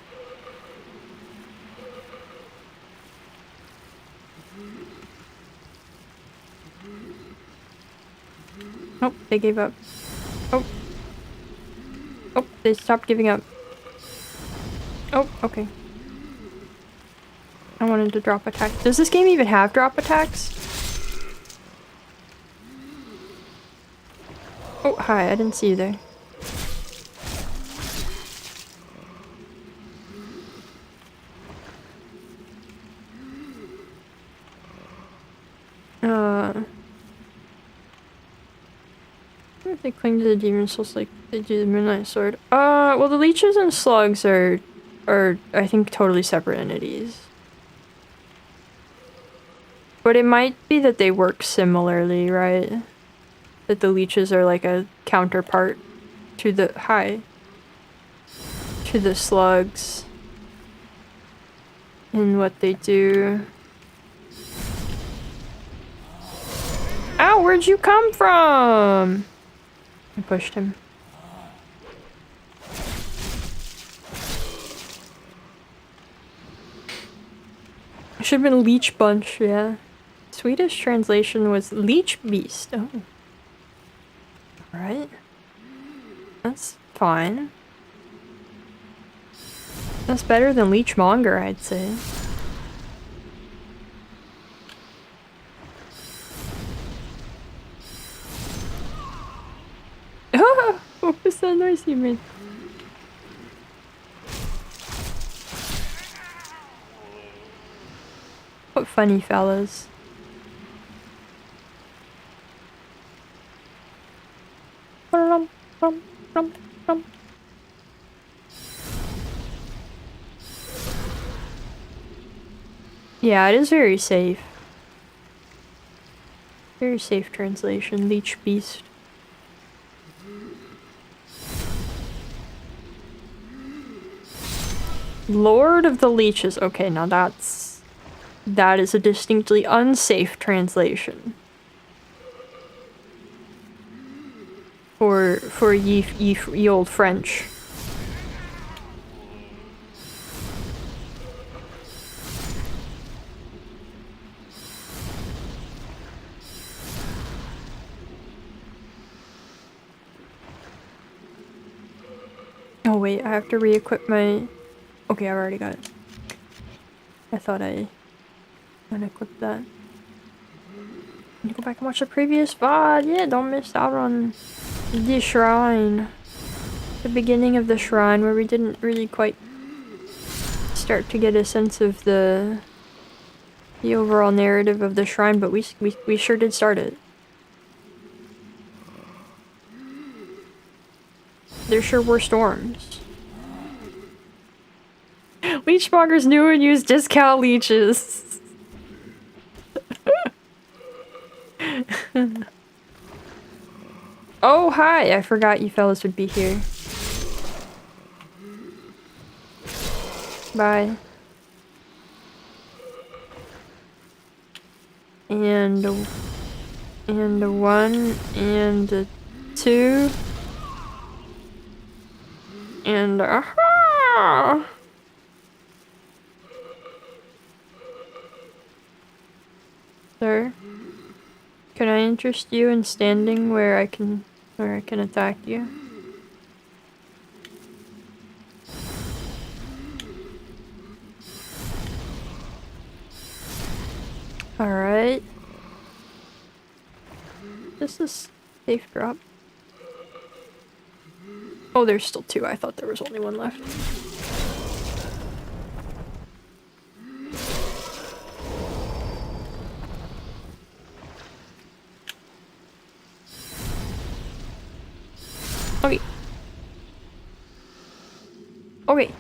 Oh, they gave up. Oh. Oh, they stopped giving up. Oh, okay. I wanted to drop attack. Does this game even have drop attacks? Oh, hi, I didn't see you there. If they cling to the demon souls like they do the Midnight Sword. Well, the leeches and slugs are I think totally separate entities. But it might be that they work similarly, right? That the leeches are like a counterpart to the to the slugs in what they do. Ow, where'd you come from? I pushed him. Should have been Leech Bunch, yeah. Swedish translation was Leech Beast. Oh. Alright. That's fine. That's better than Leechmonger, I'd say. What was that noise you made? What funny fellas. Yeah, it is very safe. Very safe translation, Leech Beast. Lord of the Leeches. Okay, now that is a distinctly unsafe translation. For ye old French. Oh wait, I have to re-equip my... Okay, I've already got it. I thought I unequipped that. Need to go back and watch the previous VOD. Yeah, don't miss out on the shrine. The beginning of the shrine where we didn't really quite start to get a sense of the overall narrative of the shrine, but we sure did start it. There sure were storms. Leechmongers knew and used discount leeches. Oh, hi! I forgot you fellas would be here. Bye. And a 1, and a 2. And aha! Sir, can I interest you in standing where I can attack you? Alright. This is safe drop. Oh, there's still 2. I thought there was only 1 left. Okay. Okay.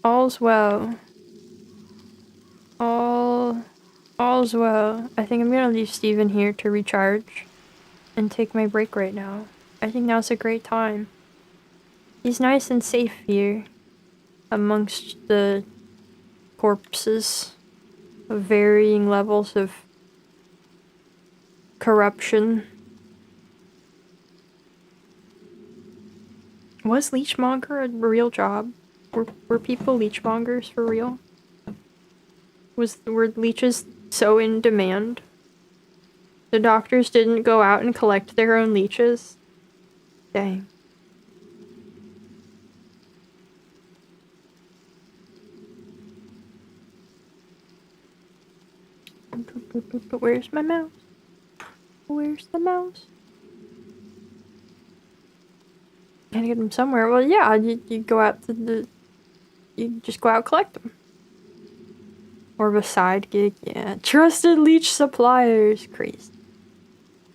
All's well. All's well. I think I'm gonna leave Steven here to recharge and take my break right now. I think now's a great time. He's nice and safe here amongst the corpses of varying levels of corruption. Was leechmonger a real job? Were people leechmongers for real? Were leeches so in demand? The doctors didn't go out and collect their own leeches? Dang. But where's my mouse? Where's the mouse? Gotta get them somewhere. Well, yeah, you go out to the... You just go out and collect them. Or of a side gig, yeah. Trusted leech suppliers. Crazy.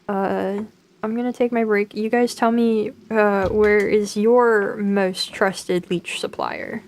I'm gonna take my break. You guys tell me, where is your most trusted leech supplier?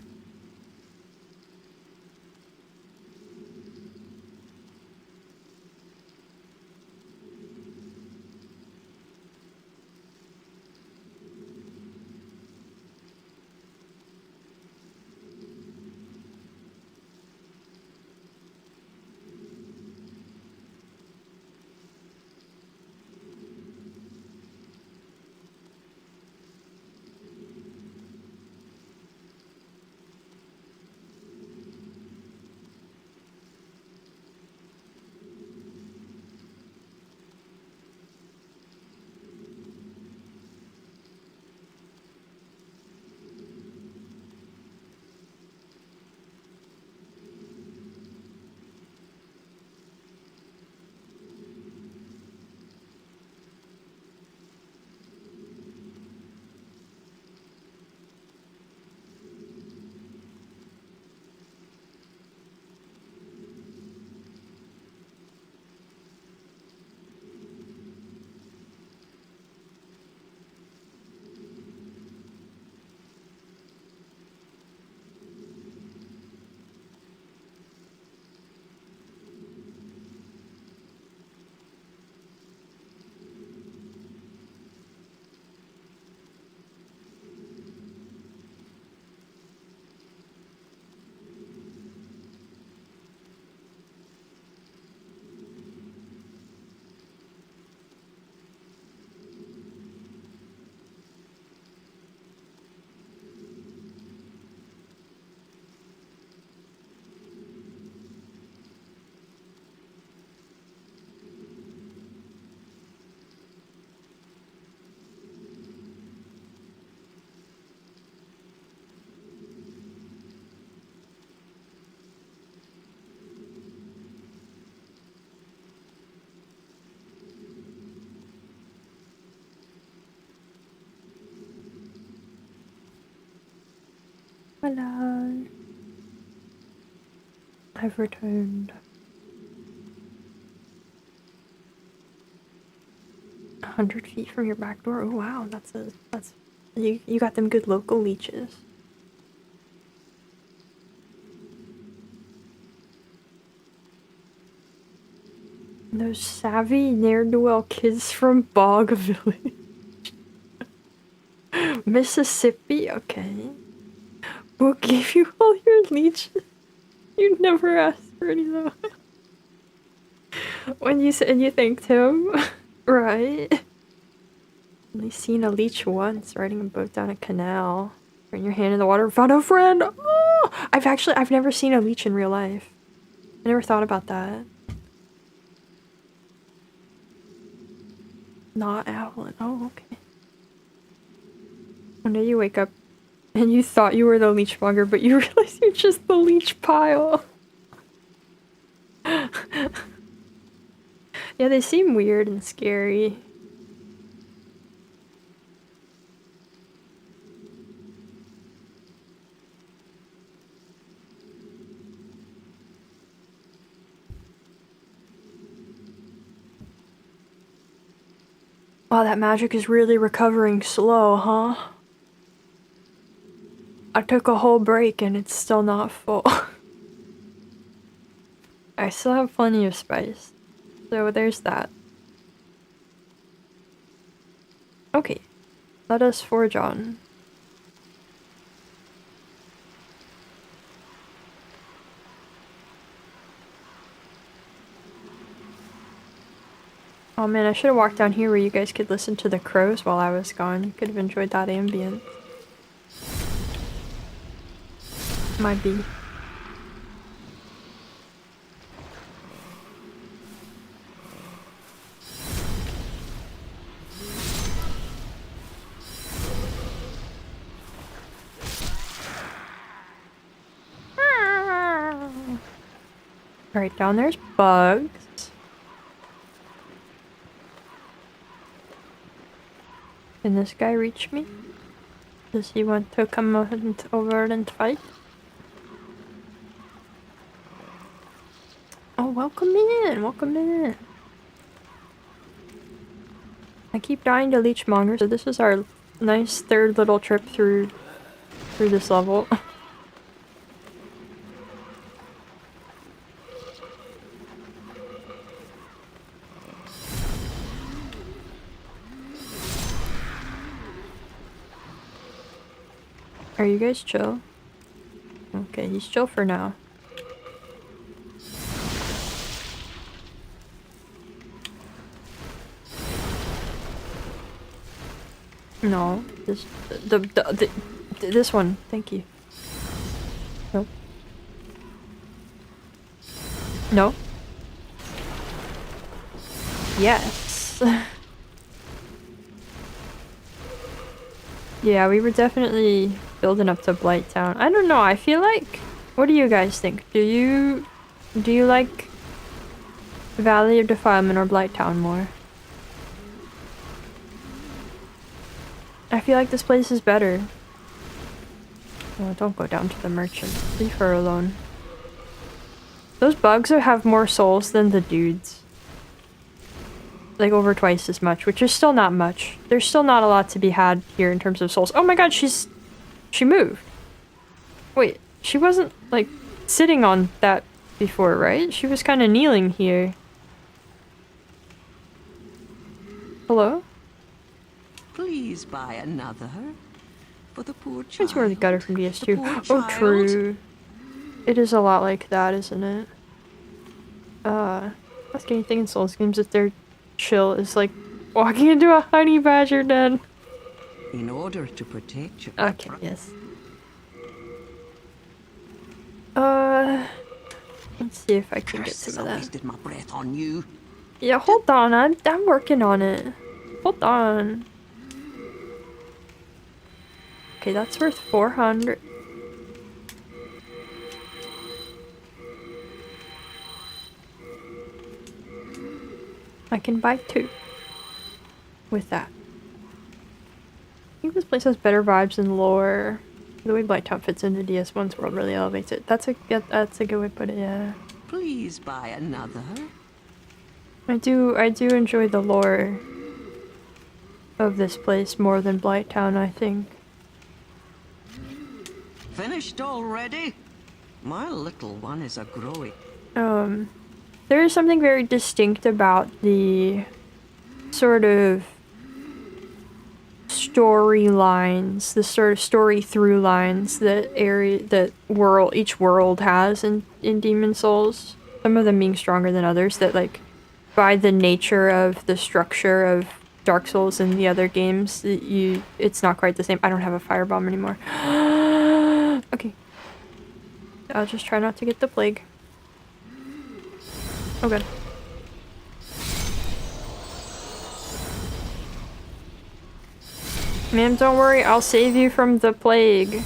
Hello. I've returned. 100 feet from your back door. Oh wow, that's you got them good local leeches. Those savvy ne'er-do-well kids from Bog Village. Mississippi? Okay. We'll give you all your leeches. You never asked for any though. When you said you thanked him, right? Only seen a leech once riding a boat down a canal. Putting your hand in the water, found a friend. Oh! I've never seen a leech in real life. I never thought about that. Not Avalon. Oh, okay. One day you wake up and you thought you were the leechmonger, but you realize you're just the leech pile. Yeah, they seem weird and scary. Wow, that magic is really recovering slow, huh? I took a whole break and it's still not full. I still have plenty of spice. So there's that. Okay, let us forge on. Oh man, I should have walked down here where you guys could listen to the crows while I was gone. You could have enjoyed that ambient. Might be. Alright, down there's bugs. Can this guy reach me? Does he want to come over and fight? Oh, welcome in! Welcome in! I keep dying to leechmonger, so this is our nice third little trip through this level. Are you guys chill? Okay, he's chill for now. No, this one. Thank you. No. No. Yes. Yeah, we were definitely building up to Blighttown. I don't know, I feel like... What do you guys think? Do you like Valley of Defilement or Blighttown more? I feel like this place is better. Oh, don't go down to the merchant. Leave her alone. Those bugs have more souls than the dudes. Like over twice as much, which is still not much. There's still not a lot to be had here in terms of souls. Oh my god, she moved. Wait, she wasn't like sitting on that before, right? She was kind of kneeling here. Hello? Please buy another. For the poor child. It's more the gutter from DS2. Oh, child. true. It is a lot like that, isn't it? Ask anything in Souls games if they're chill is like walking into a honey badger den. In order to protect you. Okay, yes. Let's see if I can get some of I that. wasted my breath on you. Yeah, hold on. I'm working on it. Hold on. Okay, that's worth 400. I can buy 2 with that. I think this place has better vibes and lore. The way Blighttown fits into DS1's world really elevates it. That's a good way to put it, yeah. Please buy another. I do enjoy the lore of this place more than Blighttown, I think. Finished already? My little one is a growing. There is something very distinct about the sort of storylines, the sort of story through lines that each world has in Demon Souls. Some of them being stronger than others, that like by the nature of the structure of Dark Souls and the other games, it's not quite the same. I don't have a firebomb anymore. Okay. I'll just try not to get the plague. Oh good. Ma'am, don't worry, I'll save you from the plague.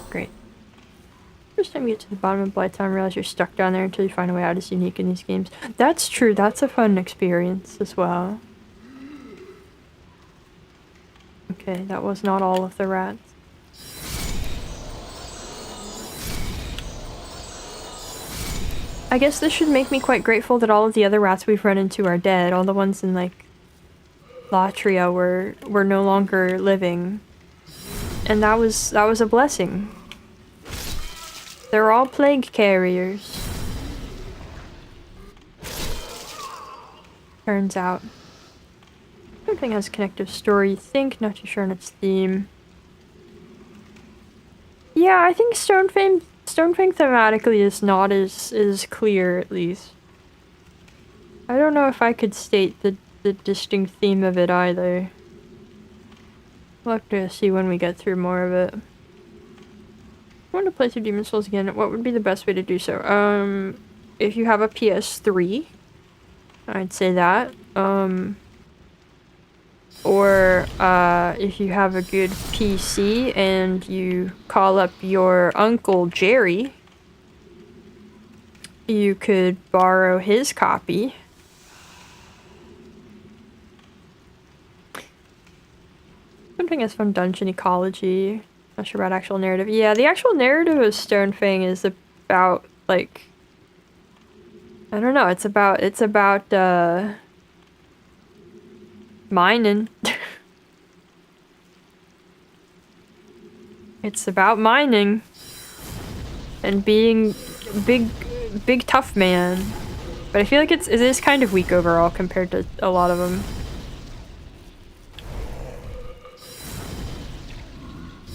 Great. First time you get to the bottom of Blighttown, realize you're stuck down there until you find a way out is unique in these games. That's true, that's a fun experience as well. Okay, that was not all of the rats. I guess this should make me quite grateful that all of the other rats we've run into are dead. All the ones in, like, Latria were no longer living. And that was a blessing. They're all plague carriers. Turns out. Everything has a connective story, you think, not too sure on its theme. Yeah, I think Stonefang thematically is not as clear, at least. I don't know if I could state the distinct theme of it either. We'll have to see when we get through more of it. I want to play through Demon's Souls again. What would be the best way to do so? If you have a PS3, I'd say that. Or if you have a good PC and you call up your Uncle Jerry, you could borrow his copy. Something has fun dungeon ecology. Not sure about actual narrative. Yeah, the actual narrative of Stonefang is about, like, I don't know, it's about mining. It's about mining and being big tough man. But I feel like it is kind of weak overall compared to a lot of them.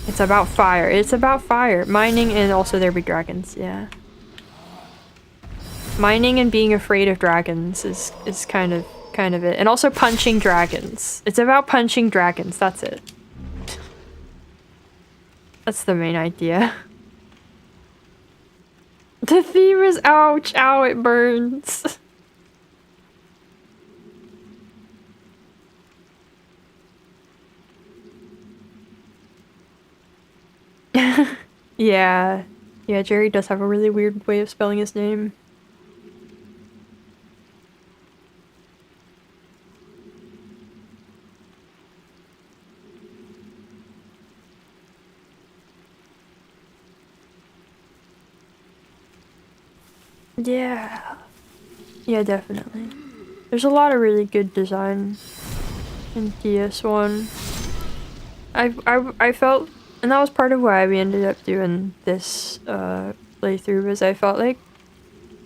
It's about fire. It's about fire. Mining and also there be dragons, yeah. Mining and being afraid of dragons is kind of it. And also punching dragons. It's about punching dragons, that's it. That's the main idea. The theme is ouch, ow, it burns. Yeah. Yeah, Jerry does have a really weird way of spelling his name. Yeah. Yeah, definitely. There's a lot of really good design in DS1. I felt, and that was part of why we ended up doing this playthrough, was I felt like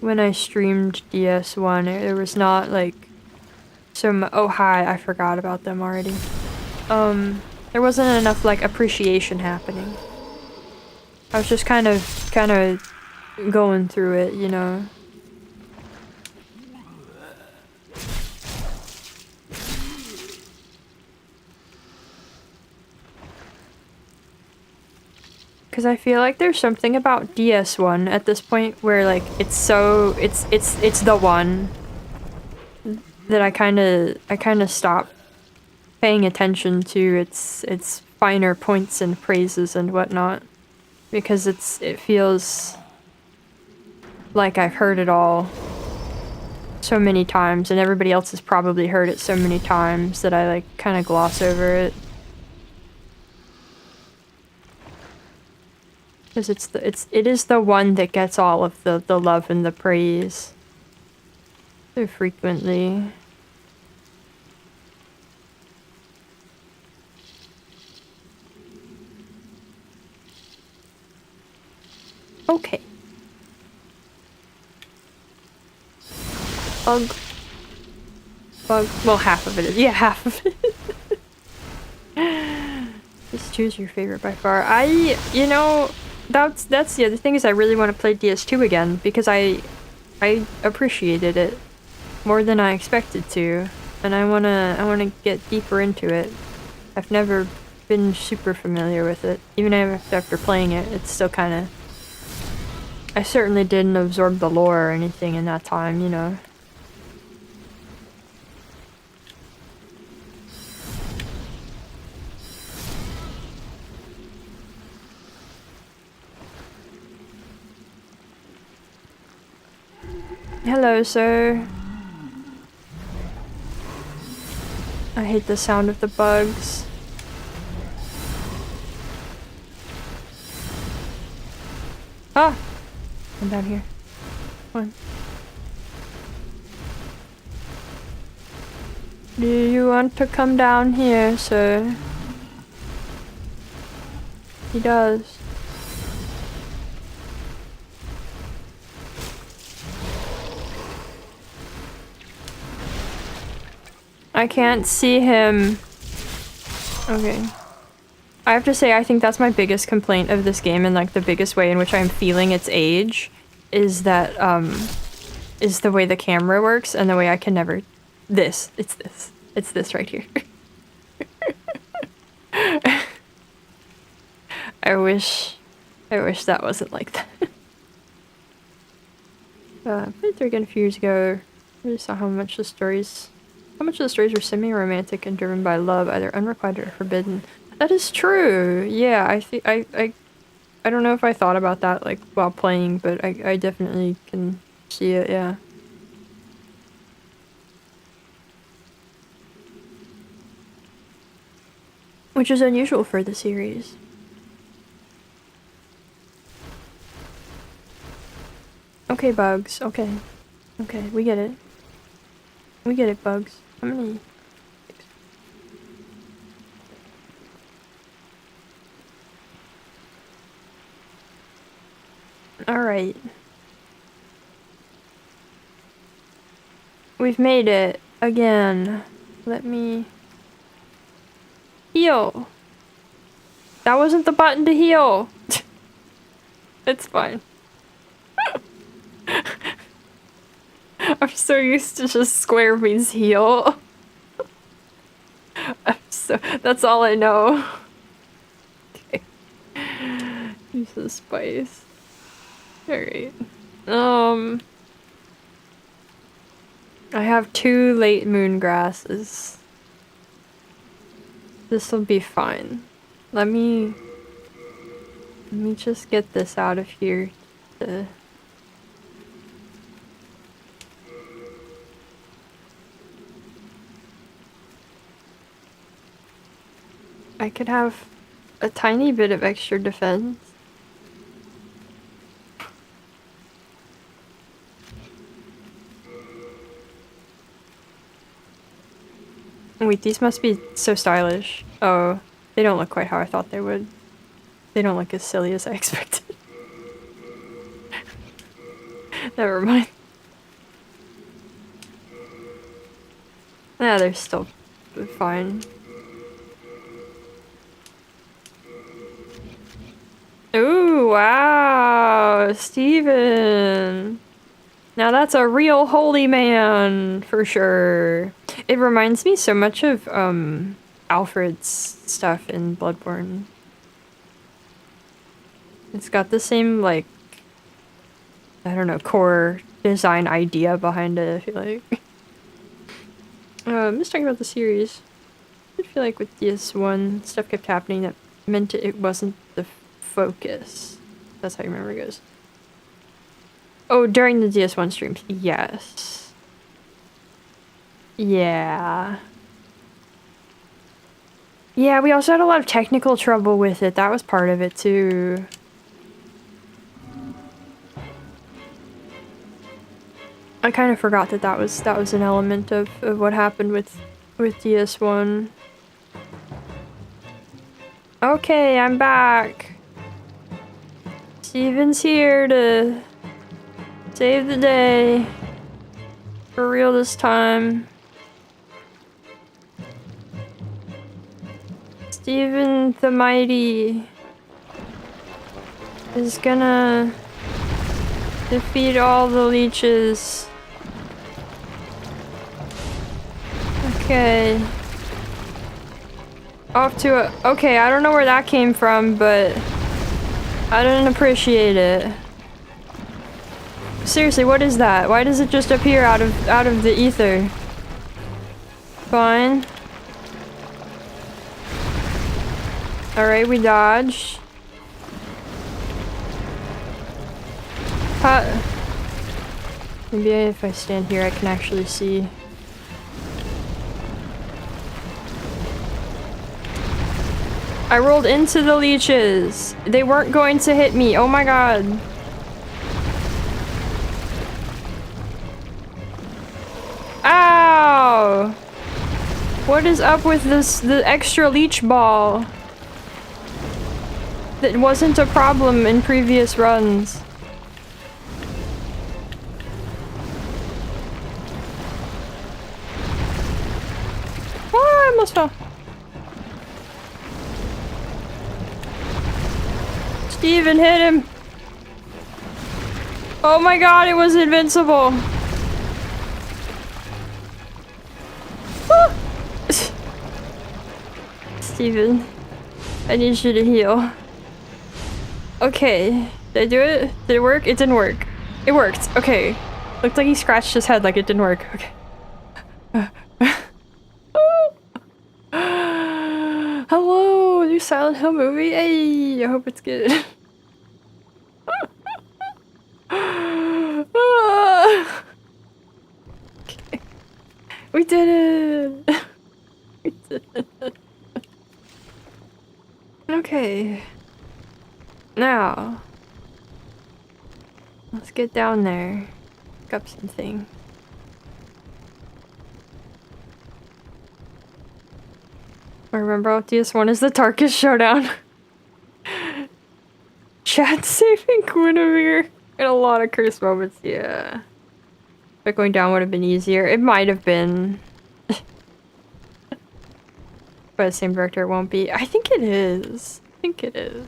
when I streamed DS1, there was not like oh hi, I forgot about them already. There wasn't enough like appreciation happening. I was just kind of going through it, you know. Because I feel like there's something about DS1 at this point where like it's the one that I kind of stop paying attention to its finer points and praises and whatnot, because it feels like I've heard it all so many times and everybody else has probably heard it so many times that I like kind of gloss over it. Because it is the one that gets all of the love and the praise so frequently. Okay. Bug. Well, half of it is. Yeah, half of it. Just choose your favorite by far. You know, that's the other thing, is I really want to play DS2 again because I appreciated it more than I expected to, and I wanna get deeper into it. I've never been super familiar with it. Even after playing it, it's still kind of... I certainly didn't absorb the lore or anything in that time, you know. Hello, sir. I hate the sound of the bugs. Ah! I'm down here. Come on. Do you want to come down here, sir? He does. I can't see him. Okay. I have to say, I think that's my biggest complaint of this game, and like the biggest way in which I'm feeling its age is that, is the way the camera works and the way I can never... It's this right here. I wish that wasn't like that. I played through again a few years ago. I really saw how much of the stories were semi-romantic and driven by love, either unrequited or forbidden. That is true. Yeah, I don't know if I thought about that like while playing, but I definitely can see it, yeah. Which is unusual for the series. Okay, bugs. Okay. Okay, we get it. We get it, bugs. How many? Alright. We've made it. Again. Let me... heal! That wasn't the button to heal! It's fine. I'm so used to just square means heal. That's all I know. Okay. Use the spice. Alright. I have 2 late moon grasses. This'll be fine. Let me just get this out of here. I could have a tiny bit of extra defense. Wait, these must be so stylish. Oh, they don't look quite how I thought they would. They don't look as silly as I expected. Never mind. Yeah, they're still fine. Ooh, wow, Steven. Now that's a real holy man, for sure. It reminds me so much of, Alfred's stuff in Bloodborne. It's got the same, like, I don't know, core design idea behind it, I feel like. I'm just talking about the series. I feel like with DS1, stuff kept happening that meant it wasn't the focus. That's how you remember it goes. Oh, during the DS1 streams. Yes. Yeah. Yeah, we also had a lot of technical trouble with it. That was part of it, too. I kind of forgot that that was an element of what happened with DS1. Okay, I'm back. Steven's here to save the day. For real this time. Steven the Mighty is gonna defeat all the leeches. Okay. Off to a... Okay, I don't know where that came from, but... I didn't appreciate it. Seriously, what is that? Why does it just appear out of the ether? Fine. Alright, we dodged. Maybe if I stand here I can actually see. I rolled into the leeches. They weren't going to hit me. Oh my god. Ow! What is up with the extra leech ball? That wasn't a problem in previous runs. Ah, I almost fell. Steven hit him. Oh my god, it was invincible. Steven, I need you to heal. Okay, did I do it? Did it work? It didn't work. It worked. Okay. Looked like he scratched his head like it didn't work. Okay. Hello, new Silent Hill movie. Hey, I hope it's good. Okay. We did it. We did it. Okay. Now, let's get down there. Pick up something. I remember DS1 is the darkest showdown. Chad saving Guinevere and a lot of cursed moments, yeah. But going down would have been easier. It might have been. By the same director, it won't be. I think it is. I think it is.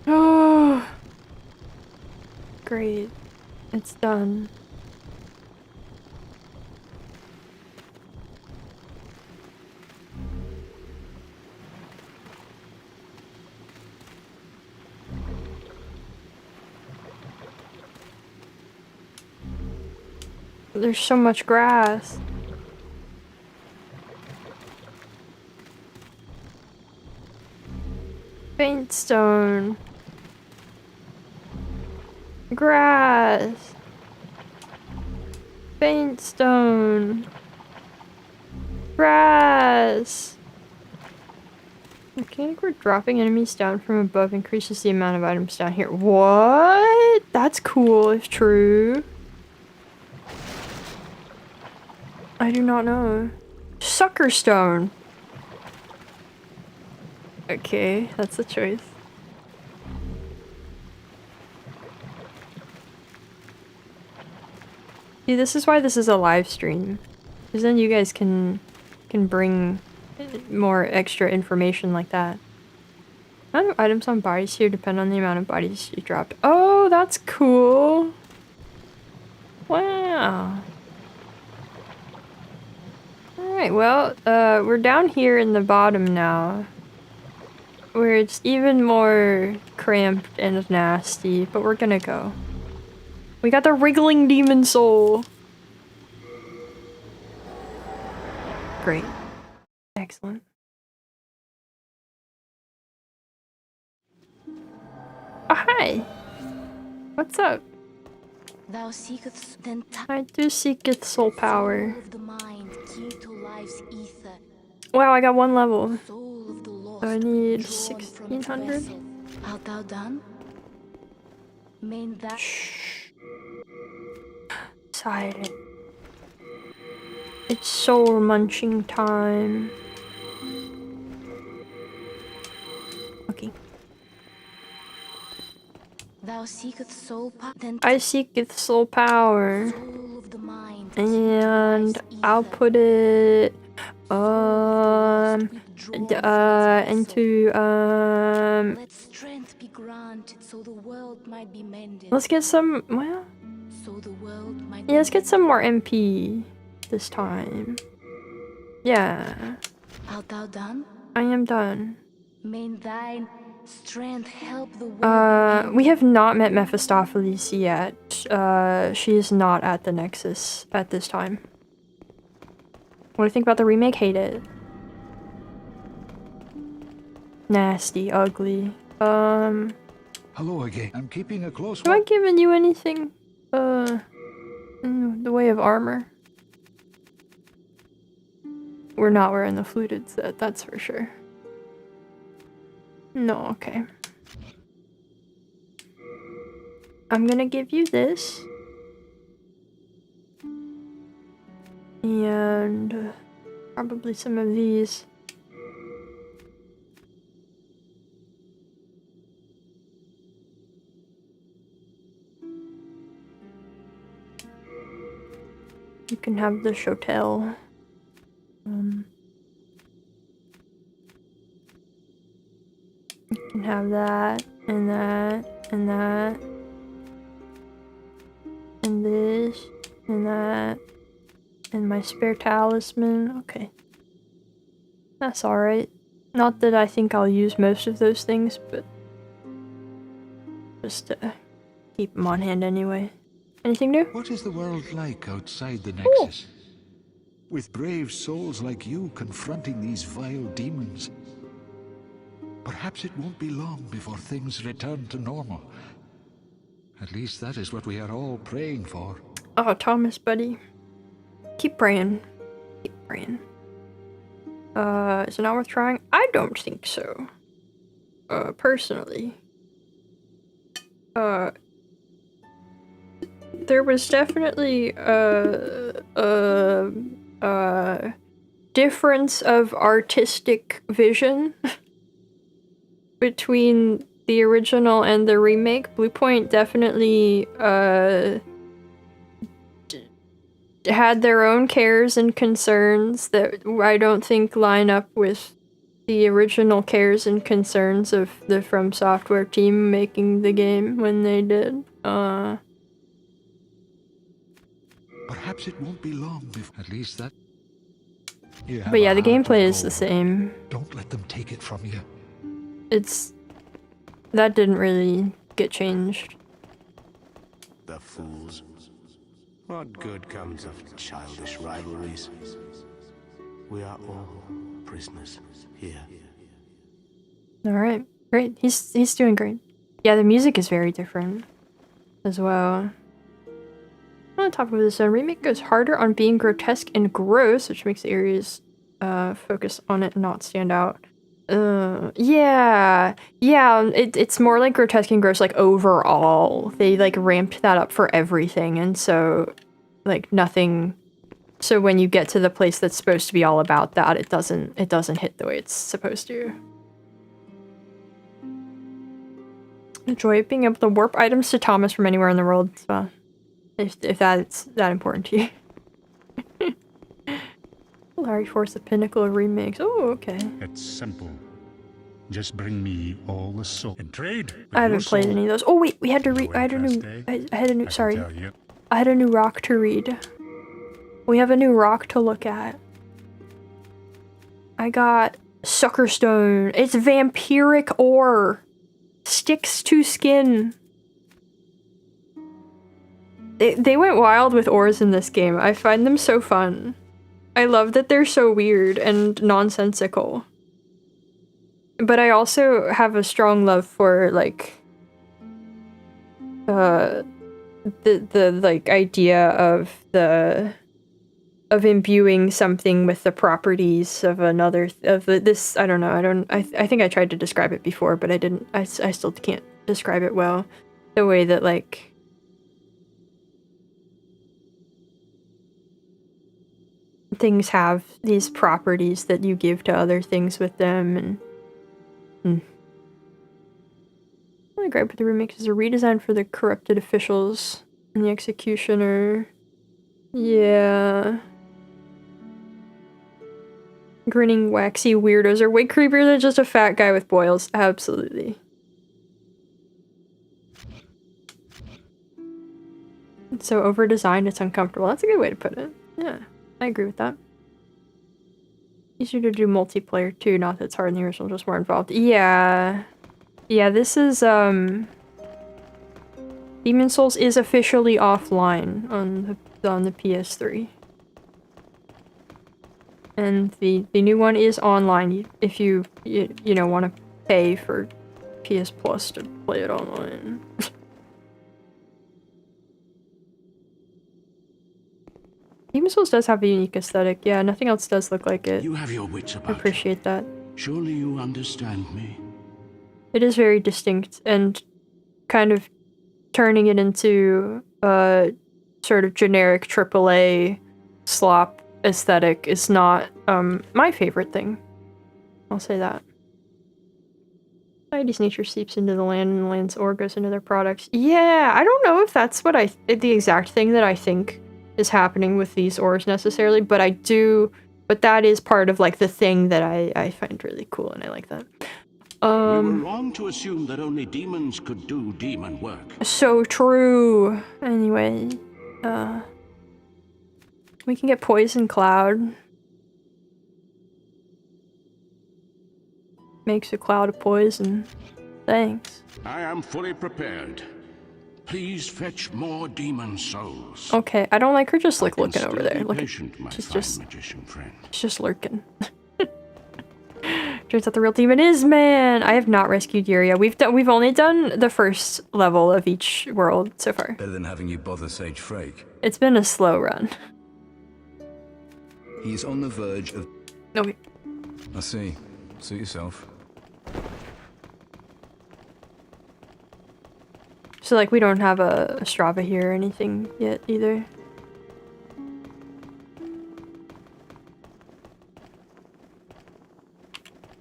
Oh, great. It's done. There's so much grass. Faint stone. Grass. Faint stone. Grass. Mechanic where dropping enemies down from above increases the amount of items down here. What? That's cool if true. I do not know. Sucker stone. Okay, that's a choice. See, this is why this is a live stream. Because then you guys can bring more extra information like that. Amount of items on bodies here depend on the amount of bodies you dropped. Oh, that's cool. Wow. Alright, well, we're down here in the bottom now. Where it's even more cramped and nasty, but we're gonna go. We got the wriggling demon soul. Great. Excellent. Oh, hi! What's up? Thou seekest then I do seeketh soul power. of the mind, key to life's ether, Wow, I got one level. soul of the lost. So I need drawn from its 1600. vessel. Art thou done? Main that Shh. Silent. It's soul munching time. Okay. thou seekest soul then I seeketh soul power. soul of the mind, And I'll put it into let strength be granted so the world might be mended. let's get some, well, So the world might. Yeah, let's get some more MP this time. Yeah, Art thou done? I am done. May thine strength help the world. We have not met Mephistopheles yet. She is not at the Nexus at this time. What do you think about the remake? Hate it. Nasty, ugly. Hello again. I'm keeping a close Am I watch. giving you anything? In the way of armor? We're not wearing the fluted set, that's for sure. No, okay. I'm gonna give you this. And probably some of these. You can have the Chotel. You can have that, and that, and that. And this, and that. And my spare talisman. Okay. That's alright. Not that I think I'll use most of those things, but just to keep them on hand anyway. Anything new? What is the world like outside the Nexus? With brave souls like you confronting these vile demons. Perhaps it won't be long before things return to normal. At least that is what we are all praying for. Oh, Thomas, buddy. Keep praying. Keep praying. Is it not worth trying? I don't think so. Personally. There was definitely a difference of artistic vision between the original and the remake. Bluepoint definitely had their own cares and concerns that I don't think line up with the original cares and concerns of the From Software team making the game when they did. Perhaps it won't be long before at least that. But yeah, the gameplay is the same. Don't let them take it from you. That didn't really get changed. The fools. What good comes of childish rivalries? We are all prisoners here. Alright, great. He's doing great. Yeah, the music is very different as well. On top of this, remake goes harder on being grotesque and gross, which makes the areas focus on it and not stand out. Yeah, it's more like grotesque and gross, like, overall. They, like, ramped that up for everything, and so, like, nothing... So when you get to the place that's supposed to be all about that, it doesn't hit the way it's supposed to. Enjoy being able to warp items to Thomas from anywhere in the world, so... If that's that important to you. Larry Force, the pinnacle of remakes. Oh, okay. It's simple. Just bring me all the soul and trade. I haven't played any of those. Oh wait, we had to read. I had a new. Sorry, I had a new rock to read. We have a new rock to look at. I got Suckerstone. It's vampiric ore. Sticks to skin. They went wild with ores in this game. I find them so fun. I love that they're so weird and nonsensical. But I also have a strong love for, like, the like, idea of imbuing something with the properties of another, this, I don't know, I think I tried to describe it before, but I still can't describe it well. The way that, like, things have these properties that you give to other things with them, and my gripe with the remake is a redesign for the corrupted officials and the executioner. Yeah. Grinning, waxy weirdos are way creepier than just a fat guy with boils. Absolutely. It's so over-designed, it's uncomfortable. That's a good way to put it. Yeah, I agree with that. Easier to do multiplayer too, not that it's hard in the original, just more involved. Yeah. Yeah, this is, Demon Souls is officially offline on the PS3. And the new one is online if you know, want to pay for PS Plus to play it online. Demon Souls does have a unique aesthetic. Yeah, nothing else does look like it. You have your wits I about appreciate that. Surely you understand me. It is very distinct, and kind of turning it into a sort of generic AAA slop aesthetic is not my favorite thing. I'll say that. Society's nature seeps into the land and the land's ore goes into their products. Yeah, I don't know if that's what the exact thing that I think is happening with these ores necessarily, but but that is part of like the thing that I find really cool, and I like that. We were wrong to assume that only demons could do demon work. So true. Anyway, we can get Poison Cloud. Makes a cloud of poison. Thanks. I am fully prepared. Please fetch more demon souls. Okay, I don't like her just like looking over there. Look, Patient, my she's fine magician friend. she's just lurking. Turns out the real demon is man. I have not rescued Yuria. We've only done the first level of each world so far. Better than having you bother Sage Frake. It's been a slow run. He's on the verge of... No, wait. I see. Suit yourself. So like we don't have a Strava here or anything yet either.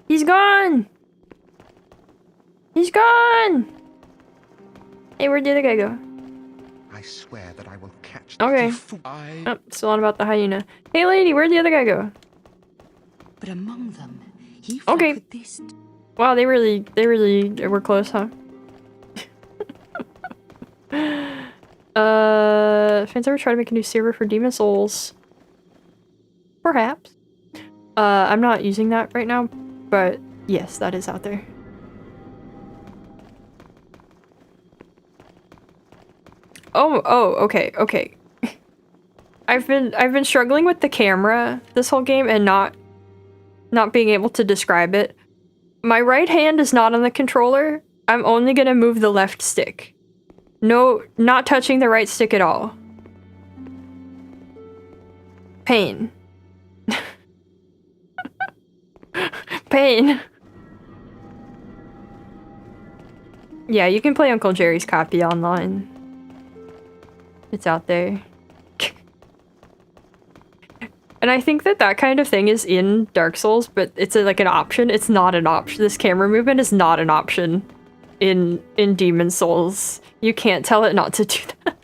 He's gone! He's gone! Hey, where'd the other guy go? I swear that I will catch Okay. Oh, still on about the hyena. Hey lady, where'd the other guy go? But among them, he Okay. with this. Wow, they really were close, huh? Fans ever try to make a new server for Demon Souls? Perhaps. I'm not using that right now, but yes, that is out there. Oh, okay. I've been struggling with the camera this whole game and not being able to describe it. My right hand is not on the controller. I'm only gonna move the left stick. No, not touching the right stick at all. Pain. Pain. Yeah, you can play Uncle Jerry's copy online. It's out there. And I think that kind of thing is in Dark Souls, but it's like an option. It's not an option. This camera movement is not an option in Demon Souls. You can't tell it not to do that.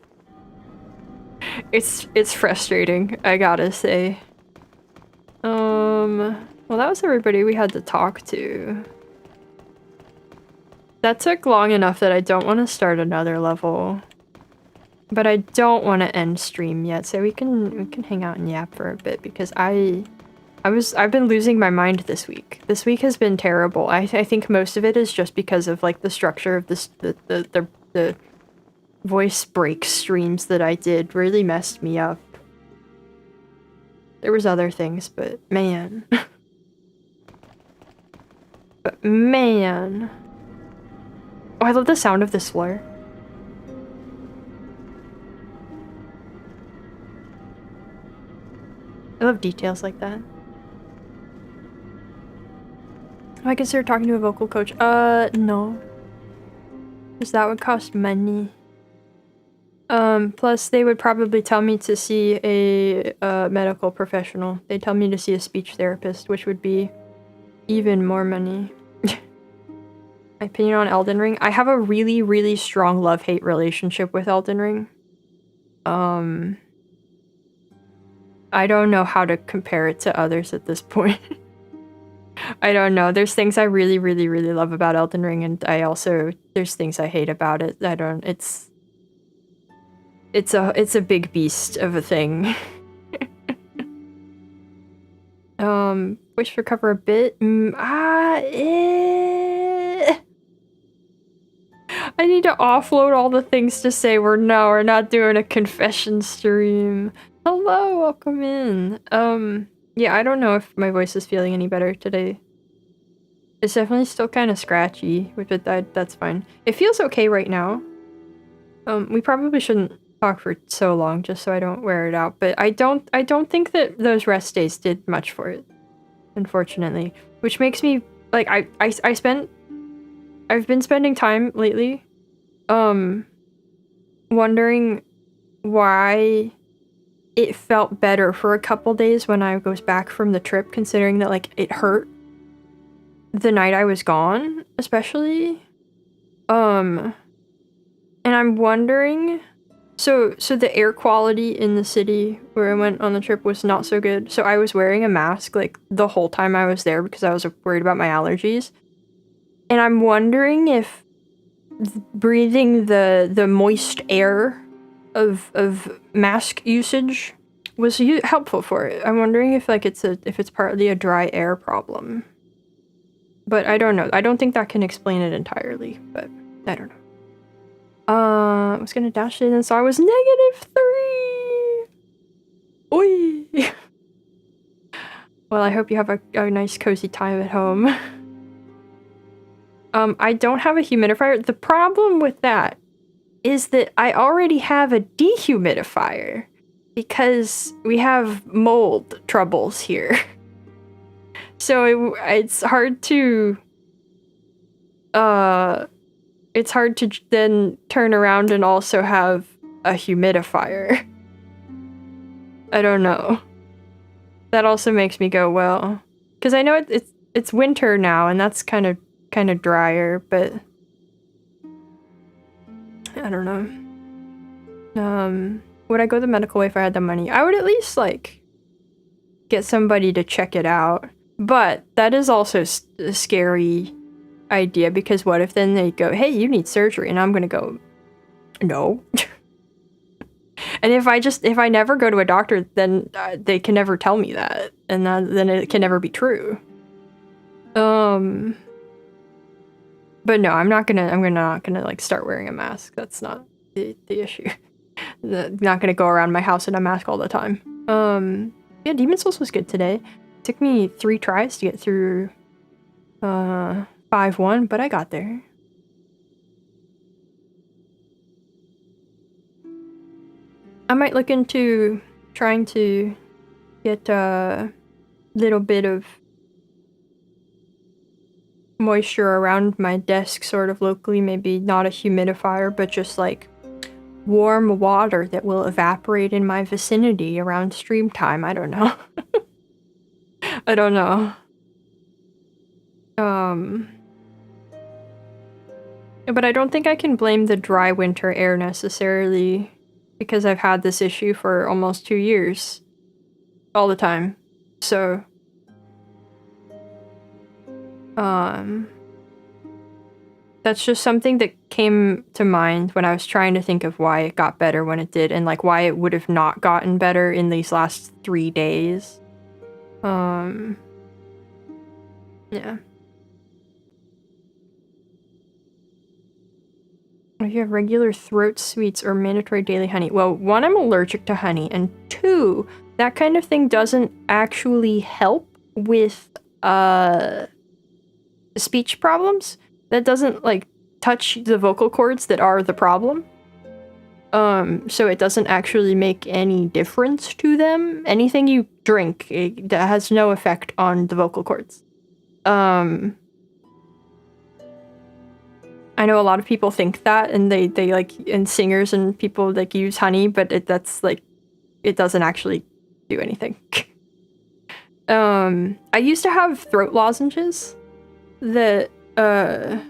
It's frustrating, I gotta say. Well, that was everybody we had to talk to. That took long enough that I don't want to start another level. But I don't want to end stream yet, so we can hang out and yap for a bit because I've been losing my mind this week. This week has been terrible. I think most of it is just because of like the structure of this the voice break streams that I did really messed me up. There was other things, but man. But man. Oh, I love the sound of this floor. I love details like that. I consider talking to a vocal coach. No. Because that would cost money. Plus they would probably tell me to see a medical professional. They'd tell me to see a speech therapist, which would be even more money. My opinion on Elden Ring. I have a really, really strong love-hate relationship with Elden Ring. I don't know how to compare it to others at this point. I don't know. There's things I really, really, really love about Elden Ring, and there's things I hate about it. it's a big beast of a thing. Wish for cover a bit. I need to offload all the things to say we're not doing a confession stream. Hello, welcome in. Yeah, I don't know if my voice is feeling any better today. It's definitely still kind of scratchy, but that's fine. It feels okay right now. We probably shouldn't talk for so long just so I don't wear it out, but I don't think that those rest days did much for it, unfortunately. Which makes me like I've been spending time lately wondering why it felt better for a couple days when I was back from the trip, considering that like it hurt the night I was gone, especially. And I'm wondering, so the air quality in the city where I went on the trip was not so good. So I was wearing a mask like the whole time I was there because I was worried about my allergies. And I'm wondering if breathing the moist air of mask usage was helpful for it. I'm wondering if like it's partly a dry air problem. But I don't know. I don't think that can explain it entirely, but I don't know. I was gonna dash it and so I was -3! Oi! Well, I hope you have a nice cozy time at home. I don't have a humidifier. The problem with that is that I already have a dehumidifier because we have mold troubles here. So it's hard to then turn around and also have a humidifier. I don't know. That also makes me go, well, because I know it's winter now and that's kind of drier, but I don't know. Would I go the medical way if I had the money? I would at least like get somebody to check it out, but that is also a scary idea because what if then they go, hey, you need surgery, and I'm gonna go, no. And if I never go to a doctor, then they can never tell me that, and then it can never be true. But no, I'm not gonna like start wearing a mask. That's not the issue. I'm not gonna go around my house in a mask all the time. Yeah, Demon's Souls was good today. It took me 3 tries to get through 5-1, but I got there. I might look into trying to get a little bit of moisture around my desk sort of locally, maybe not a humidifier, but just like warm water that will evaporate in my vicinity around stream time. I don't know. I don't know. But I don't think I can blame the dry winter air necessarily because I've had this issue for almost 2 years. All the time. So that's just something that came to mind when I was trying to think of why it got better when it did, and like why it would have not gotten better in these last 3 days. Yeah. If you have regular throat sweets or mandatory daily honey. Well, 1, I'm allergic to honey, and 2, that kind of thing doesn't actually help with speech problems. That doesn't like touch the vocal cords that are the problem. So it doesn't actually make any difference to them. Anything you drink, that has no effect on the vocal cords. I know a lot of people think that, and they like, and singers and people like use honey, but that's like, it doesn't actually do anything. I used to have throat lozenges that I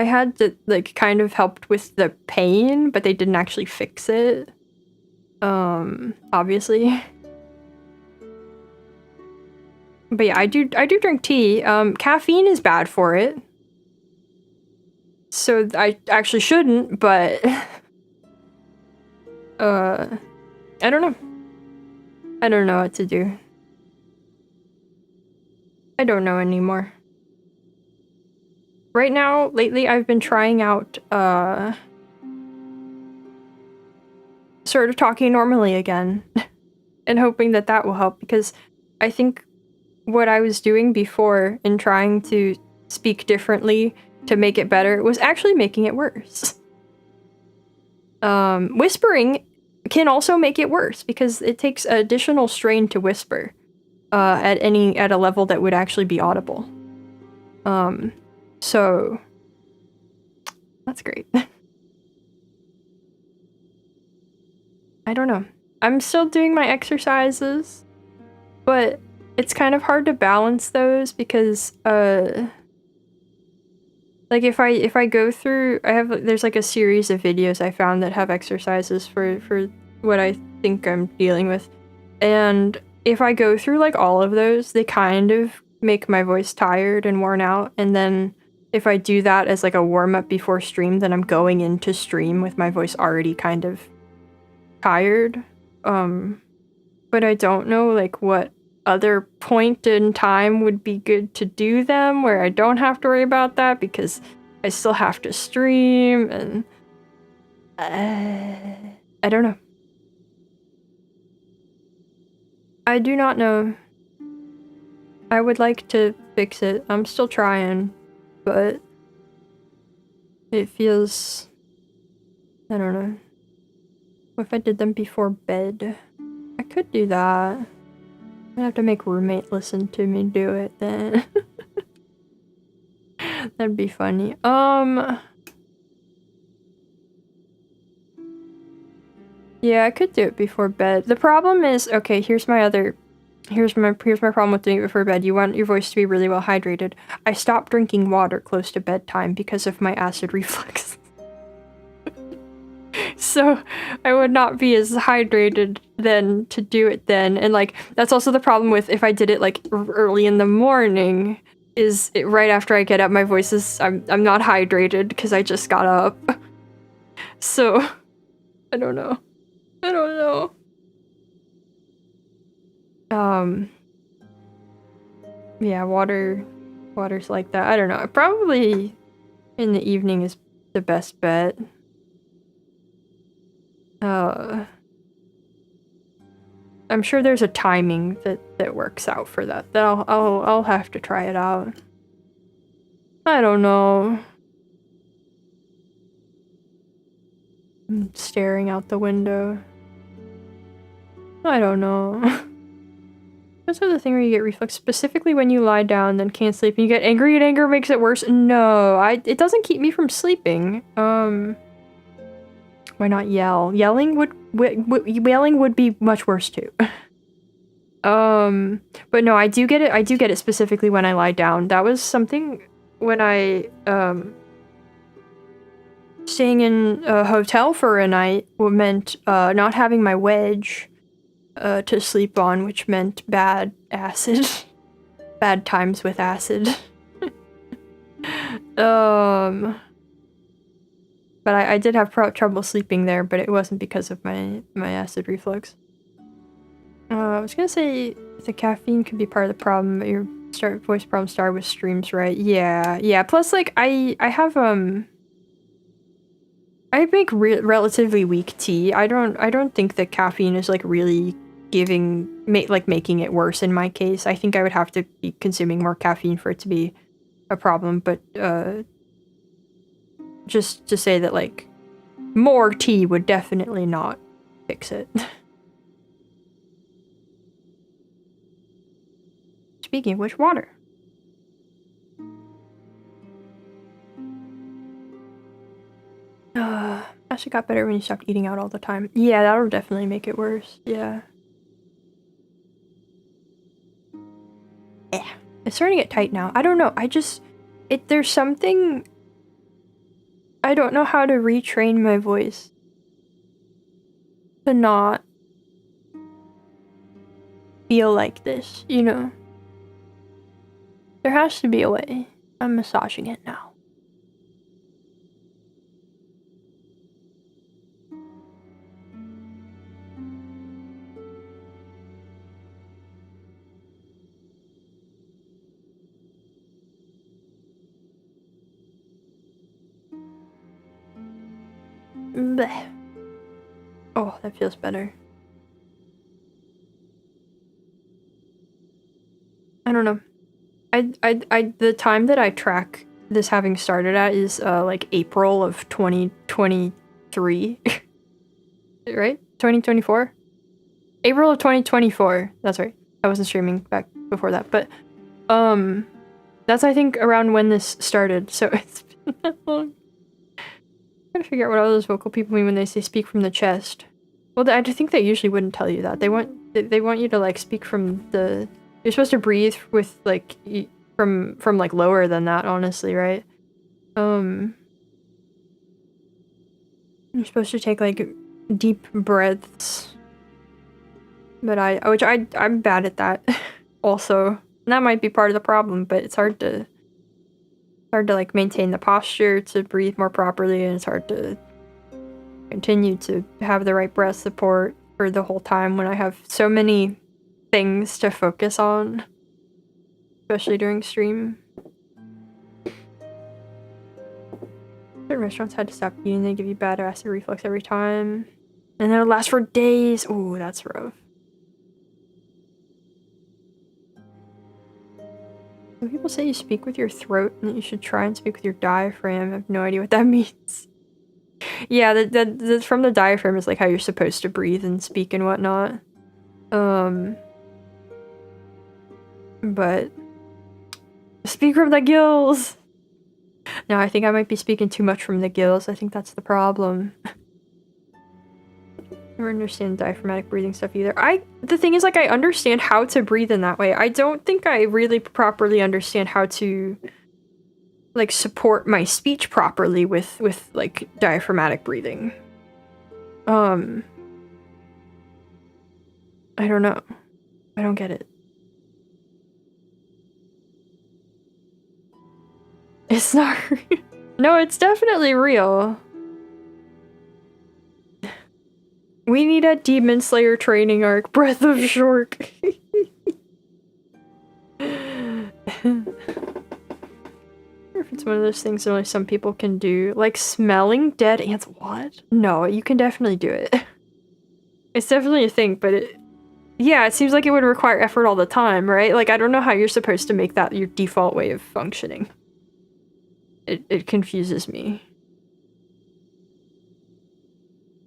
had that like kind of helped with the pain, but they didn't actually fix it. Obviously. But yeah, I do drink tea. Caffeine is bad for it. So I actually shouldn't, but I don't know. I don't know what to do. I don't know anymore. Right now, lately, I've been trying out, sort of talking normally again. And hoping that that will help, because I think what I was doing before in trying to speak differently to make it better was actually making it worse. Whispering can also make it worse because it takes additional strain to whisper at a level that would actually be audible. So that's great. I don't know. I'm still doing my exercises, but it's kind of hard to balance those because like if I go through, there's like a series of videos I found that have exercises for what I think I'm dealing with. And if I go through like all of those, they kind of make my voice tired and worn out. And then if I do that as like a warm-up before stream, then I'm going into stream with my voice already kind of tired. But I don't know like what other point in time would be good to do them where I don't have to worry about that because I still have to stream and I don't know. I do not know. I would like to fix it. I'm still trying, but it feels, I don't know. What if I did them before bed? I could do that. I'd have to make roommate listen to me do it then. That'd be funny. Yeah, I could do it before bed. The problem is, okay, here's my problem with doing it before bed. You want your voice to be really well hydrated. I stopped drinking water close to bedtime because of my acid reflux. So I would not be as hydrated then to do it then. And like, that's also the problem with if I did it like early in the morning, is it, right after I get up, my voice is, I'm not hydrated because I just got up. So I don't know. I don't know. Yeah, water's like that. I don't know. Probably in the evening is the best bet. I'm sure there's a timing that works out for that. I'll have to try it out. I don't know. I'm staring out the window. I don't know. That's the thing where you get reflux specifically when you lie down, then can't sleep, and you get angry, and anger makes it worse. No, it doesn't keep me from sleeping. Why not yell? Yelling would be much worse too. But no, I do get it specifically when I lie down. That was something when I staying in a hotel for a night meant not having my wedge to sleep on, which meant bad acid. Bad times with acid. But I did have trouble sleeping there, but it wasn't because of my acid reflux. I was gonna say the caffeine could be part of the problem, but your voice problem started with streams, right? Yeah. Plus, like, I have I make relatively weak tea. I don't think that caffeine is like really making it worse in my case. I think I would have to be consuming more caffeine for it to be a problem, but just to say that like more tea would definitely not fix it. Speaking of which, water. Actually got better when you stopped eating out all the time. Yeah, that'll definitely make it worse. Yeah. It's starting to get tight now. I don't know. There's something. I don't know how to retrain my voice to not feel like this, you know? There has to be a way. I'm massaging it now. Blech. Oh, that feels better. I don't know. The time that I track this having started at is like April of 2023. Right? 2024? April of 2024. That's right. I wasn't streaming back before that, but that's I think around when this started, so it's been that long. I'm trying to figure out what all those vocal people mean when they say speak from the chest. Well, I think they usually wouldn't tell you that. They want you to like speak from the. You're supposed to breathe with like from like lower than that, honestly, right? You're supposed to take like deep breaths. But I'm bad at that also. And that might be part of the problem, but it's hard to like maintain the posture to breathe more properly, and it's hard to continue to have the right breath support for the whole time when I have so many things to focus on, especially during stream. Certain restaurants had to stop eating, they give you bad acid reflux every time. And then it'll last for days. Ooh, that's rough. Some people say you speak with your throat and that you should try and speak with your diaphragm. I have no idea what that means. Yeah, the from the diaphragm is like how you're supposed to breathe and speak and whatnot. But speak from the gills. No, I think I might be speaking too much from the gills. I think that's the problem. I don't understand diaphragmatic breathing stuff either. The thing is, like, I understand how to breathe in that way. I don't think I really properly understand how to, like, support my speech properly with like, diaphragmatic breathing. I don't know. I don't get it. It's not real. No, it's definitely real. We need a Demon Slayer training arc. Breath of Shork. If it's one of those things that only some people can do. Like smelling dead ants. What? No, you can definitely do it. It's definitely a thing, but yeah, it seems like it would require effort all the time, right? Like, I don't know how you're supposed to make that your default way of functioning. It confuses me.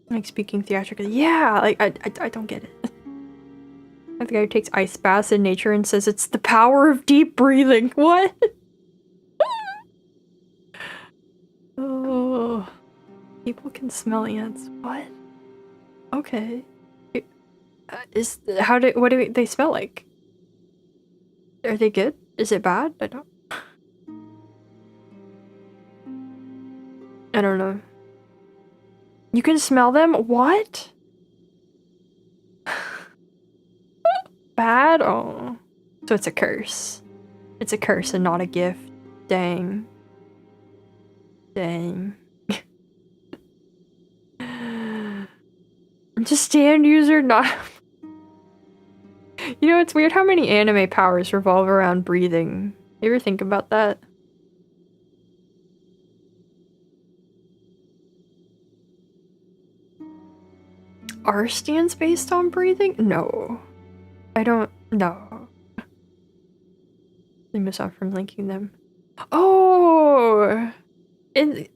Like speaking theatrically. Yeah, like I don't get it. Like the guy who takes ice baths in nature and says it's the power of deep breathing. What? Oh, people can smell ants. What? Okay. What do they smell like? Are they good? Is it bad? I don't know. You can smell them? What? Bad? Oh. So it's a curse. It's a curse and not a gift. Dang. Dang. Just stand user, not... You know, it's weird how many anime powers revolve around breathing. You ever think about that? Are stands based on breathing? No. I don't know. They miss out from linking them. Oh! I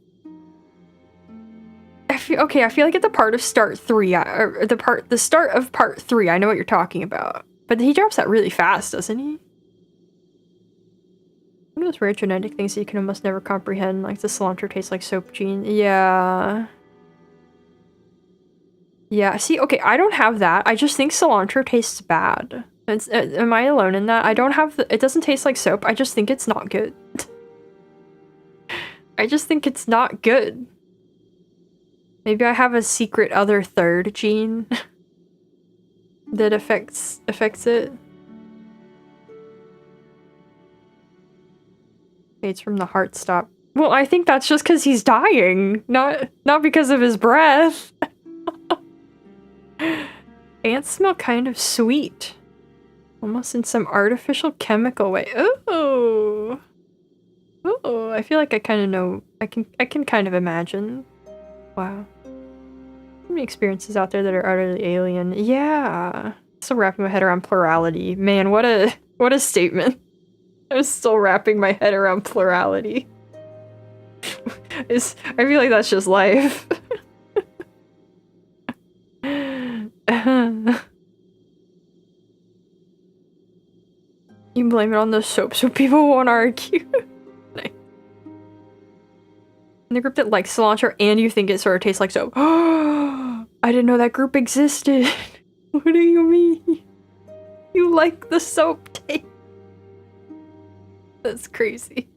feel like at the part of start 3, or the start of part 3, I know what you're talking about. But he drops that really fast, doesn't he? One of those rare genetic things that you can almost never comprehend, like the cilantro tastes like soap gene. Yeah. Yeah, see, okay, I don't have that. I just think cilantro tastes bad. Am I alone in that? I don't have it doesn't taste like soap. I just think it's not good. I just think it's not good. Maybe I have a secret other third gene that affects it. It's from the heart stop. Well, I think that's just because he's dying, not because of his breath. Ants smell kind of sweet. Almost in some artificial chemical way. Oh. Oh, I feel like I kind of know. I can kind of imagine. Wow. many experiences out there that are utterly alien. Yeah. Still wrapping my head around plurality. Man, what a statement. I was still wrapping my head around plurality. I feel like that's just life. You blame it on the soap so people won't argue. Nice. In the group that likes cilantro and you think it sort of tastes like soap. I didn't know that group existed. What do you mean? You like the soap taste? That's crazy.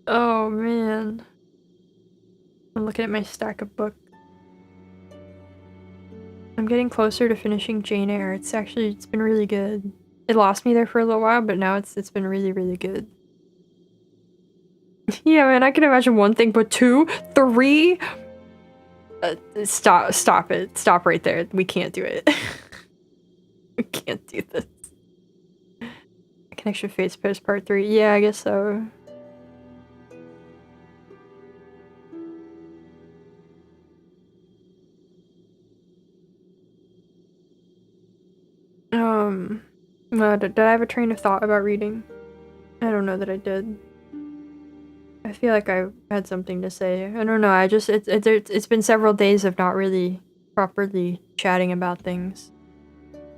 Oh man. I'm looking at my stack of books. I'm getting closer to finishing Jane Eyre. It's been really good. It lost me there for a little while, but now it's been really, really good. Yeah, man, I can imagine one thing, but 2, 3? Stop it. Stop right there. We can't do it. We can't do this. Connection Face Post Part 3. Yeah, I guess so. Did I have a train of thought about reading? I don't know that I did. I feel like I had something to say. I don't know, it's been several days of not really properly chatting about things.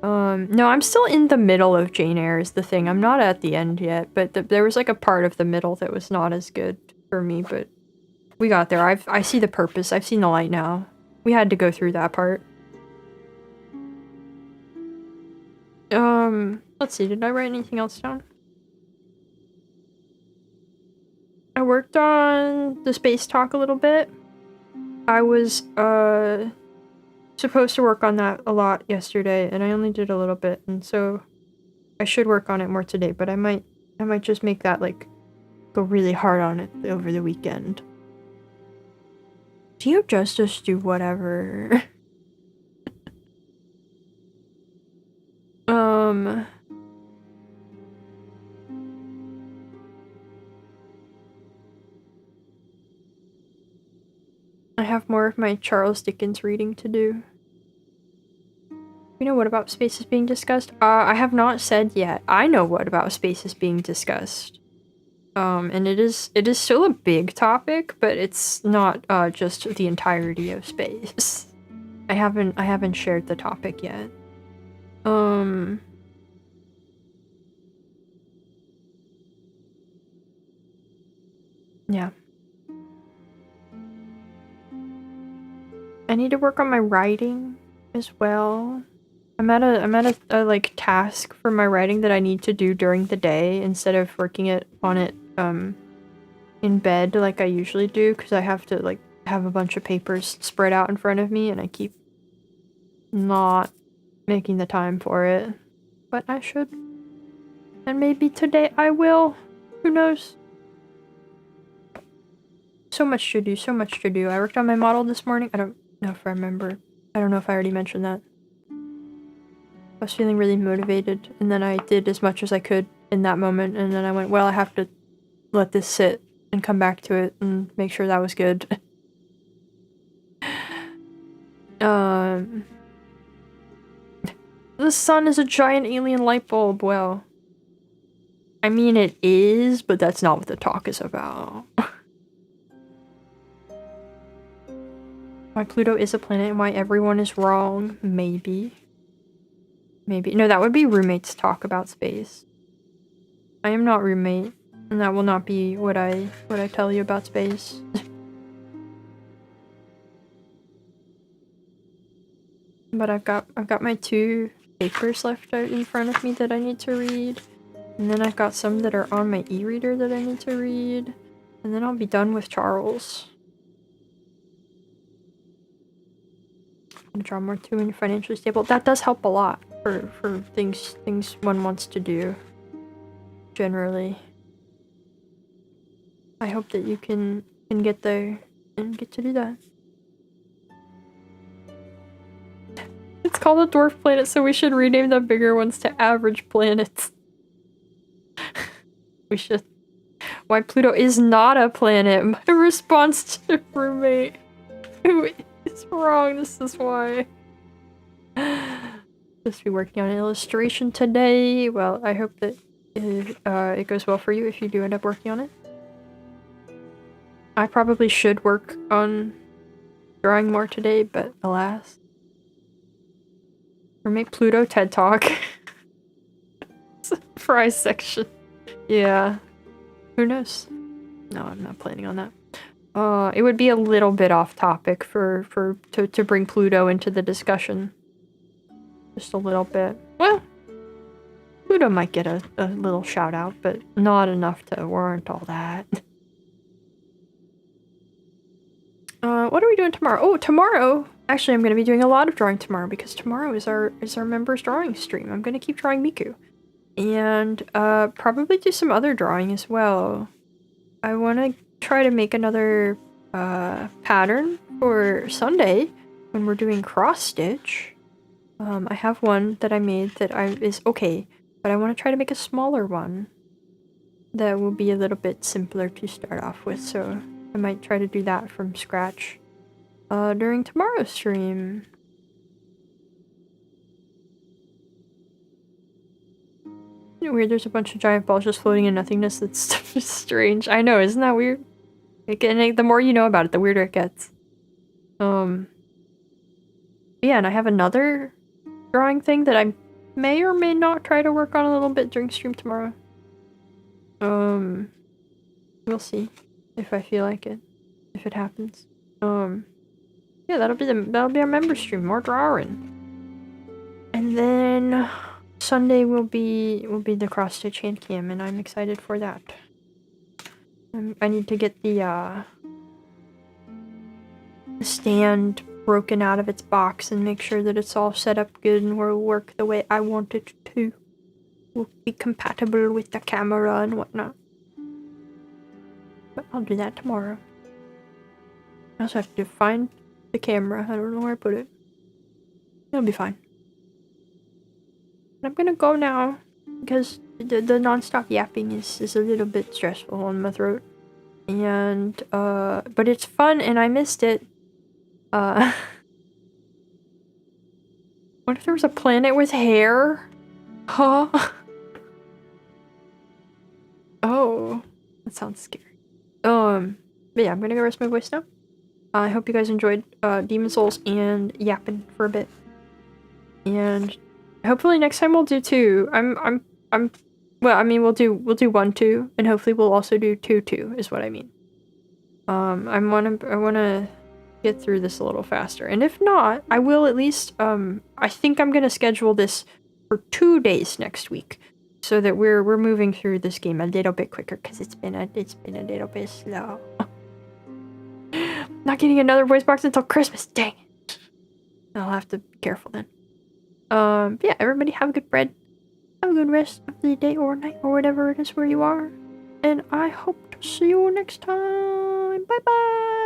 No, I'm still in the middle of Jane Eyre is the thing. I'm not at the end yet, but there was like a part of the middle that was not as good for me, but we got there. I see the purpose. I've seen the light now. We had to go through that part. Let's see, did I write anything else down? I worked on the space talk a little bit. I was, supposed to work on that a lot yesterday, and I only did a little bit, and so I should work on it more today, but I might just make that, like, go really hard on it over the weekend. Do you just do whatever? I have more of my Charles Dickens reading to do. You know what about space is being discussed? I have not said yet. I know what about space is being discussed. And it is still a big topic, but it's not just the entirety of space. I haven't shared the topic yet. Yeah. I need to work on my writing as well. I'm at a like task for my writing that I need to do during the day instead of working on it in bed like I usually do, because I have to like have a bunch of papers spread out in front of me and I keep not making the time for it. But I should. And maybe today I will. Who knows? So much to do, so much to do. I worked on my model this morning. I don't know if I remember. I don't know if I already mentioned that. I was feeling really motivated, and then I did as much as I could in that moment, and then I went, well, I have to let this sit and come back to it and make sure that was good. The sun is a giant alien light bulb. Well, I mean it is, but that's not what the talk is about. Why Pluto is a planet and why everyone is wrong. Maybe. Maybe. No, that would be roommates talk about space. I am not roommate, and that will not be what I tell you about space. But I've got my 2 papers left out in front of me that I need to read. And then I've got some that are on my e-reader that I need to read. And then I'll be done with Charles. I'm gonna draw more too when you're financially stable. That does help a lot for things one wants to do. Generally. I hope that you can get there and get to do that. It's called a dwarf planet, so we should rename the bigger ones to average planets. We should. Why Pluto is not a planet. My response to roommate. Who is Something's wrong. This is why. Supposed to be working on an illustration today. Well, I hope that it goes well for you if you do end up working on it. I probably should work on drawing more today, but alas. Or make Pluto TED Talk. Surprise section. Yeah. Who knows? No, I'm not planning on that. It would be a little bit off topic to bring Pluto into the discussion. Just a little bit. Well, Pluto might get a little shout out, but not enough to warrant all that. What are we doing tomorrow? Oh, tomorrow! Actually, I'm going to be doing a lot of drawing tomorrow because tomorrow is our members drawing stream. I'm going to keep drawing Miku. And probably do some other drawing as well. I want to try to make another pattern for Sunday when we're doing cross stitch. I have one that I made that is okay, but I want to try to make a smaller one that will be a little bit simpler to start off with, so I might try to do that from scratch during tomorrow's stream. Isn't it weird? There's a bunch of giant balls just floating in nothingness. That's strange. I know, isn't that weird? And the more you know about it, the weirder it gets. Yeah, and I have another drawing thing that I may or may not try to work on a little bit during stream tomorrow. We'll see if I feel like it, if it happens. Yeah, that'll be our member stream, more drawing. And then Sunday will be the cross stitch hand cam, and I'm excited for that. I need to get the stand broken out of its box and make sure that it's all set up good and will work the way I want it to. Will be compatible with the camera and whatnot. But I'll do that tomorrow. I also have to find the camera. I don't know where I put it. It'll be fine. I'm gonna go now because the non-stop yapping is a little bit stressful on my throat. And but it's fun and I missed it. What if there was a planet with hair? Huh? Oh, that sounds scary. But yeah, I'm gonna go rest my voice now. I hope you guys enjoyed Demon Souls and yapping for a bit. And hopefully next time we'll do 2. Well, I mean we'll do 1, 2, and hopefully we'll also do 2, 2 is what I mean. I wanna get through this a little faster. And if not, I will at least I think I'm gonna schedule this for 2 days next week. So that we're moving through this game a little bit quicker because it's been a little bit slow. Not getting another voice box until Christmas, dang it. I'll have to be careful then. But yeah, everybody have a good bread. Have a good rest of the day or night or whatever it is where you are. And I hope to see you next time. Bye bye!